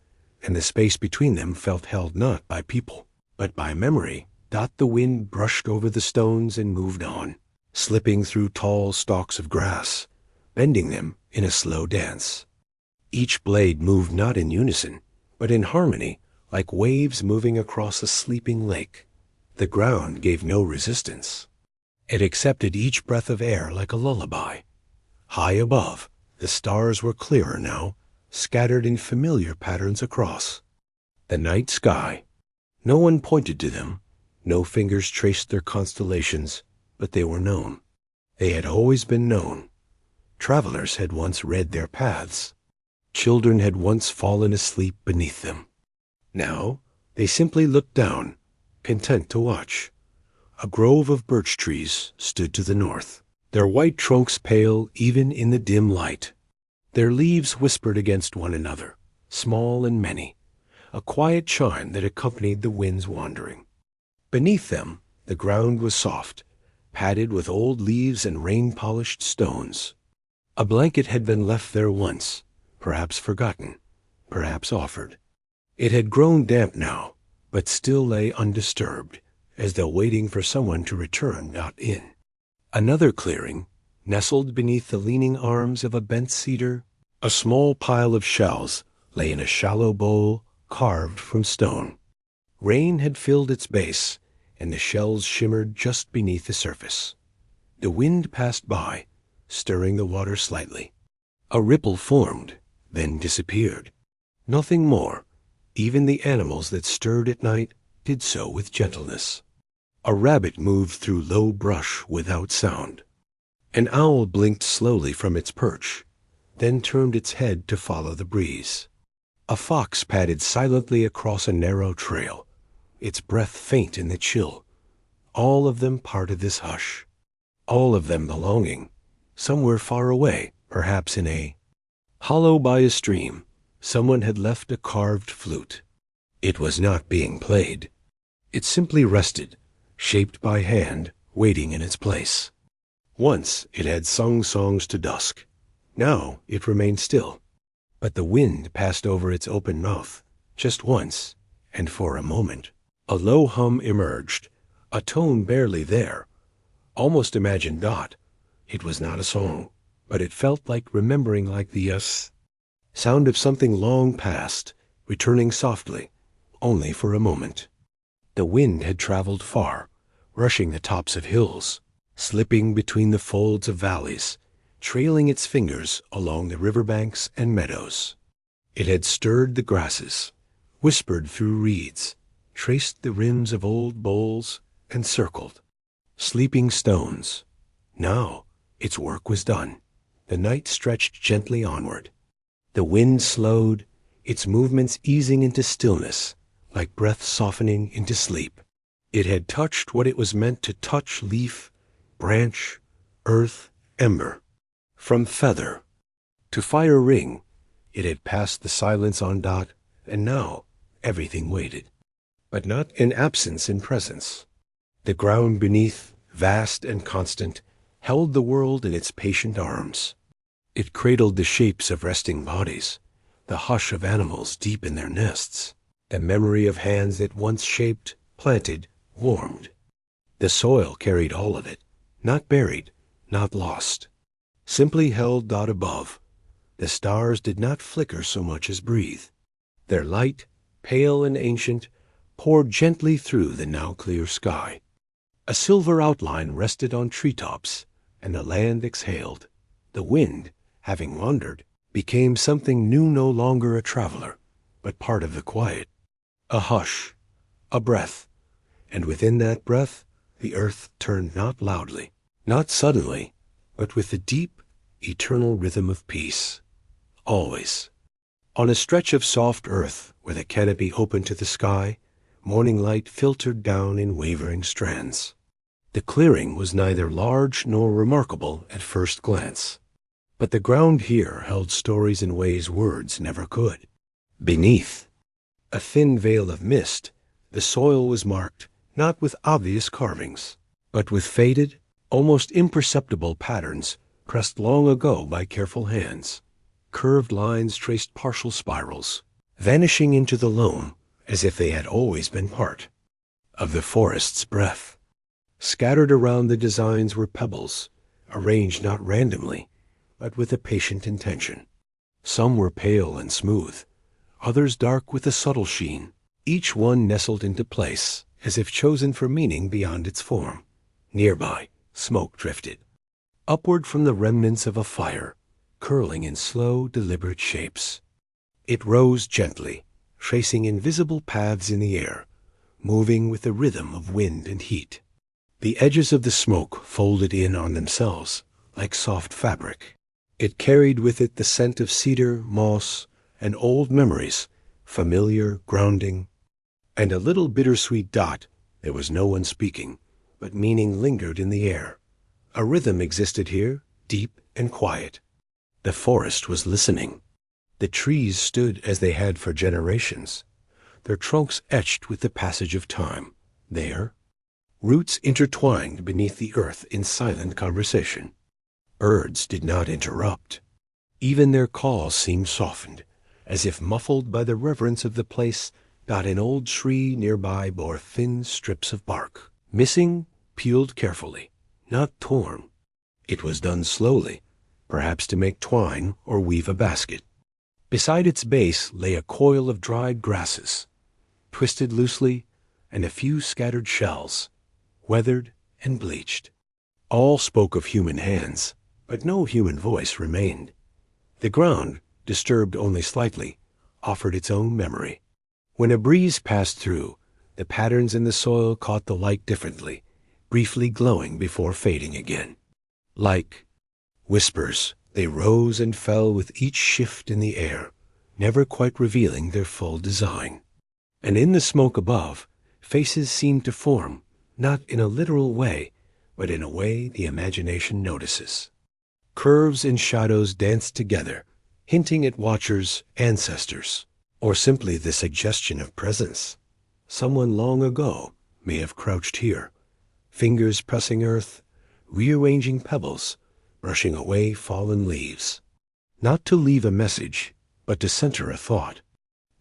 A: and the space between them felt held not by people, but by memory. The wind brushed over the stones and moved on, slipping through tall stalks of grass, bending them in a slow dance. Each blade moved not in unison, but in harmony, like waves moving across a sleeping lake. The ground gave no resistance. It accepted each breath of air like a lullaby. High above, The stars were clearer now, scattered in familiar patterns across the night sky. No one pointed to them, no fingers traced their constellations, but they were known. They had always been known. Travelers had once read their paths. Children had once fallen asleep beneath them. Now they simply looked down, content to watch. A grove of birch trees stood to the north, their white trunks pale even in the dim light. Their leaves whispered against one another, small and many, a quiet chime that accompanied the wind's wandering. Beneath them, the ground was soft, padded with old leaves and rain-polished stones. A blanket had been left there once, perhaps forgotten, perhaps offered. It had grown damp now, but still lay undisturbed, as though waiting for someone to return not in. Another clearing, nestled beneath the leaning arms of a bent cedar, a small pile of shells lay in a shallow bowl carved from stone. Rain had filled its base, and the shells shimmered just beneath the surface. The wind passed by, stirring the water slightly. A ripple formed, then disappeared. Nothing more. Even the animals that stirred at night did so with gentleness. A rabbit moved through low brush without sound. An owl blinked slowly from its perch, then turned its head to follow the breeze. A fox padded silently across a narrow trail, its breath faint in the chill. All of them part of this hush. All of them belonging, somewhere far away, perhaps in a hollow by a stream. Someone had left a carved flute. It was not being played. It simply rested, shaped by hand, waiting in its place. Once it had sung songs to dusk. Now it remained still. But the wind passed over its open mouth, just once, and for a moment. A low hum emerged, a tone barely there. Almost imagine Dot. It was not a song, but it felt like remembering, like the sound of something long past, returning softly, only for a moment. The wind had traveled far, rushing the tops of hills, slipping between the folds of valleys, trailing its fingers along the riverbanks and meadows. It had stirred the grasses, whispered through reeds, traced the rims of old bowls, and circled sleeping stones. Now its work was done. The night stretched gently onward. The wind slowed, its movements easing into stillness, like breath softening into sleep. It had touched what it was meant to touch: leaf, branch, earth, ember. From feather to fire ring, it had passed the silence on Dot, and now everything waited. But not in absence, in presence. The ground beneath, vast and constant, held the world in its patient arms. It cradled the shapes of resting bodies, the hush of animals deep in their nests, the memory of hands that once shaped, planted, warmed. The soil carried all of it, not buried, not lost. Simply held Dot above. The stars did not flicker so much as breathe. Their light, pale and ancient, poured gently through the now clear sky. A silver outline rested on treetops, and the land exhaled. The wind, having wandered, became something new, no longer a traveler, but part of the quiet. A hush, a breath, and within that breath the earth turned not loudly, not suddenly, but with the deep, eternal rhythm of peace. Always. On a stretch of soft earth where the canopy opened to the sky, morning light filtered down in wavering strands. The clearing was neither large nor remarkable at first glance, but the ground here held stories in ways words never could. Beneath, a thin veil of mist, the soil was marked not with obvious carvings, but with faded, almost imperceptible patterns pressed long ago by careful hands. Curved lines traced partial spirals, vanishing into the loam as if they had always been part of the forest's breath. Scattered around the designs were pebbles, arranged not randomly, but with a patient intention. Some were pale and smooth, others dark with a subtle sheen. Each one nestled into place, as if chosen for meaning beyond its form. Nearby, smoke drifted. Upward from the remnants of a fire, curling in slow, deliberate shapes. It rose gently, tracing invisible paths in the air, moving with the rhythm of wind and heat. The edges of the smoke folded in on themselves, like soft fabric. It carried with it the scent of cedar, moss, and old memories, familiar, grounding, and a little bittersweet dot. There was no one speaking, but meaning lingered in the air. A rhythm existed here, deep and quiet. The forest was listening. The trees stood as they had for generations, their trunks etched with the passage of time. There, roots intertwined beneath the earth in silent conversation. Birds did not interrupt. Even their calls seemed softened, as if muffled by the reverence of the place. Not an old tree nearby bore thin strips of bark, missing, peeled carefully, not torn. It was done slowly, perhaps to make twine or weave a basket. Beside its base lay a coil of dried grasses, twisted loosely, and a few scattered shells, weathered and bleached. All spoke of human hands, but no human voice remained. The ground, disturbed only slightly, offered its own memory. When a breeze passed through, the patterns in the soil caught the light differently, briefly glowing before fading again. Like whispers, they rose and fell with each shift in the air, never quite revealing their full design. And in the smoke above, faces seemed to form, not in a literal way, but in a way the imagination notices. Curves and shadows danced together, hinting at watchers, ancestors, or simply the suggestion of presence. Someone long ago may have crouched here, fingers pressing earth, rearranging pebbles, brushing away fallen leaves. Not to leave a message, but to center a thought,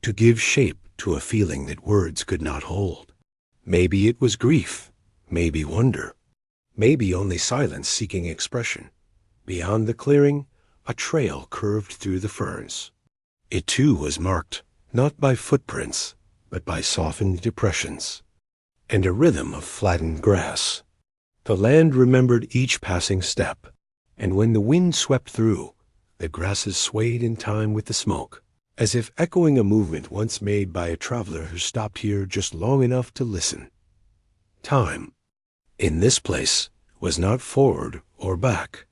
A: to give shape to a feeling that words could not hold. Maybe it was grief, maybe wonder, maybe only silence seeking expression. Beyond the clearing, a trail curved through the ferns. It too was marked, not by footprints, but by softened depressions, and a rhythm of flattened grass. The land remembered each passing step, and when the wind swept through, the grasses swayed in time with the smoke, as if echoing a movement once made by a traveler who stopped here just long enough to listen. Time, in this place, was not forward or back.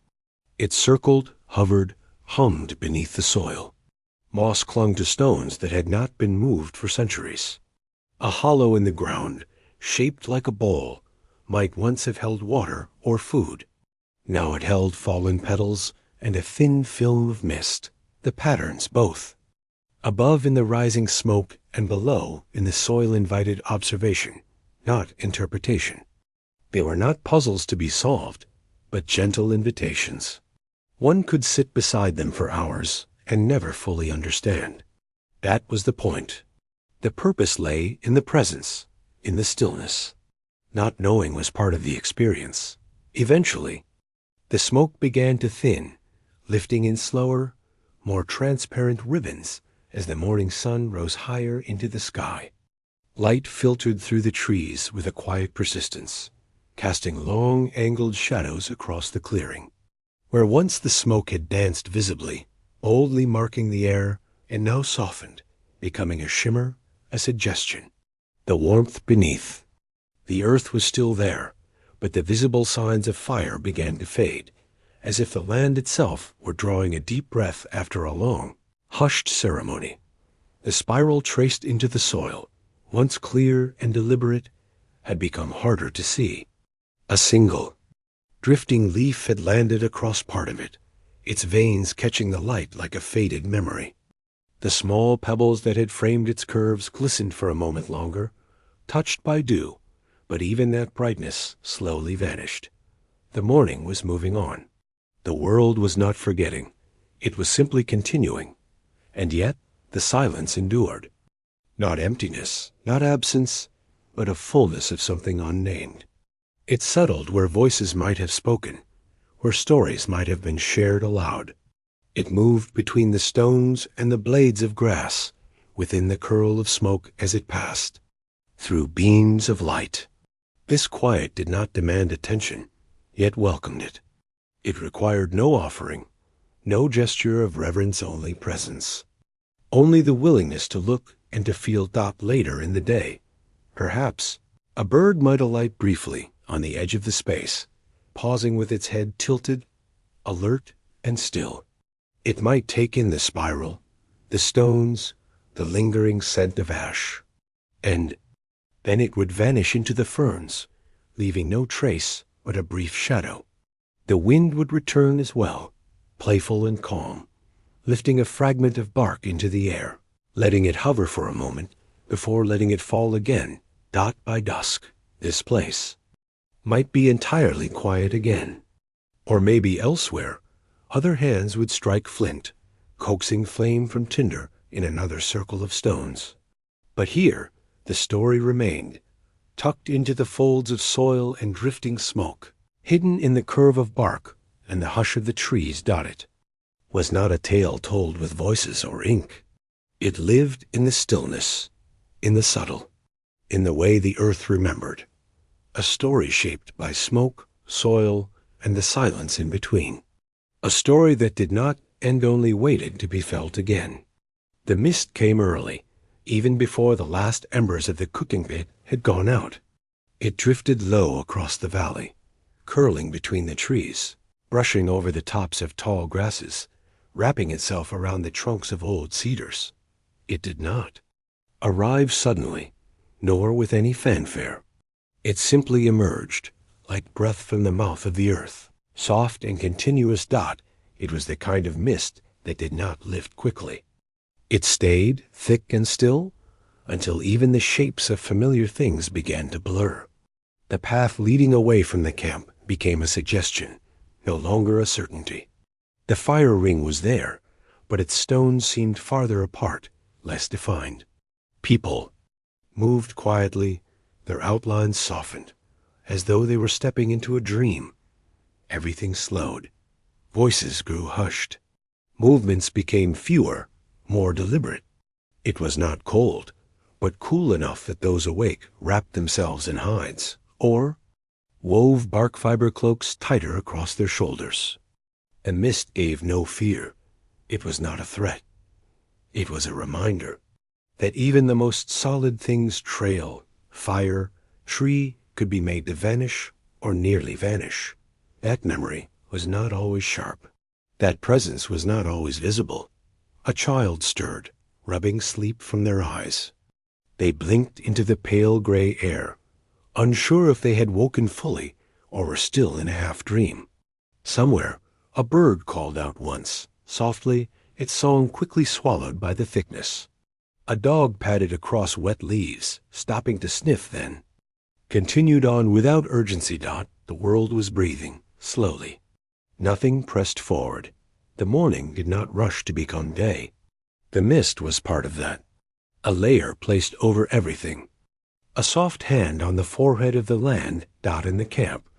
A: It circled, hovered, hummed beneath the soil. Moss clung to stones that had not been moved for centuries. A hollow in the ground, shaped like a bowl, might once have held water or food. Now it held fallen petals and a thin film of mist, the patterns both. Above in the rising smoke and below in the soil invited observation, not interpretation. They were not puzzles to be solved, but gentle invitations. One could sit beside them for hours and never fully understand. That was the point. The purpose lay in the presence, in the stillness. Not knowing was part of the experience. Eventually, the smoke began to thin, lifting in slower, more transparent ribbons as the morning sun rose higher into the sky. Light filtered through the trees with a quiet persistence, casting long, angled shadows across the clearing. Where once the smoke had danced visibly, boldly marking the air, and now softened, becoming a shimmer, a suggestion. The warmth beneath. The earth was still there, but the visible signs of fire began to fade, as if the land itself were drawing a deep breath after a long, hushed ceremony. The spiral traced into the soil, once clear and deliberate, had become harder to see. A single, drifting leaf had landed across part of it, its veins catching the light like a faded memory. The small pebbles that had framed its curves glistened for a moment longer, touched by dew, but even that brightness slowly vanished. The morning was moving on. The world was not forgetting. It was simply continuing. And yet the silence endured. Not emptiness, not absence, but a fullness of something unnamed. It settled where voices might have spoken, where stories might have been shared aloud. It moved between the stones and the blades of grass, within the curl of smoke as it passed, through beams of light. This quiet did not demand attention, yet welcomed it. It required no offering, No gesture of reverence, only presence. Only the willingness to look and to feel Dot later in the day. Perhaps a bird might alight briefly on the edge of the space, pausing with its head tilted, alert and still. It might take in the spiral, the stones, the lingering scent of ash. And then it would vanish into the ferns, leaving no trace but a brief shadow. The wind would return as well, playful and calm, lifting a fragment of bark into the air, letting it hover for a moment before letting it fall again. Dot by dusk, this place might be entirely quiet again. Or maybe elsewhere, other hands would strike flint, coaxing flame from tinder in another circle of stones. But here, the story remained, tucked into the folds of soil and drifting smoke, hidden in the curve of bark and the hush of the trees. It was not a tale told with voices or ink. It lived in the stillness, in the subtle, in the way the earth remembered. A story shaped by smoke, soil, and the silence in between. A story that did not and only waited to be felt again. The mist came early, even before the last embers of the cooking pit had gone out. It drifted low across the valley, curling between the trees, brushing over the tops of tall grasses, wrapping itself around the trunks of old cedars. It did not arrive suddenly, nor with any fanfare. It simply emerged, like breath from the mouth of the earth, soft and continuous. It was the kind of mist that did not lift quickly. It stayed thick and still until even the shapes of familiar things began to blur. The path leading away from the camp became a suggestion, no longer a certainty. The fire ring was there, but its stones seemed farther apart, less defined. People moved quietly, their outlines softened, as though they were stepping into a dream. Everything slowed. Voices grew hushed. Movements became fewer, more deliberate. It was not cold, but cool enough that those awake wrapped themselves in hides, or wove bark fiber cloaks tighter across their shoulders. A mist gave no fear. It was not a threat. It was a reminder that even the most solid things, trail, fire, tree, could be made to vanish or nearly vanish. That memory was not always sharp. That presence was not always visible. A child stirred, rubbing sleep from their eyes. They blinked into the pale gray air, unsure if they had woken fully or were still in a half-dream. Somewhere, a bird called out once, softly, its song quickly swallowed by the thickness. A dog padded across wet leaves, stopping to sniff then. Continued on without urgency. The world was breathing, slowly. Nothing pressed forward. The morning did not rush to become day. The mist was part of that, a layer placed over everything. A soft hand on the forehead of the land. In the camp,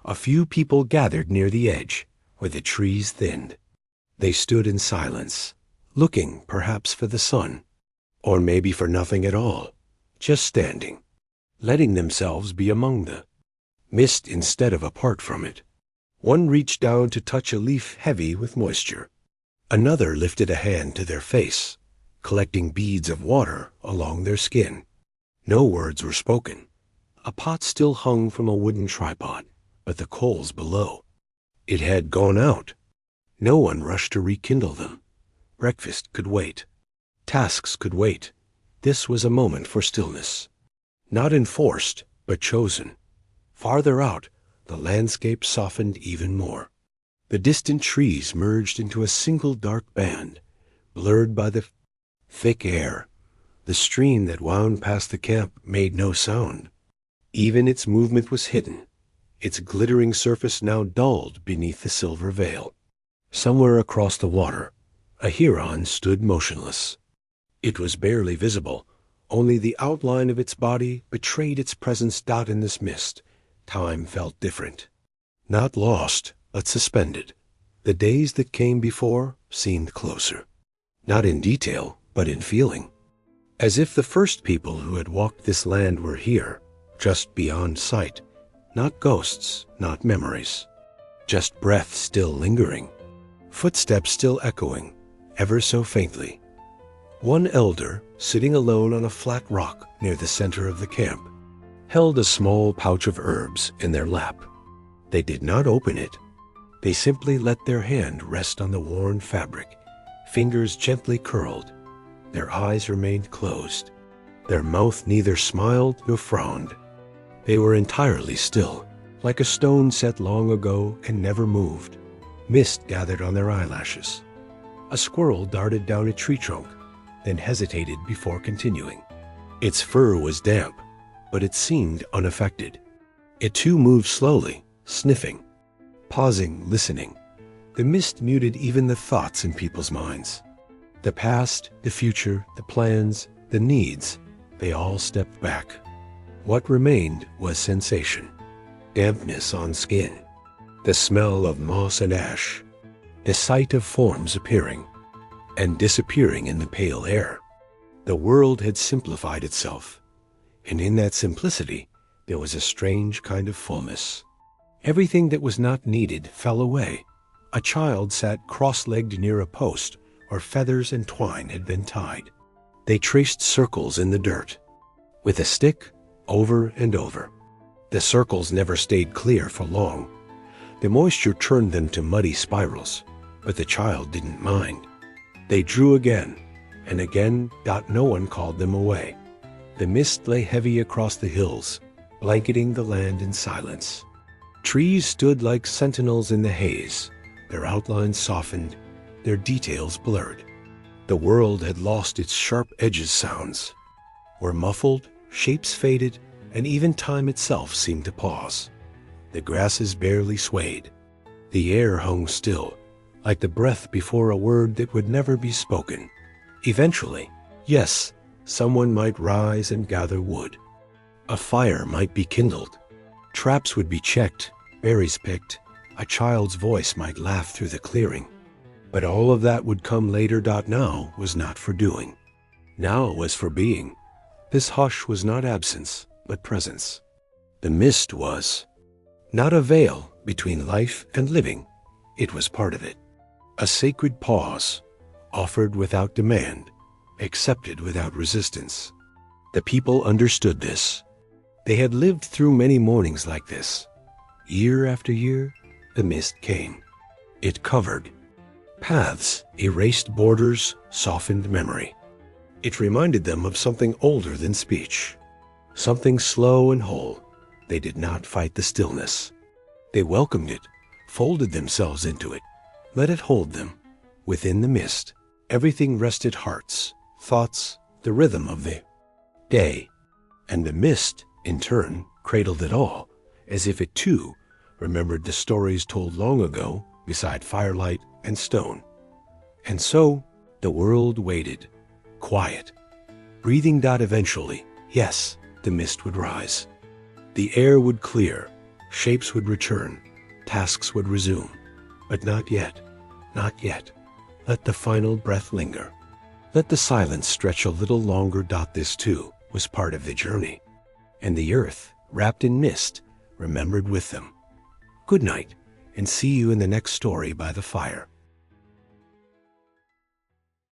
A: a few people gathered near the edge, where the trees thinned. They stood in silence, looking perhaps for the sun, or maybe for nothing at all, just standing, letting themselves be among the mist instead of apart from it. One reached down to touch a leaf heavy with moisture. Another lifted a hand to their face, collecting beads of water along their skin. No words were spoken. A pot still hung from a wooden tripod, but the coals below. It had gone out. No one rushed to rekindle them. Breakfast could wait. Tasks could wait. This was a moment for stillness. Not enforced, but chosen. Farther out, the landscape softened even more. The distant trees merged into a single dark band, blurred by the thick air. The stream that wound past the camp made no sound. Even its movement was hidden, its glittering surface now dulled beneath the silver veil. Somewhere across the water, a heron stood motionless. It was barely visible. Only the outline of its body betrayed its presence. In this mist, time felt different. Not lost, but suspended. The days that came before seemed closer. Not in detail, but in feeling. As if the first people who had walked this land were here, just beyond sight. Not ghosts, not memories. Just breath still lingering. footsteps still echoing, ever so faintly. One elder, sitting alone on a flat rock near the center of the camp, held a small pouch of herbs in their lap. They did not open it. They simply let their hand rest on the worn fabric, fingers gently curled. Their eyes remained closed. Their mouth neither smiled nor frowned. They were entirely still, like a stone set long ago and never moved. Mist gathered on their eyelashes. A squirrel darted down a tree trunk, then hesitated before continuing. Its fur was damp, but it seemed unaffected. It too moved slowly, sniffing, pausing, listening. The mist muted even the thoughts in people's minds. The past, the future, the plans, the needs, they all stepped back. What remained was sensation, dampness on skin, the smell of moss and ash, the sight of forms appearing and disappearing in the pale air. The world had simplified itself, and in that simplicity there was a strange kind of fullness. Everything that was not needed fell away. A child sat cross-legged near a post where feathers and twine had been tied. They traced circles in the dirt, with a stick, over and over. The circles never stayed clear for long. The moisture turned them to muddy spirals, but the child didn't mind. They drew again, and again. No one called them away. The mist lay heavy across the hills, blanketing the land in silence. Trees stood like sentinels in the haze, their outlines softened, their details blurred. The world had lost its sharp edges sounds, were muffled, shapes faded, and even time itself seemed to pause. The grasses barely swayed. The air hung still, like the breath before a word that would never be spoken. Eventually, yes, someone might rise and gather wood. A fire might be kindled. Traps would be checked, berries picked. A child's voice might laugh through the clearing. But all of that would come later. Now was not for doing. Now was for being. This hush was not absence, but presence. The mist was not a veil between life and living. It was part of it. A sacred pause, offered without demand, accepted without resistance. The people understood this. They had lived through many mornings like this. Year after year, the mist came. It covered paths, erased borders, softened memory. It reminded them of something older than speech, something slow and whole. They did not fight the stillness. They welcomed it, folded themselves into it, let it hold them. Within the mist, everything rested: hearts, thoughts, the rhythm of the day. And the mist, in turn, cradled it all, as if it too remembered the stories told long ago beside firelight and stone. And so the world waited, quiet, breathing. Eventually, yes, the mist would rise. The air would clear, shapes would return, tasks would resume. But not yet, not yet. Let the final breath linger. Let the silence stretch a little longer. This too was part of the journey. And the earth, wrapped in mist, remembered with them. Good night, and see you in the next story by the fire.